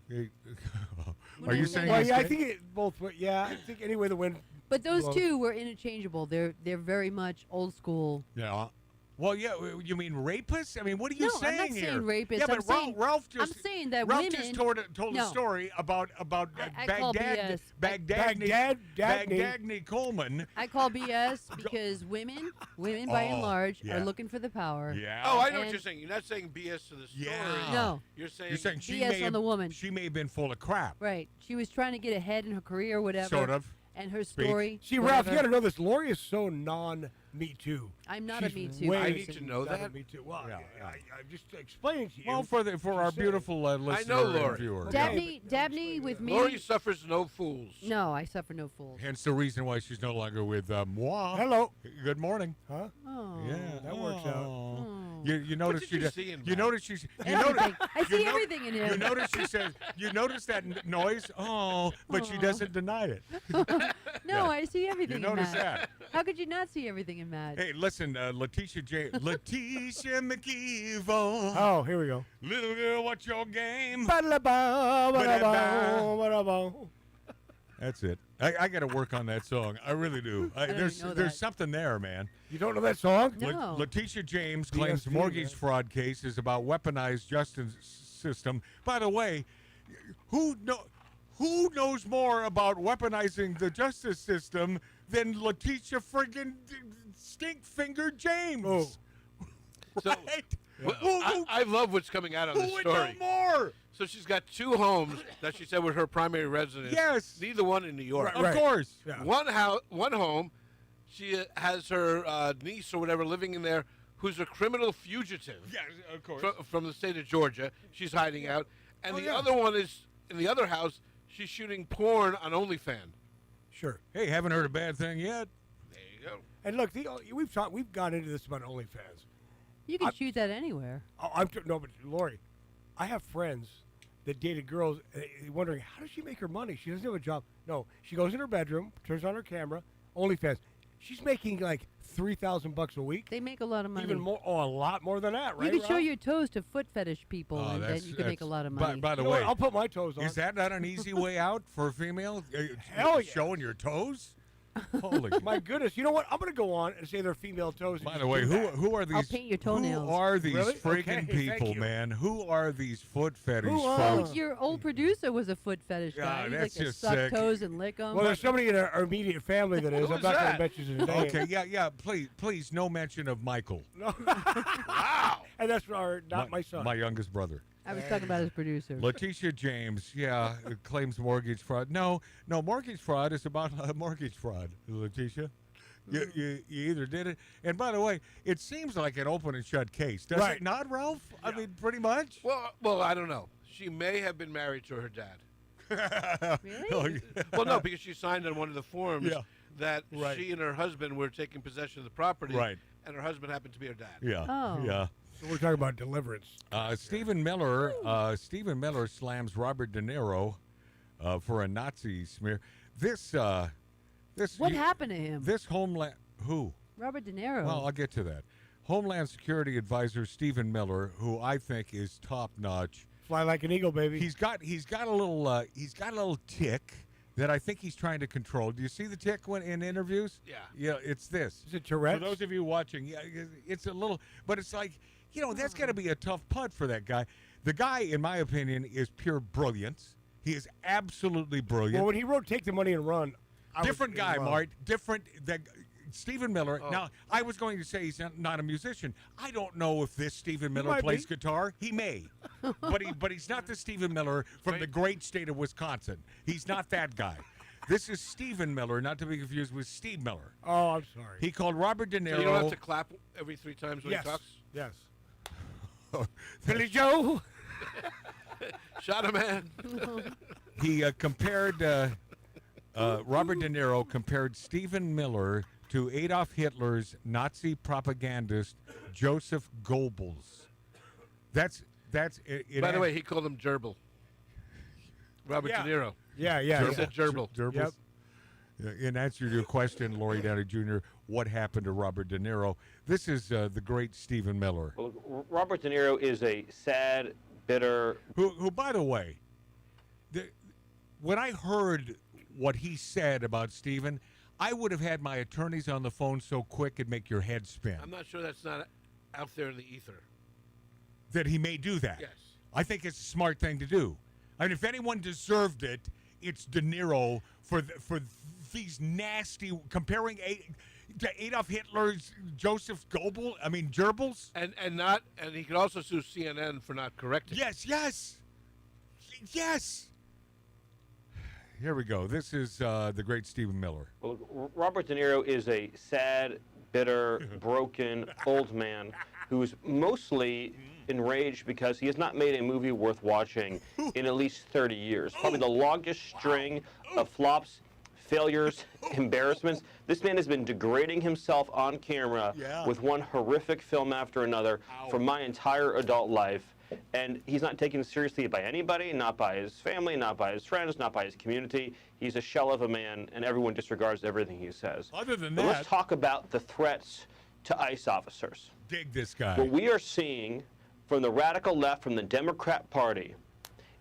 Are you saying? Well, he's yeah, I gay? think it both. Yeah, I think anyway the wind. But those blows. two were interchangeable. They're very much old school. Yeah. Well, yeah. You mean rapists? I mean, what are you No, I'm saying not here? saying rapists. Yeah, but I'm saying- Ralph just. I'm saying that Ralph women. just told a No. story about I call Baghdad, BS. Baghdadney Coleman. I call BS because women by and large, yeah. are looking for the power. Yeah. Oh, I know what And- you're saying. You're not saying BS to the story. Yeah. No. You're saying, You're saying she BS may on have, the woman. She may have been full of crap. Right. She was trying to get ahead in her career or whatever. Sort of. And her Speak. story. See, Ralph, you whatever. got to know this. Lori is so non-Me Too. I'm not a She's Me Too way- I need to know not a that. Me Too. Well, Yeah. I'm just explaining to you. Well, for our beautiful listeners know and Lori. viewers. Dabney with me. Lori suffers no fools. No, I suffer no fools. Hence the reason why she's no longer with moi. Hello. Good morning. Huh? Oh. Yeah, that works out. Oh. You notice did you she see in you Matt? notice she's you Everything. notice I see everything in you him. notice she says you notice that noise but she doesn't deny it. No, I see everything You in notice Matt. that. How could you not see everything in Matt? Hey, listen, Letitia McKeevo. Oh, here we go. Little girl, what's your game? Ba-da-ba, ba-da-ba, ba-da-ba. That's it. I got to work on that song. I really do. don't There's know there's that. something there, man. You don't know that song? No. Letitia James claims BST, mortgage man. fraud case is about weaponized justice system. By the way, who knows more about weaponizing the justice system than Letitia friggin' Stinkfinger James? Oh. So, Right? well, Who- I love what's coming out of who this would know story. more? So she's got 2 homes that she said were her primary residence. Yes. Neither one in New York. Of course. Yeah. One home, she has her niece or whatever living in there, who's a criminal fugitive Yes, of course. from the state of Georgia. She's hiding out, and the yeah. other one is in the other house. She's shooting porn on OnlyFans. Sure. Hey, haven't heard a bad thing yet. There you go. And look, we've gone into this about OnlyFans. You can shoot that anywhere. Oh, no, but Lori, I have friends that dated girls wondering how does she make her money? She doesn't have a job. No, she goes in her bedroom, turns on her camera, OnlyFans. She's making like $3,000 a week. They make a lot of money. Even more, a lot more than that, right? You can show Ralph? your toes to foot fetish people, and then you can make a lot of money. By the You know way, what? I'll put my toes on. is that not an easy way out for a female? Hell yeah. Showing your toes? Holy. My goodness. You know what? I'm going to go on and say they're female toes. and By just the way, do that. who are these? I'll paint your toenails. Who are these Really? freaking Okay, thank people, you. man? Who are these foot fetish Who are- folks? Oh, your old producer was a foot fetish Yeah, guy. He'd that's like to just suck sick. toes and lick them. Well, there's somebody in our immediate family that is. Who I'm is not going to that? mention his name. Okay, yeah. Please, no mention of Michael, Wow. And that's not my son. my youngest brother. I was talking about his producer. Letitia James, claims mortgage fraud. No, mortgage fraud is about mortgage fraud, Letitia. You either did it, and by the way, it seems like an open and shut case, does Right. it not, Ralph? I mean, pretty much. Well, I don't know. She may have been married to her dad. Really? Well, no, because she signed on one of the forms Yeah. that Right. she and her husband were taking possession of the property. Right. And her husband happened to be her dad. Yeah. Oh. Yeah. So we're talking about deliverance. Stephen Miller slams Robert De Niro for a Nazi smear. This What happened to him? This Homeland who? Robert De Niro. Well, I'll get to that. Homeland Security Advisor Stephen Miller, who I think is top notch. Fly like an eagle, baby. He's got a little tick that I think he's trying to control. Do you see the tick when in interviews? Yeah. Yeah, it's this. Is it Tourette's? For those of you watching, yeah, it's a little, but it's like, that's got to be a tough putt for that guy. The guy, in my opinion, is pure brilliance. He is absolutely brilliant. Well, when he wrote "Take the Money and Run," I was Different in guy, love. Mart. Different. Stephen Miller. Now, I was going to say he's not a musician. I don't know if this Stephen Miller might plays be. guitar. He may, but he's not the Stephen Miller from the great state of Wisconsin. He's not that guy. This is Stephen Miller, not to be confused with Steve Miller. Oh, I'm sorry. He called Robert De Niro. So you don't have to clap every 3 times when Yes. he talks? Yes. Billy Joe. Shot a man. He compared Robert De Niro compared Stephen Miller to Adolf Hitler's Nazi propagandist Joseph Goebbels. That's it. By the way, he called him gerbil. Robert Yeah. De Niro. Yeah. He said gerbil. Gerbils. Yep. In answer to your question, Laurie Downey Jr., what happened to Robert De Niro? This is the great Stephen Miller, Well, Robert De Niro is a sad, bitter. who by the way, when I heard what he said about Stephen, I would have had my attorneys on the phone so quick it'd make your head spin. I'm not sure that's not out there in the ether. That he may do that. Yes. I think it's a smart thing to do. I mean, if anyone deserved it, it's De Niro for these nasty comparing to Adolf Hitler's Joseph Goebbels. I mean, Gerbils. And he could also sue CNN for not correcting. Yes. Here we go. This is the great Stephen Miller. Well, Robert De Niro is a sad, bitter, broken old man who's mostly enraged because he has not made a movie worth watching in at least 30 years. Probably the longest string of flops, failures, embarrassments. This man has been degrading himself on camera with one horrific film after another for my entire adult life. And he's not taken seriously by anybody, not by his family, not by his friends, not by his community. He's a shell of a man, and everyone disregards everything he says. Other than But that, let's talk about the threats to ICE officers. dig this guy. What we are seeing from the radical left, from the Democrat Party,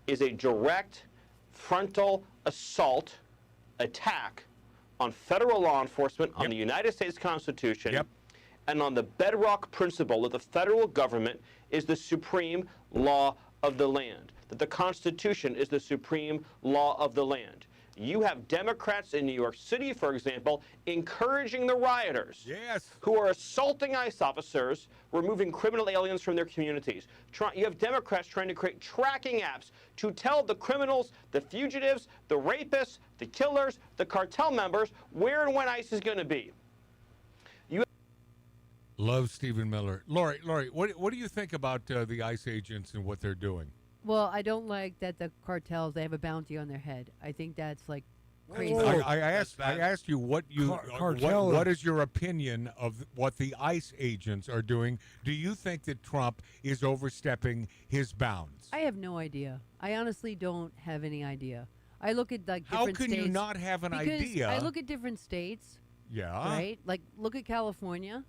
is a direct frontal assault, attack on federal law enforcement, on the United States Constitution, and on the bedrock principle that the federal government is the supreme law of the land, that the Constitution is the supreme law of the land. You have Democrats in New York City, for example, encouraging the rioters who are assaulting ICE officers, removing criminal aliens from their communities. You have Democrats trying to create tracking apps to tell the criminals, the fugitives, the rapists, the killers, the cartel members where and when ICE is going to be. Love Stephen Miller. Laurie, what do you think about the ICE agents and what they're doing? Well, I don't like that the cartels, they have a bounty on their head. I think that's like crazy. I asked you what is your opinion of what the ICE agents are doing? Do you think that Trump is overstepping his bounds? I have no idea. I honestly don't have any idea. I look at like How different can states. you not have an because idea? I look at different states. Yeah. Right? Like look at California.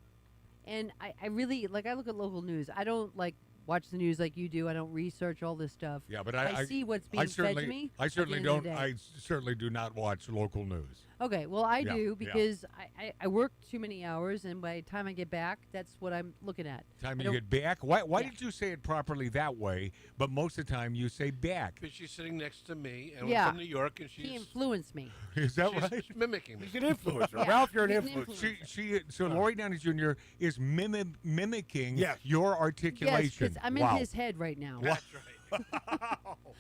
And I really like I look at local news. I don't like watch the news like you do. I don't research all this stuff. Yeah, but I see what's being fed to me. I certainly at the end of don't. the day. I certainly do not watch local news. Okay, well, I Yeah, do yeah. because I work too many hours, and by the time I get back, that's what I'm looking at. Time I you don't- get back. Why Yeah. did you say it properly that way? But most of the time you say back. Because she's sitting next to me, and Yeah. we're from New York, and He she's influenced me. Is that she's right? mimicking me. He's an influencer. Yeah, Ralph, you're an he's an influencer. So Lori Downey Jr. is mimicking Yes. your Yes, articulation. because I'm Wow. in his head right now. Wow.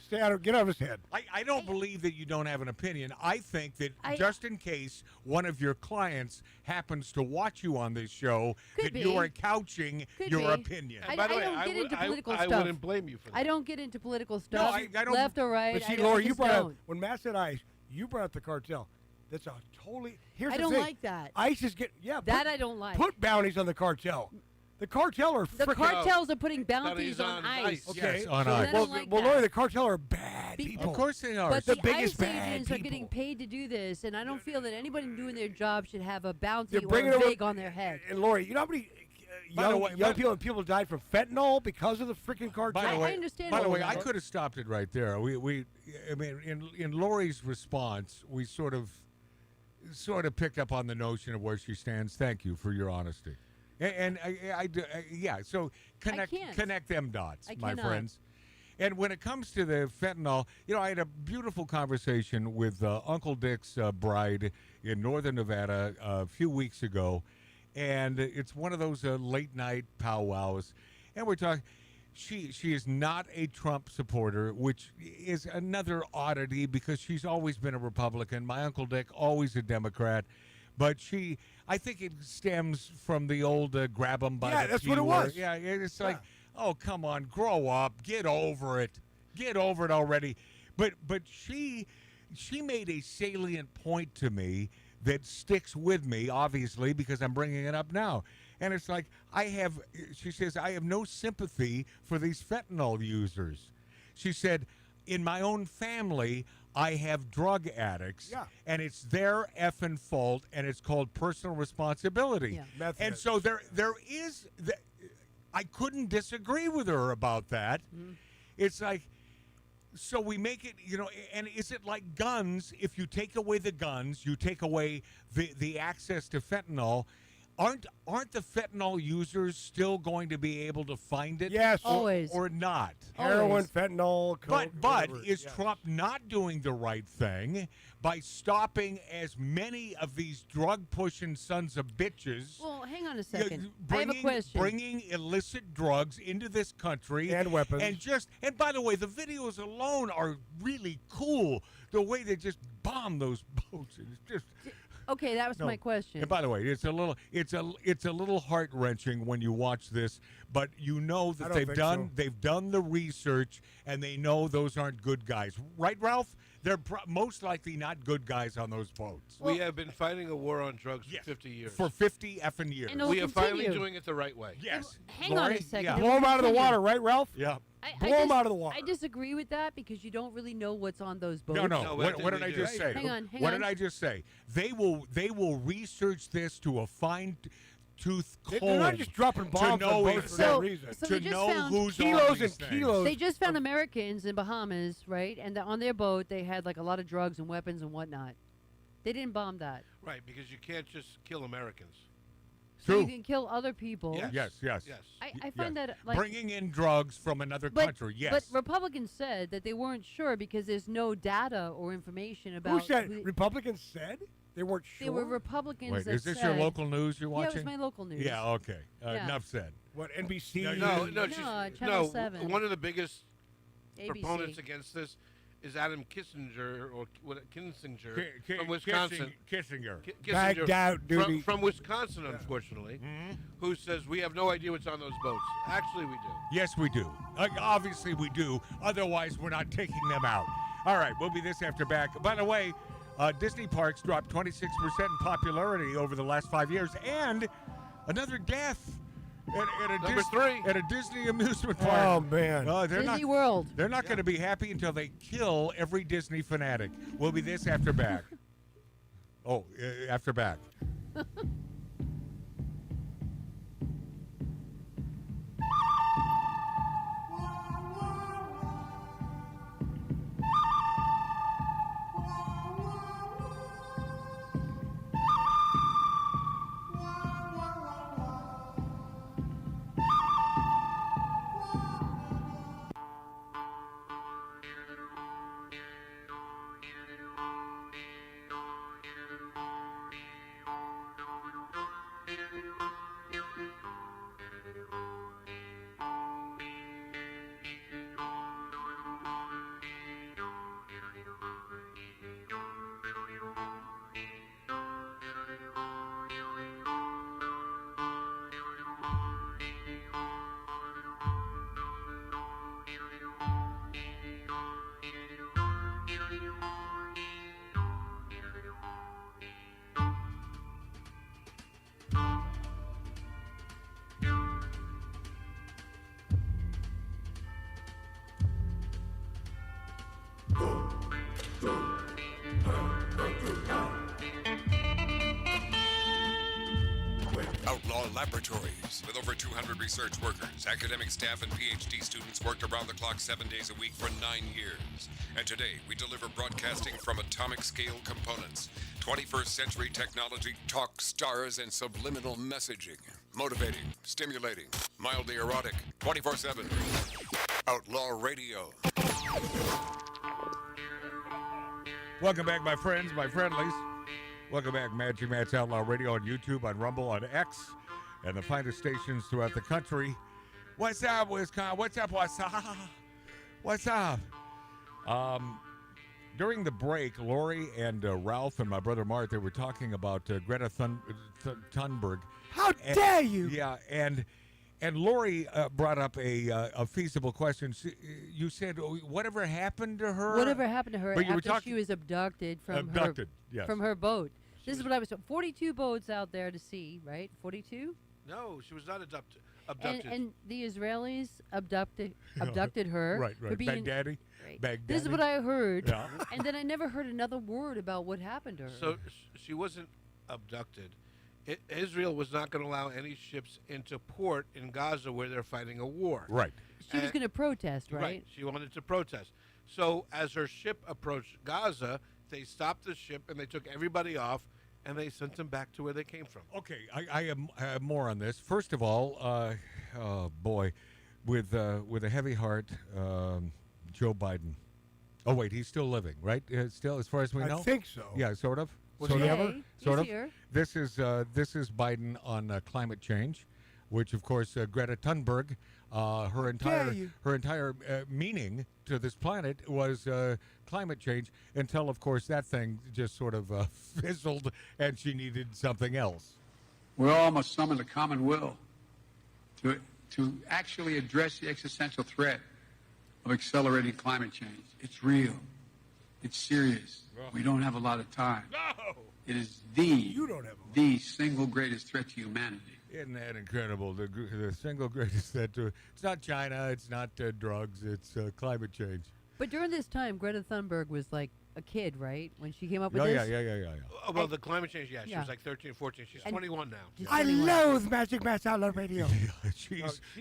Stay out of, get out of his head. I don't believe that you don't have an opinion. I think that I- just in case one of your clients happens to watch you on this show, Could that be. you are couching Could your be. opinion. I, By the I way, don't get into political I stuff. wouldn't blame you for that. I don't get into political stuff. I don't- left or right. But see, I Laura, you just brought up, don't. when Matt said ICE, you brought up the cartel. That's a totally. Here's I the don't thing. like that. ICE is getting That I don't like. Put bounties on the cartel. The cartel are The frickin' cartels are putting bounties Bounties on on ICE. ICE. Okay, Yes, on so, ICE. I well, don't like well, that. Lori, the cartel are bad people. Of course they are. But The the, biggest ICE bad agents are people. getting paid to do this, and I don't feel that anybody doing their job should have a bounty They're or bringing a over- vig on their head. And Lori, you know how many By the young, way, young by- people died from fentanyl because of the freaking cartel? By the I way, understand By the all way, of I that. could have stopped it right there. I mean, in Lori's response, we sort of picked up on the notion of where she stands. Thank you for your honesty. And yeah. So can't. connect them dots, I my cannot. friends. And when it comes to the fentanyl, I had a beautiful conversation with Uncle Dick's bride in northern Nevada a few weeks ago, and it's one of those late night powwows, and we're talking. She is not a Trump supporter, which is another oddity because she's always been a Republican. My Uncle Dick, always a Democrat. But I think it stems from the old grab 'em by Yeah, the that's what it P was. word. Yeah, it's like, oh, come on, grow up, get over it already. But she made a salient point to me that sticks with me, obviously, because I'm bringing it up now. And it's like, she says, I have no sympathy for these fentanyl users. She said, in my own family, I have drug addicts, and it's their effing fault, and it's called personal responsibility. Yeah. And so there is, I couldn't disagree with her about that. It's like, so we make it, and is it like guns? If you take away the guns, you take away the access to fentanyl. Aren't the fentanyl users still going to be able to find it? Yes. Always. Or not? Heroin, Always. fentanyl, coke, But whatever. is Yes. Trump not doing the right thing by stopping as many of these drug-pushing sons of bitches? Well, hang on a second. I Bringing, have a question. Bringing illicit drugs into this country And weapons. And by the way, the videos alone are really cool. The way they just bomb those boats. It's just. Okay, that was No. my question. And by the way, it's a little heart wrenching when you watch this, but you know I that don't they've think done so. they've done the research and they know those aren't good guys, right, Ralph? They're most likely not good guys on those boats. We have been fighting a war on drugs for 50 years. For 50 effing years. And it'll We are finally continue. doing it the right way. Yes. Hang on a Lori? second. Yeah. It Blow will them out of the continue. water, right, Ralph? Yeah. Blow 'em out of the water. I disagree with that because you don't really know what's on those boats. No. No, What what did did I we just do? say? Hang on. What did I just say? They will research this to a fine tooth comb. They're not just dropping bombs to on know boats for no So- reason. so to they just know found who's kilos on these and things. kilos. They just found Americans in Bahamas, right? And on their boat, they had like a lot of drugs and weapons and whatnot. They didn't bomb that. Right, because you can't just kill Americans. So True. you can kill other people. Yes. Yes. I find that like bringing in drugs from another but, country. Yes. But Republicans said that they weren't sure because there's no data or information about Who said? Republicans said they weren't sure. They were Republicans Wait, that is this said, your local news you're Yeah, watching? it was my local news. Yeah. Okay. Yeah. Enough said. What NBC? No, Channel 7. One of the biggest ABC. proponents against this is Adam Kissinger Kinzinger Ki- from Wisconsin. Kissinger. Bagged out, duty. From Wisconsin, unfortunately, who says we have no idea what's on those boats. Actually, we do. Yes, we do. Obviously, we do. Otherwise, we're not taking them out. All right, we'll be this after back. By the way, Disney parks dropped 26% in popularity over the last 5 years, and another death at a Number 3. at a Disney amusement park. Oh man. They're Disney not, World. They're not going to be happy until they kill every Disney fanatic. We'll be this after back. After back. laboratories. With over 200 research workers, academic staff, and PhD students worked around the clock 7 days a week for 9 years. And today, we deliver broadcasting from atomic scale components. 21st century technology, talk, stars, and subliminal messaging. Motivating, stimulating, mildly erotic, 24/7. Outlaw Radio. Welcome back, my friends, my friendlies. Welcome back, Magic Matt's Outlaw Radio on YouTube, on Rumble, on X, and the finest stations throughout the country. What's up, Wisconsin? What's up? What's up? During the break, Lori and Ralph and my brother Mart, they were talking about Greta Thunberg. How dare you? Yeah, and Lori brought up a feasible question. You said, whatever happened to her? Whatever happened to her But you were after talking- she was abducted from yes. from her boat. This is what I was told. 42 boats out there to sea, right? 42? No, she was not abducted. And the Israelis abducted her. Right. for being, Baghdadi? Right. Baghdadi? This is what I heard. Yeah. And then I never heard another word about what happened to her. So she wasn't abducted. Israel was not going to allow any ships into port in Gaza where they're fighting a war. Right. She was going to protest, right? She wanted to protest. So as her ship approached Gaza, they stopped the ship and they took everybody off and they sent them back to where they came from. Okay, I have more on this. First of all, oh boy, with a heavy heart, Joe Biden. Oh wait, he's still living, right? Still, as far as we know. I think so. Yeah, sort of. Was he ever? Sort He's of. here. This is Biden on climate change, which of course Greta Thunberg, her entire meaning to this planet was climate change, until of course that thing just sort of fizzled and she needed something else. We all must summon a common will to actually address the existential threat of accelerating climate change. It's real. It's serious. We don't have a lot of time. No! It is the single greatest threat to humanity. Isn't that incredible? The single greatest threat to it's not China, it's not drugs, it's climate change. But during this time, Greta Thunberg was like a kid, right? When she came up with Oh this? yeah. Oh, well, the climate change, she Yeah. was like 13, 14. She's And 21 now. I loathe Magic Matt's Outlaw Radio.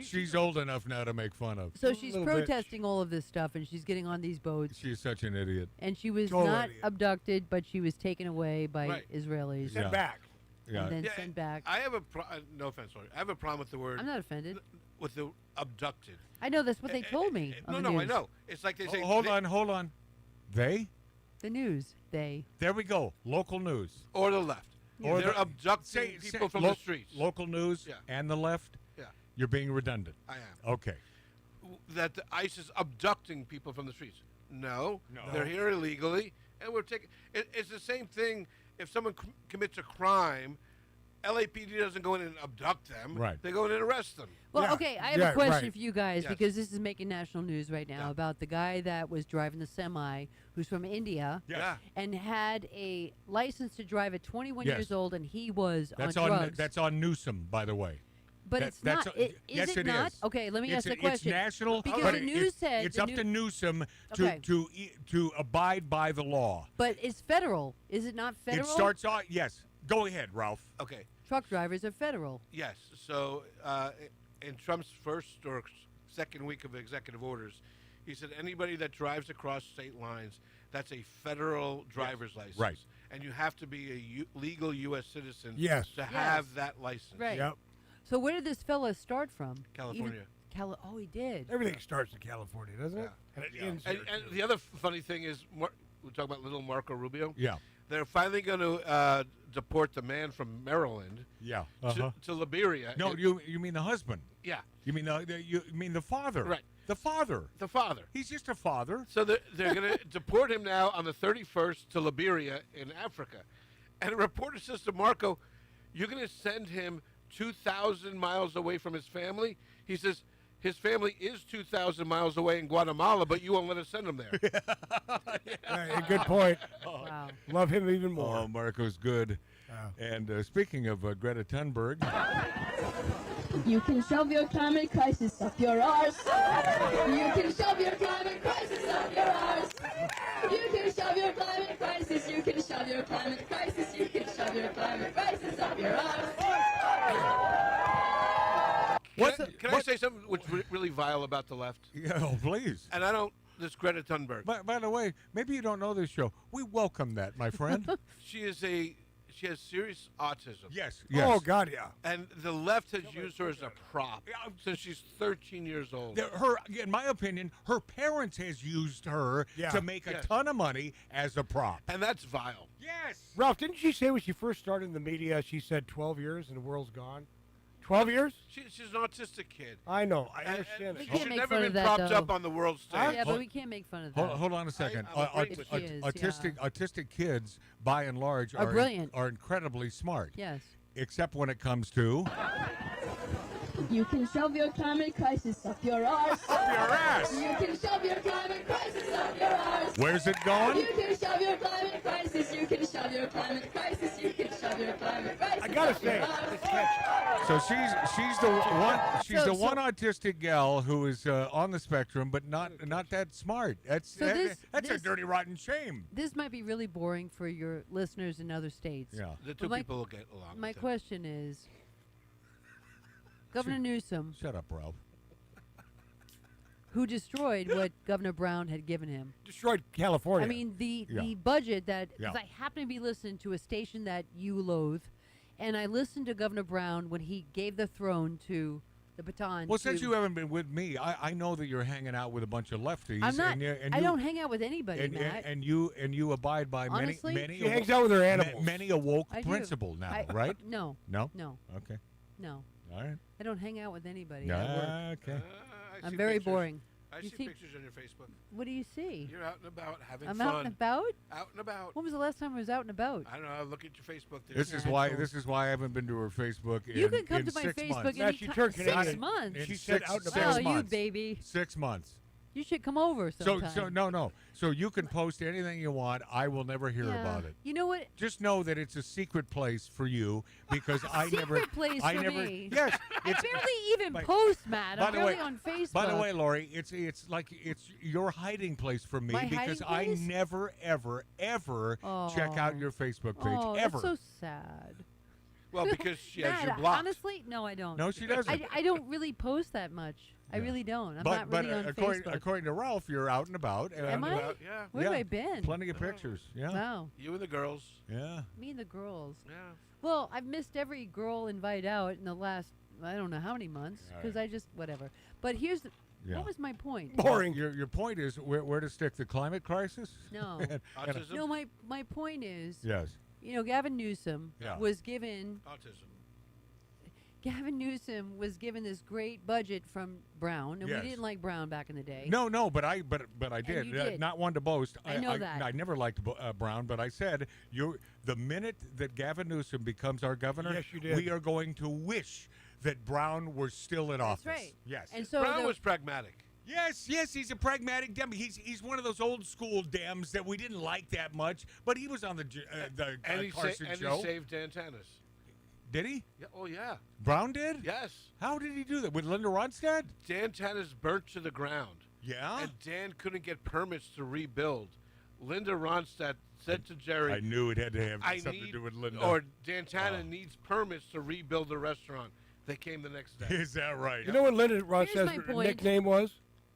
She's old enough now to make fun of. So she's protesting all of this stuff, and she's getting on these boats. She's such an idiot. And she was Total not idiot. abducted, but she was taken away by Israelis. Sent back. Yeah. And then sent back. I have no offense, sorry. I have a problem with the word. I'm not offended. With the abducted. I know that's what they told me. on the No, I news. know. It's like they say. Hold on. They? The news. They. There we go. Local news. Or the left. Or They're the- abducting people from the streets. Local news and the left? Yeah. You're being redundant. I am. Okay. That the ICE is abducting people from the streets. No. No. They're here illegally, and we're taking. It's the same thing. If someone commits a crime, LAPD doesn't go in and abduct them. Right. They go in and arrest them. Well, okay, I have a question right. for you guys Yes. because this is making national news right now about the guy that was driving the semi who's from India and had a license to drive at 21 Yes. years old, and he was That's on drugs. That's on Newsom, by the way. But it's not. Is yes, it not? is. Okay, let me It's ask the It's question. national. Because but the news said it's the up to Newsom Okay. to abide by the law. But it's federal. Is it not federal? It starts off. Yes. Go ahead, Ralph. Okay. Truck drivers are federal. Yes. So in Trump's first or second week of executive orders, he said anybody that drives across state lines, that's a federal driver's license. Right. And you have to be a legal U.S. citizen Yes. to have that license. Right. So where did this fella start from? California. Oh, he did. Everything starts in California, doesn't it? And it ends And, here, and too. the other funny thing is, we talk about little Marco Rubio. Yeah. They're finally going to deport the man from Maryland. Yeah. To Liberia. No, you mean the husband? Yeah. You mean the father? Right. The father. The father. He's just a father. So they're going to deport him now on the 31st to Liberia in Africa. And a reporter says to Marco, you're going to send him 2,000 miles away from his family? He says, his family is 2,000 miles away in Guatemala, but you won't let us send him there. Hey, good point. Wow. Love him even more. Oh, Marco's good. And speaking of Greta Thunberg. You can shove your climate crisis up your arse. You can shove your climate crisis up your arse. You can shove your climate crisis. You can shove your climate crisis. You can shove your climate crisis up your arse. Can I say something which really vile about the left? Yeah, oh, please. And I don't. This Greta Thunberg. By the way, maybe you don't know this show. We welcome that, my friend. She has serious autism. Yes. Oh God, yeah. And the left has used her as a prop since she's 13 years old. In my opinion, her parents has used her to make a ton of money as a prop. And that's vile. Yes. Ralph, didn't she say when she first started in the media, she said 12 years and the world's gone? 12 years? She's an autistic kid. I know. I understand and that. She's never been propped up on the world stage. Yeah, but we can't make fun of that. Hold on a second. Autistic Autistic kids, by and large, Are brilliant. Are incredibly smart. Yes. Except when it comes to. You can shove your climate crisis up your arse. Up your ass. You can shove your climate crisis up your arse. Where's it going? You can shove your climate crisis. You can shove your climate crisis. You can shove your climate crisis. I gotta up your say, arse. it's catchy. So she's the one autistic gal who is on the spectrum, but not that smart. That's a dirty rotten shame. This might be really boring for your listeners in other states. Yeah. The two people will get along. My question is, Governor Newsom, Shut up, Ralph. who destroyed what Governor Brown had given him. Destroyed California. I mean, the Yeah. budget that, Yeah. because I happen to be listening to a station that you loathe, and I listened to Governor Brown when he gave the throne to the baton. Well, since to- you haven't been with me, I know that you're hanging out with a bunch of lefties. I'm not. And I you, don't hang out with anybody, Matt. and you abide by Honestly? many. She hangs out with her animals. Many a woke I do. principle now, I- right? No. No. No. Okay. No. All right. I don't hang out with anybody. at work. Okay. I'm very boring. I You see see- pictures on your Facebook. What do you see? You're out and about having I'm fun. out and about. Out and about. When was the last time I was out and about? I don't know. Look at your Facebook. There. This is why I haven't been to her Facebook. You in, can come in to my 6 Facebook months. Yeah, she anytime. turned 6 Canadian. months. In She said six- out and six about. Oh, you months. baby. 6 months. You should come over sometime. So no. So you can post anything you want. I will never hear Yeah. about it. You know what? Just know that it's a secret place for you because I never. Secret place I for never. me. Yes. I It's, barely even by- post, Matt. by I'm the barely way- on Facebook. By the way, Lori, it's like it's your hiding place for me My because hiding I place? never ever check out your Facebook page oh, ever. that's so sad. Well, because she has Matt, you blocked. honestly, no, I don't. No, she doesn't. I don't really post that much. I really don't. I'm not really on Facebook. according to Ralph, you're out and about. And Am I? Yeah. Where have I been? Plenty of pictures. Yeah. Wow. You and the girls. Yeah. Me and the girls. Yeah. Well, I've missed every girl invite out in the last, I don't know how many months, All because right. I just, whatever. But here's, Yeah. what was my point? Boring. Your point is where to stick the climate crisis? No. Autism. No, my point is, Yes. you know, Gavin Newsom Yeah. was given Autism. this great budget from Brown, and Yes. we didn't like Brown back in the day. No, but I did. you did. Not one to boast. I know that. I never liked Brown, but I said the minute that Gavin Newsom becomes our governor, Yes, you did. we are going to wish that Brown were still in office. That's right. Yes. And so Brown was pragmatic. Yes, he's a pragmatic Dem. He's one of those old school Dems that we didn't like that much, but he was on the Carson show. He saved Dan Tannis. Did he? Yeah, oh, yeah. Brown did? Yes. How did he do that? With Linda Ronstadt? Dan Tannis burnt to the ground. Yeah? And Dan couldn't get permits to rebuild. Linda Ronstadt said to Jerry, I knew it had to have something to do with Linda. Or Dan Tannis needs permits to rebuild the restaurant. They came the next day. Is that right? You know what Linda Here's Ronstadt's my point. nickname was?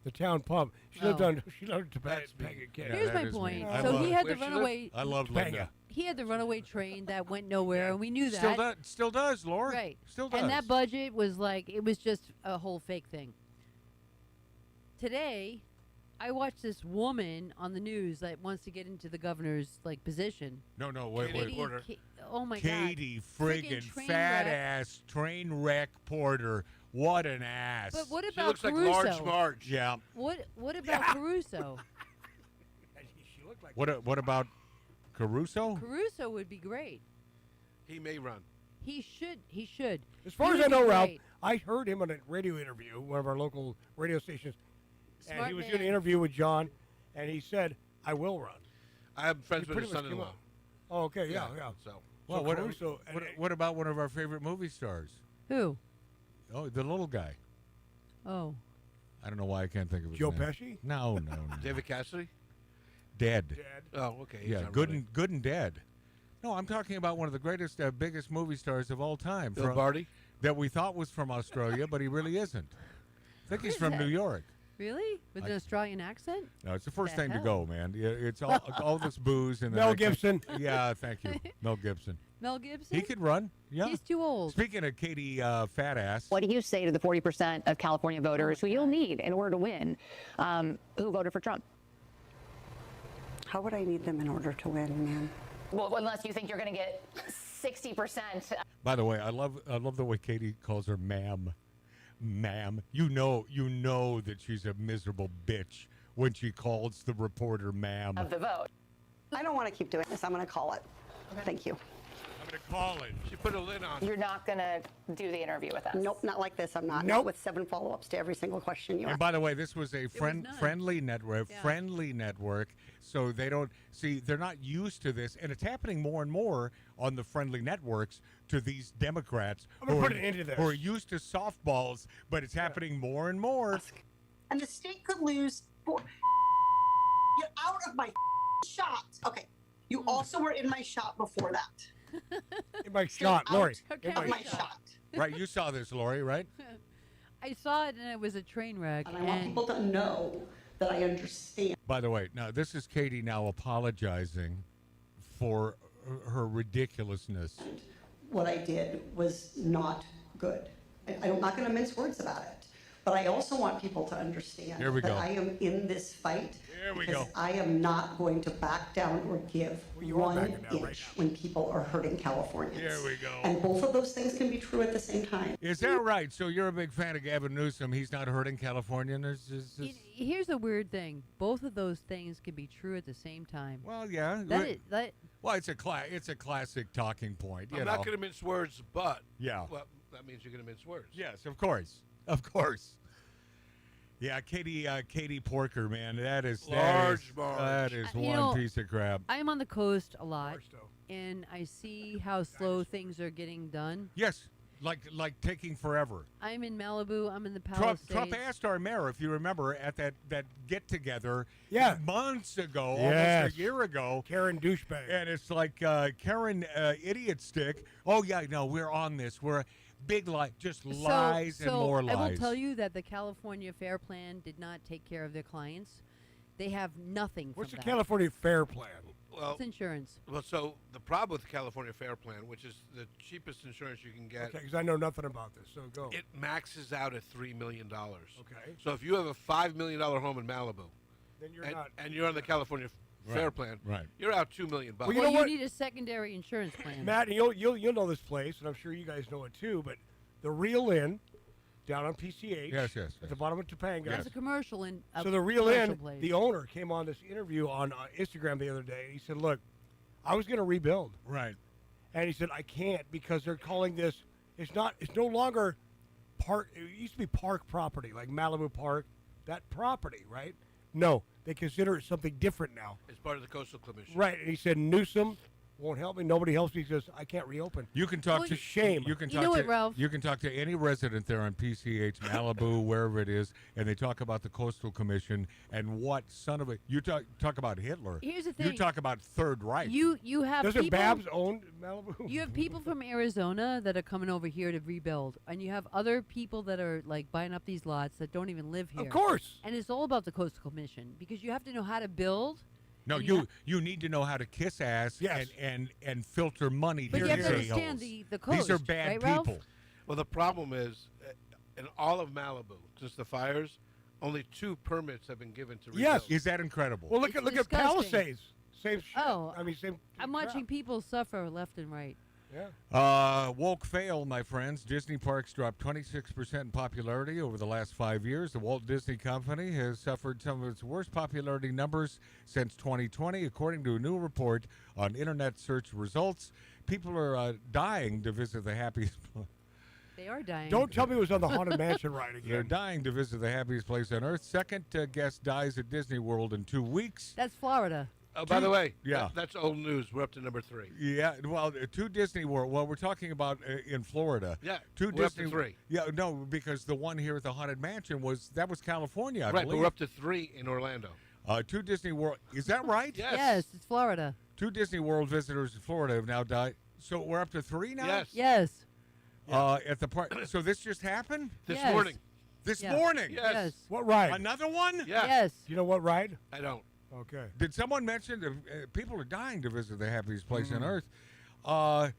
The town pub. She lived Oh. on. She lived to Topanga Canyon. Here's that my is me. point. I So love he it. had the Where she lived? runaway. I love Topanga. Linda. He had the runaway train that went nowhere, and we knew that. Still does, Laura. Right. Still does. And that budget was like, it was just a whole fake thing. Today, I watched this woman on the news that wants to get into the governor's position. No, wait. Katie Porter. Oh my Katie God. friggin' train fat wreck. ass train wreck Porter. What an ass. But what She about looks like Caruso? Large Marge. Yeah. What about Caruso? She looked like. What about Caruso? Caruso would be great. He may run. He should. As far He as I would know, be Ralph, great. I heard him on a radio interview, one of our local radio stations, and Smart he was man. doing an interview with John, and he said, "I will run." I am friends He with his pretty much came son-in-law. out. Oh, okay, yeah. So Well, So what, Caruso, what about one of our favorite movie stars? Who? Oh, the little guy. Oh. I don't know why I can't think of his Joe name. Pesci? No. David Cassidy? Dead. Oh, okay. he's Yeah, not good running. and dead. No, I'm talking about one of the greatest, biggest movie stars of all time. Bill Barty? that we thought was from Australia, but he really isn't. I think he's from New York. Really? With an Australian accent? No, it's the first The time to hell? go, man. Yeah, it's all this booze and Mel Gibson. Yeah, thank you, Mel Gibson. Mel Gibson? He could run. Yeah, He's too old. Speaking of Katie Fat Ass, What do you say to the 40% of California voters who you'll need in order to win, who voted for Trump? How would I need them in order to win, man? Well, unless you think you're going to get 60%. by the way, I love the way Katie calls her ma'am. Ma'am, you know that she's a miserable bitch when she calls the reporter ma'am. Of the vote. I don't want to keep doing this. I'm going to call it. Thank you. I'm going to call it. She put a lid on. You're not going to do the interview with us. Nope, not like this. I'm not. Nope. Not with 7 follow-ups to every single question you And ask. by the way, this was a friendly network. Yeah. Friendly network. So they don't see. They're not used to this, and it's happening more and more on the friendly networks to these Democrats I'm gonna put an end to this. who are used to softballs. But it's happening more and more. And the state could lose. You're out of my shot. Okay. You also were in my shot before that. In my shot, Lori. Out of my shot. Right, you saw this, Lori, right? I saw it and it was a train wreck. And I want people to know that I understand. By the way, now this is Katie now apologizing for her ridiculousness. What I did was not good. I'm not going to mince words about it. But I also want people to understand Here we that go. I am in this fight Here we because go. I am not going to back down or give you are one backing down inch right when people are hurting Californians. Here we go. And both of those things can be true at the same time. Is that right? So you're a big fan of Gavin Newsom. He's not hurting Californians? Here's a weird thing. Both of those things can be true at the same time. Well, yeah. Well, it's a classic talking point. You I'm know. not going to mince words, but Yeah. well, that means you're going to mince words. Yes, of course. Yeah, Katie Porker, man, that is Large barge. That is You one know, piece of crap. I'm on the coast a lot, and I see how slow things are getting done. Yes, like taking forever. I'm in Malibu. I'm in the Trump Palisades. asked our mayor, if you remember, at that get together, months ago, Yes. almost a year ago. Karen douchebag. And it's like Karen idiot stick. Oh yeah, no, we're on this. We're big lie, just lies and more lies. I will tell you that the California Fair Plan did not take care of their clients. They have nothing What's from the that. California Fair Plan? Well, It's insurance. Well, so the problem with the California Fair Plan, which is the cheapest insurance you can get, Okay, because I know nothing about this, so go. it maxes out at $3 million. Okay. So if you have a $5 million home in Malibu, Then you're and, not. and you're on the California Fair Plan, right. you're out $2 million. Well, you Well, know you what? need a secondary insurance plan. Matt, you'll know this place, and I'm sure you guys know it too. But the Real Inn down on PCH, Yes. at the bottom of Topanga. There's a commercial in a So the Real commercial Inn, place. the owner came on this interview on Instagram the other day. He said, "Look, I was going to rebuild, Right. and he said I can't because they're calling this. It's no longer park. It used to be park property, like Malibu Park, that property, right? No, they consider it something different now. It's part of the Coastal Commission. Right?" And he said Newsom won't help me. Nobody helps me. He says I can't reopen. You can talk Well, to it's a shame. You can You talk know to what, Ralph? You can talk to any resident there on PCH, Malibu, wherever it is, and they talk about the Coastal Commission and what son of a you talk about Hitler. Here's the You thing. talk about Third Reich. You have Doesn't people, Babs own Malibu? You have people from Arizona that are coming over here to rebuild, and you have other people that are like buying up these lots that don't even live here. Of course. And it's all about the Coastal Commission because you have to know how to build. No, and you need to know how to kiss ass Yes. and filter money. But to you have to these understand a-holes. the coast. These are bad right, Ralph? people. Well, the problem is, in all of Malibu, since the fires, only 2 permits have been given to rebuild. Yes. Is that incredible? Well, look It's at disgusting. Palisades. Same shit. Oh, I mean, same. I'm crap. watching people suffer left and right. Yeah. Woke fail, my friends. Disney parks dropped 26% in popularity over the last 5 years. The Walt Disney Company has suffered some of its worst popularity numbers since 2020, according to a new report on Internet search results. People are dying to visit the happiest. They are dying. Don't tell me it was on the Haunted Mansion ride They're again. dying to visit the happiest place on earth. Second guest dies at Disney World in 2 weeks. That's Florida. Oh, by the way, Yeah. that's old news. We're up to number 3. Yeah, well, 2 Disney World. Well, we're talking about in Florida. Yeah, 2 we're up Disney. to 3. Yeah, no, because the one here at the Haunted Mansion was California, I Right, but believe. we're up to 3 in Orlando. 2 Disney World. Is that right? Yes. Yes, it's Florida. 2 Disney World visitors in Florida have now died. So we're up to 3 now. Yes. Yes. at the park. So this just happened? This Yes. morning. This Yeah. morning? Yes. What ride? Another one? Yeah. Yes. You know what ride? I don't. Okay. Did someone mention that people are dying to visit the happiest place Mm-hmm. on earth?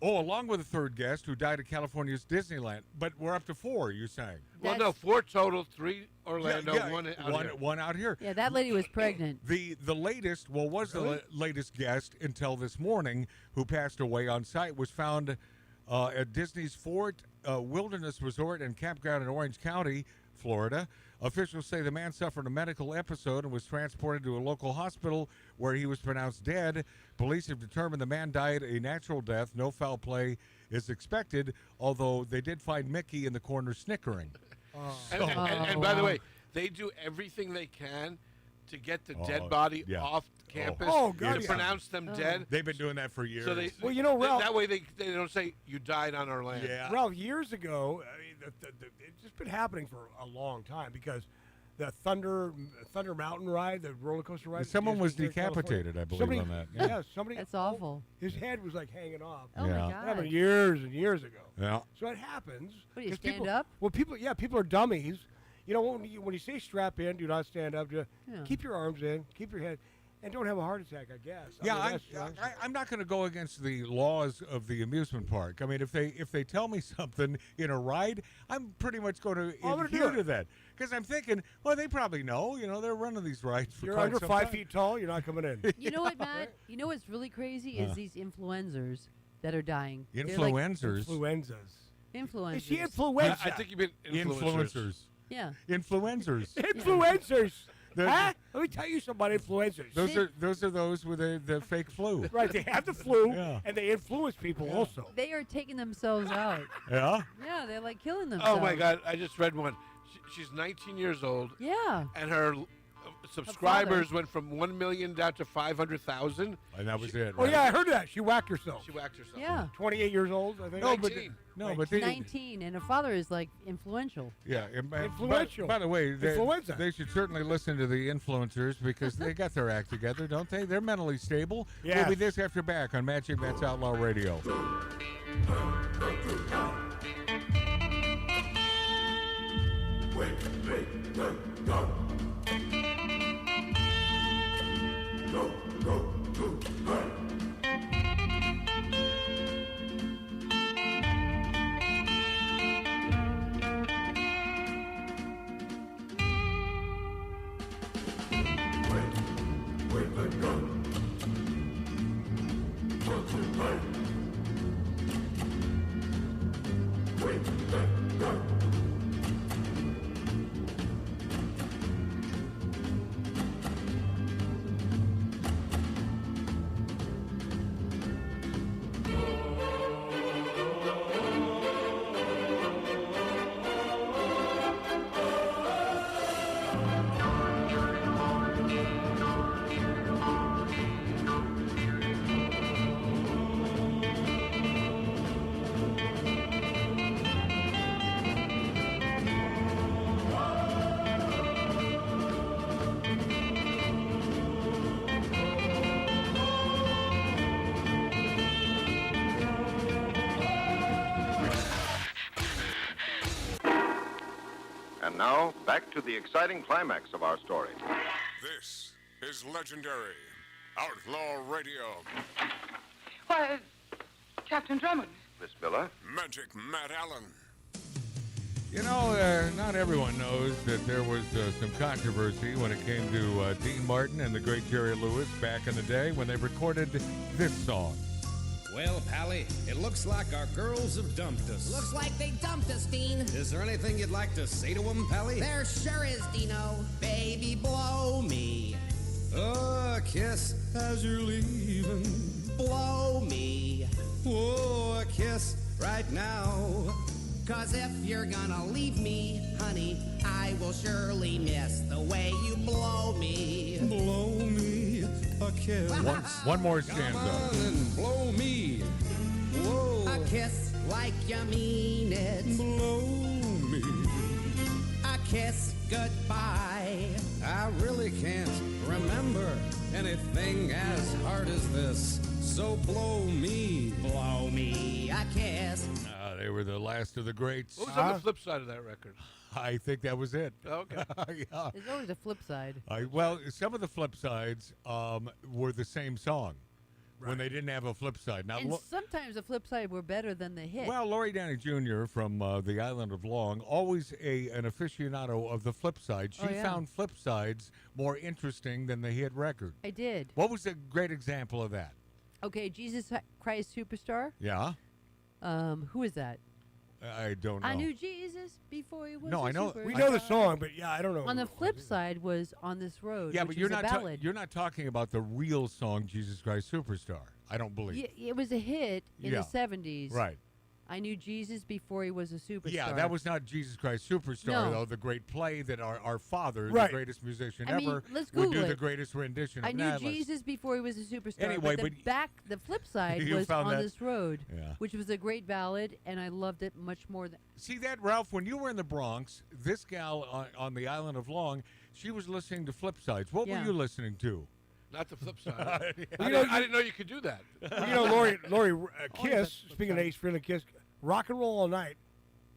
Along with a third guest who died at California's Disneyland. But we're up to 4, you're saying? Well, no, 4 total, 3 Orlando, Yeah, 1 out here. one out here. Yeah, that lady was pregnant. The latest, the latest guest until this morning who passed away on site was found at Disney's Fort Wilderness Resort and Campground in Orange County, Florida. Officials say the man suffered a medical episode and was transported to a local hospital where he was pronounced dead. Police have determined the man died a natural death. No foul play is expected, although they did find Mickey in the corner snickering. And by the way, they do everything they can to get the dead body off campus to pronounce them dead. They've been doing that for years. So they, Well, you know, Ralph, that way they don't say you died on our land. Yeah. Ralph, years ago, I mean, it's just been happening for a long time because the Thunder Mountain ride, the roller coaster ride. Someone was Disney here in decapitated, California. I believe, Somebody, on that. Yeah, somebody. That's awful. His head was like hanging off. Oh Yeah. my That God. happened years and years ago. Yeah. So it happens. What do you 'cause stand people, up? Well, people are dummies. You know, when you say strap in, do not stand up. Keep your arms in, keep your head, and don't have a heart attack, I guess. Yeah, I mean, I'm not going to go against the laws of the amusement park. I mean, if they tell me something in a ride, I'm pretty much going to I'm gonna do adhere it. to that. Because I'm thinking, well, they probably know. You know, they're running these rides for you're quite under some 5 time. feet tall, you're not coming in. You know what, Matt? You know what's really crazy is these influencers that are dying. They're like Influencers. Influenzas. influencers. Is she influenza? I think you mean influencers. Influencers. Yeah. Influencers. Influencers. They're- Huh? Let me tell you something about influencers. Those are those with the fake flu. Right, they have the flu, Yeah. and they influence people also. They are taking themselves out. Yeah. Yeah, they're like killing themselves. Oh my God! I just read one. She's 19 years old. Yeah. And her subscribers went from 1 million down to 500,000. And that was it. Oh Right? yeah, I heard that. She whacked herself. She whacked herself. Yeah. 28 years old, I think. No, but 19. they, 19, and her father is like influential. yeah. and Influential. By the way, Influenza. they should certainly listen to the influencers because they got their act together, don't they? They're mentally stable. Yes. We'll be this after back on Matching Matt's Outlaw Radio. And now, back to the exciting climax of our story. This is legendary Outlaw Radio. Why, Captain Drummond. Miss Miller? Magic Matt Allen. You know, not everyone knows that there was some controversy when it came to Dean Martin and the great Jerry Lewis back in the day when they recorded this song. Well, Pally, it looks like our girls have dumped us. Looks like they dumped us, Dean. Is there anything you'd like to say to them, Pally? There sure is, Dino. Baby, blow me. Oh, a kiss as you're leaving. Blow me. Oh, a kiss right now. 'Cause if you're gonna leave me, honey, I will surely miss the way you blow me. Blow me a kiss. One more Come stanza. on and blow me. Whoa. A kiss like you mean it. Blow me. A kiss goodbye. I really can't remember anything as hard as this. So blow me. Blow me a kiss. they were the last of the greats. What was on the flip side of that record? I think that was it. Okay. Yeah. There's always a flip side. Well, some of the flip sides were the same song when they didn't have a flip side. Now, And sometimes the flip side were better than the hit. well, Lori Downey Jr. from the Island of Long, always an aficionado of the flip side. She yeah. found flip sides more interesting than the hit record. I did. What was a great example of that? Okay, Jesus Christ Superstar. Yeah, Who is that? I don't know. I knew Jesus before he was. No, a I know- superstar. We know the song, but yeah, I don't know. On the flip side was "On This Road." Yeah, which but you're was not a ballad. you're not talking about the real song "Jesus Christ Superstar." I don't believe. Yeah, it was a hit in Yeah. the 70s. Right. I knew Jesus before he was a superstar. Yeah, that was not Jesus Christ Superstar, No. though. The great play that our father, Right. the greatest musician I mean, ever, let's would do Google the it. greatest rendition of I knew Atlas. Jesus before he was a superstar. Anyway, but the flip side You was found "On that? This Road," Yeah. which was a great ballad, and I loved it much more than. See that, Ralph? When you were in the Bronx, this gal on the Island of Long, she was listening to flip sides. What Yeah. were you listening to? Not the flip side. I I didn't know you could do that. Well, you know, Lori, Kiss. Speaking of Ace Frehley, Kiss, "Rock and Roll All Night."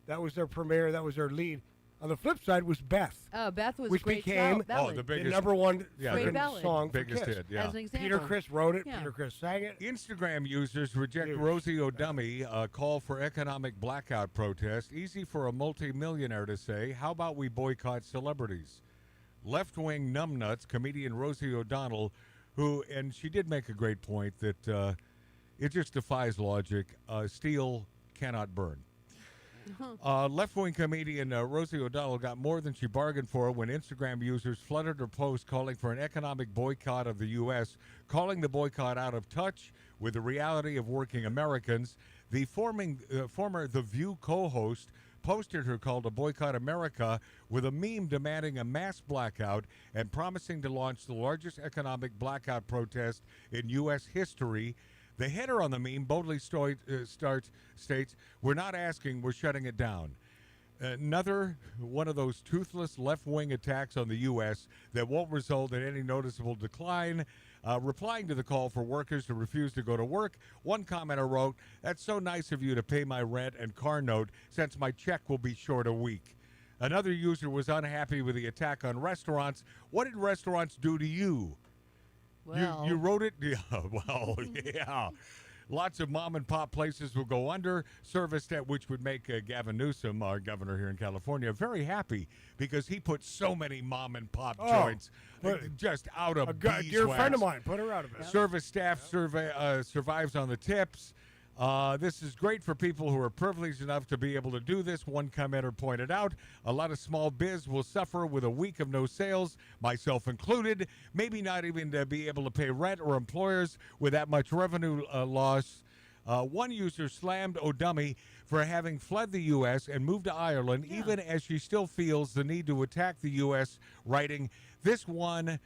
That was their premiere. That was their lead. On the flip side was "Beth," Oh, Beth was which great became ballad. the the biggest number one Great ballad. song for biggest Kiss. hit. Yeah. As an example. Peter Criss wrote it. Yeah. Peter Criss sang it. Instagram users reject Huge. Rosie O'Dummy call for economic blackout protest. Easy for a multimillionaire to say. How about we boycott celebrities? Left-wing numbnuts comedian Rosie O'Donnell, and she did make a great point that it just defies logic. Steel cannot burn. Left-wing comedian Rosie O'Donnell got more than she bargained for when Instagram users flooded her post calling for an economic boycott of the U.S., calling the boycott out of touch with the reality of working Americans. The former The View co-host posted her call to boycott America with a meme demanding a mass blackout and promising to launch the largest economic blackout protest in U.S. history. The header on the meme boldly states, "We're not asking, we're shutting it down." Another one of those toothless left-wing attacks on the U.S. that won't result in any noticeable decline. Replying to the call for workers to refuse to go to work, one commenter wrote, "That's so nice of you to pay my rent and car note since my check will be short a week." Another user was unhappy with the attack on restaurants. What did restaurants do to you? Well, You wrote it? Yeah, well, yeah. Lots of mom and pop places will go under, service that which would make Gavin Newsom, our governor here in California, very happy because he put so many mom and pop joints just out of A dear friend of mine put her out of it. Service staff survives on the tips. This is great for people who are privileged enough to be able to do this. One commenter pointed out, a lot of small biz will suffer with a week of no sales, myself included, maybe not even to be able to pay rent or employers with that much revenue loss. One user slammed O'Dummy for having fled the U.S. and moved to Ireland, even as she still feels the need to attack the U.S., writing, "This one...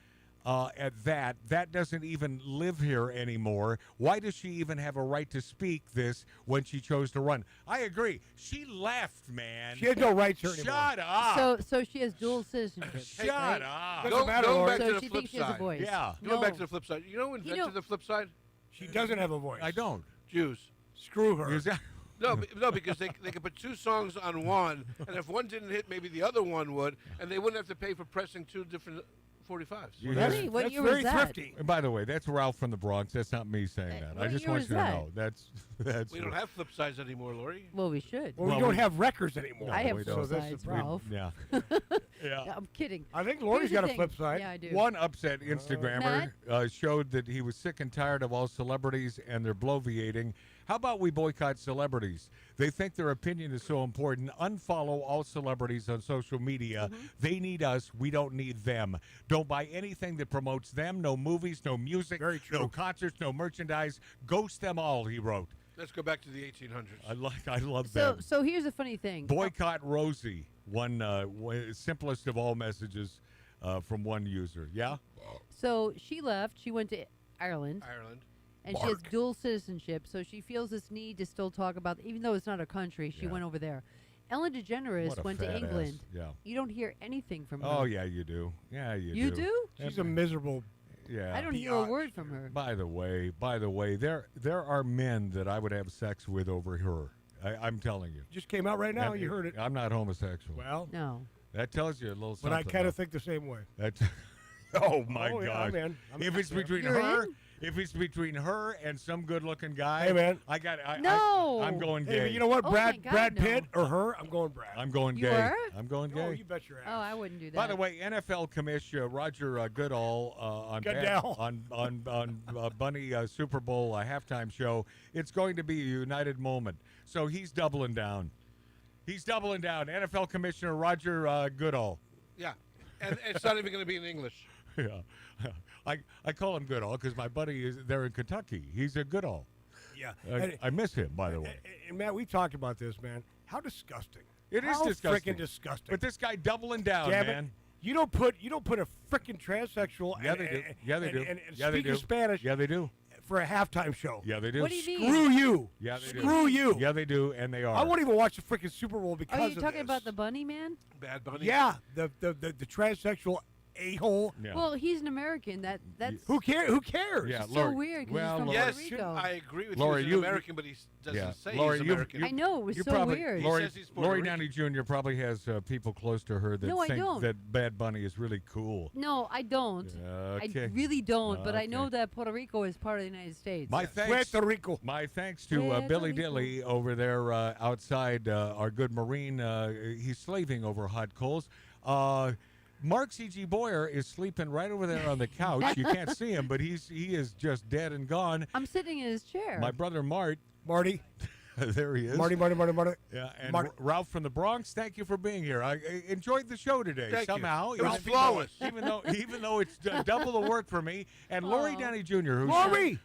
at that doesn't even live here anymore. Why does she even have a right to speak this when she chose to run?" I agree. She left, man. She has no rights here anymore. Shut up. So she has dual citizenship. Shut right? up. Doesn't matter, Going Lori. back So to the she flip thinks she has a side. voice. Yeah. Going back No. to the flip side. You know who invented the flip side? She doesn't have a voice. I don't. Jews. Screw her. Is that- No, because they could put two songs on one, and if one didn't hit, maybe the other one would, and they wouldn't have to pay for pressing two different 45s. You Really? have- What That's year very was that? thrifty. And by the way, that's Ralph from the Bronx. That's not me saying that. I what just year want was you to that? know. That's We don't have flip sides anymore, Lori. Well, we should. Well, Well, we don't we- have records anymore. I have we flip don't. So this sides, is- Ralph. Yeah. Yeah, I'm kidding. I think Lori's Here's got the a flip thing. side. Yeah, I do. One upset Instagrammer showed that he was sick and tired of all celebrities and their bloviating. How about we boycott celebrities? They think their opinion is so important. Unfollow all celebrities on social media. They need us. We don't need them. Don't buy anything that promotes them. No movies, no music, Very true. no concerts, no merchandise. Ghost them all, he wrote. Let's go back to the 1800s. I love So, that. so here's a funny thing. Boycott Rosie. One simplest of all messages from one user. Yeah? So she left. She went to Ireland. And she has dual citizenship, so she feels this need to still talk about, even though it's not a country, she went over there. Ellen DeGeneres What a went to fat ass. England. Yeah. You don't hear anything from her. Oh, yeah, you do. Yeah, you do. You do? She's a miserable. Yeah. I don't hear a word from her. By the way, there are men that I would have sex with over her. I'm telling you. Just came out right now. You heard it. I'm not homosexual. Well, no. That tells you a little something. But I kind of think the same way. That's, oh my Oh, yeah, gosh! man. If it's between You're her, in? if it's between her and some good-looking guy, Hey, man. No. I'm going Hey, gay. but you know what? Oh, Brad my God, Brad no. Pitt or her? I'm going Brad. I'm going You gay. were? I'm going gay. Oh, you bet your ass. Oh, I wouldn't do that. By the way, NFL Commissioner Roger Goodall on Goodell. on Bunny Super Bowl halftime show. It's going to be a united moment. So he's doubling down. He's doubling down. NFL Commissioner Roger Goodall. Yeah, and it's not even going to be in English. Yeah, I call him Goodall because my buddy is there in Kentucky. He's a Goodall. Yeah. I miss him, by the way. And Matt, we talked about this, man. How disgusting. It is How disgusting. Freaking disgusting. But this guy doubling down, Damn man. it. You don't put a freaking transsexual Yeah, they do. Yeah, they do. and Yeah, they speaking do. Spanish Yeah, they do. for a halftime show. Yeah, they do. What do you mean? Screw you. Yeah, they do. Screw you. Yeah, they do, and they are. I won't even watch the freaking Super Bowl because Are you of talking this. about the bunny man? Bad Bunny. Yeah, the transsexual a-hole. Yeah. Well, he's an American. That's Who cares? Who cares? Yeah, so Lori- weird because well, he's from Lori- Yes, Puerto Rico. I agree with Lori, you. He's you- an American, but he doesn't Yeah. say Lori, he's you- American. I know, it was You so probably, weird. Lori, He says he's Puerto Lori Rican. Downey Jr. probably has people close to her that No, I think don't. that Bad Bunny is really cool. No, I don't. Okay. I really don't. But I Okay. know that Puerto Rico is part of the United States. My thanks, Puerto Rico. my thanks to Puerto Billy Rico. Dilly over there outside our good Marine. He's slaving over hot coals. Mark C.G. Boyer is sleeping right over there on the couch. You can't see him, but he is just dead and gone. I'm sitting in his chair. My brother Marty. there he is. Marty. Yeah, and Marty. Ralph from the Bronx, thank you for being here. I enjoyed the show today. Thank you. Somehow It was even flawless. though even though it's double the work for me. And Lori Aw. Downey Jr.,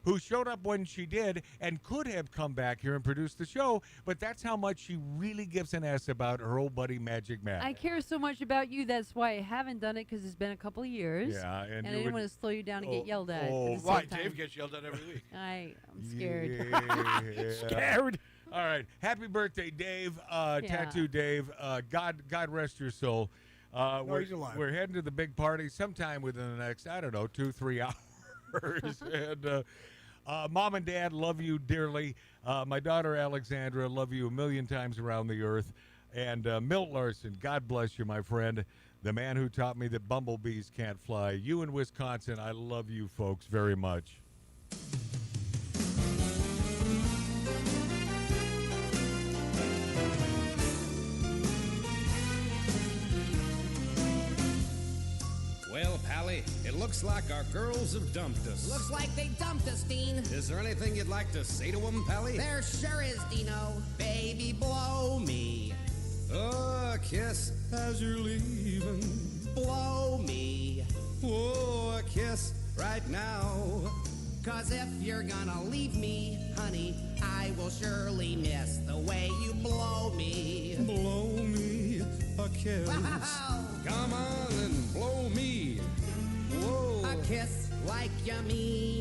who showed up when she did and could have come back here and produced the show, but that's how much she really gives an S about her old buddy Magic Matt. I care so much about you. That's why I haven't done it because it's been a couple of years. Yeah, and I you didn't would- want to slow you down and get yelled at. oh, at the Why? same time. Dave gets yelled at every week. I'm scared. Yeah. Scared. All right. Happy birthday, Dave. Tattoo Dave. God rest your soul. he's alive. We're heading to the big party sometime within the next, 2-3 hours. And Mom and Dad love you dearly. My daughter Alexandra, love you a million times around the earth. And Milt Larson, God bless you, my friend. The man who taught me that bumblebees can't fly. You in Wisconsin, I love you folks very much. Well, Pally, it looks like our girls have dumped us. Looks like they dumped us, Dean. Is there anything you'd like to say to them, Pally? There sure is, Dino. Baby, blow me. Oh, a kiss as you're leaving. Blow me. Oh, a kiss right now. 'Cause if you're gonna leave me, honey, I will surely miss the way you blow me. Blow me a kiss. Wow. Come on and blow me. Whoa. A kiss like you mean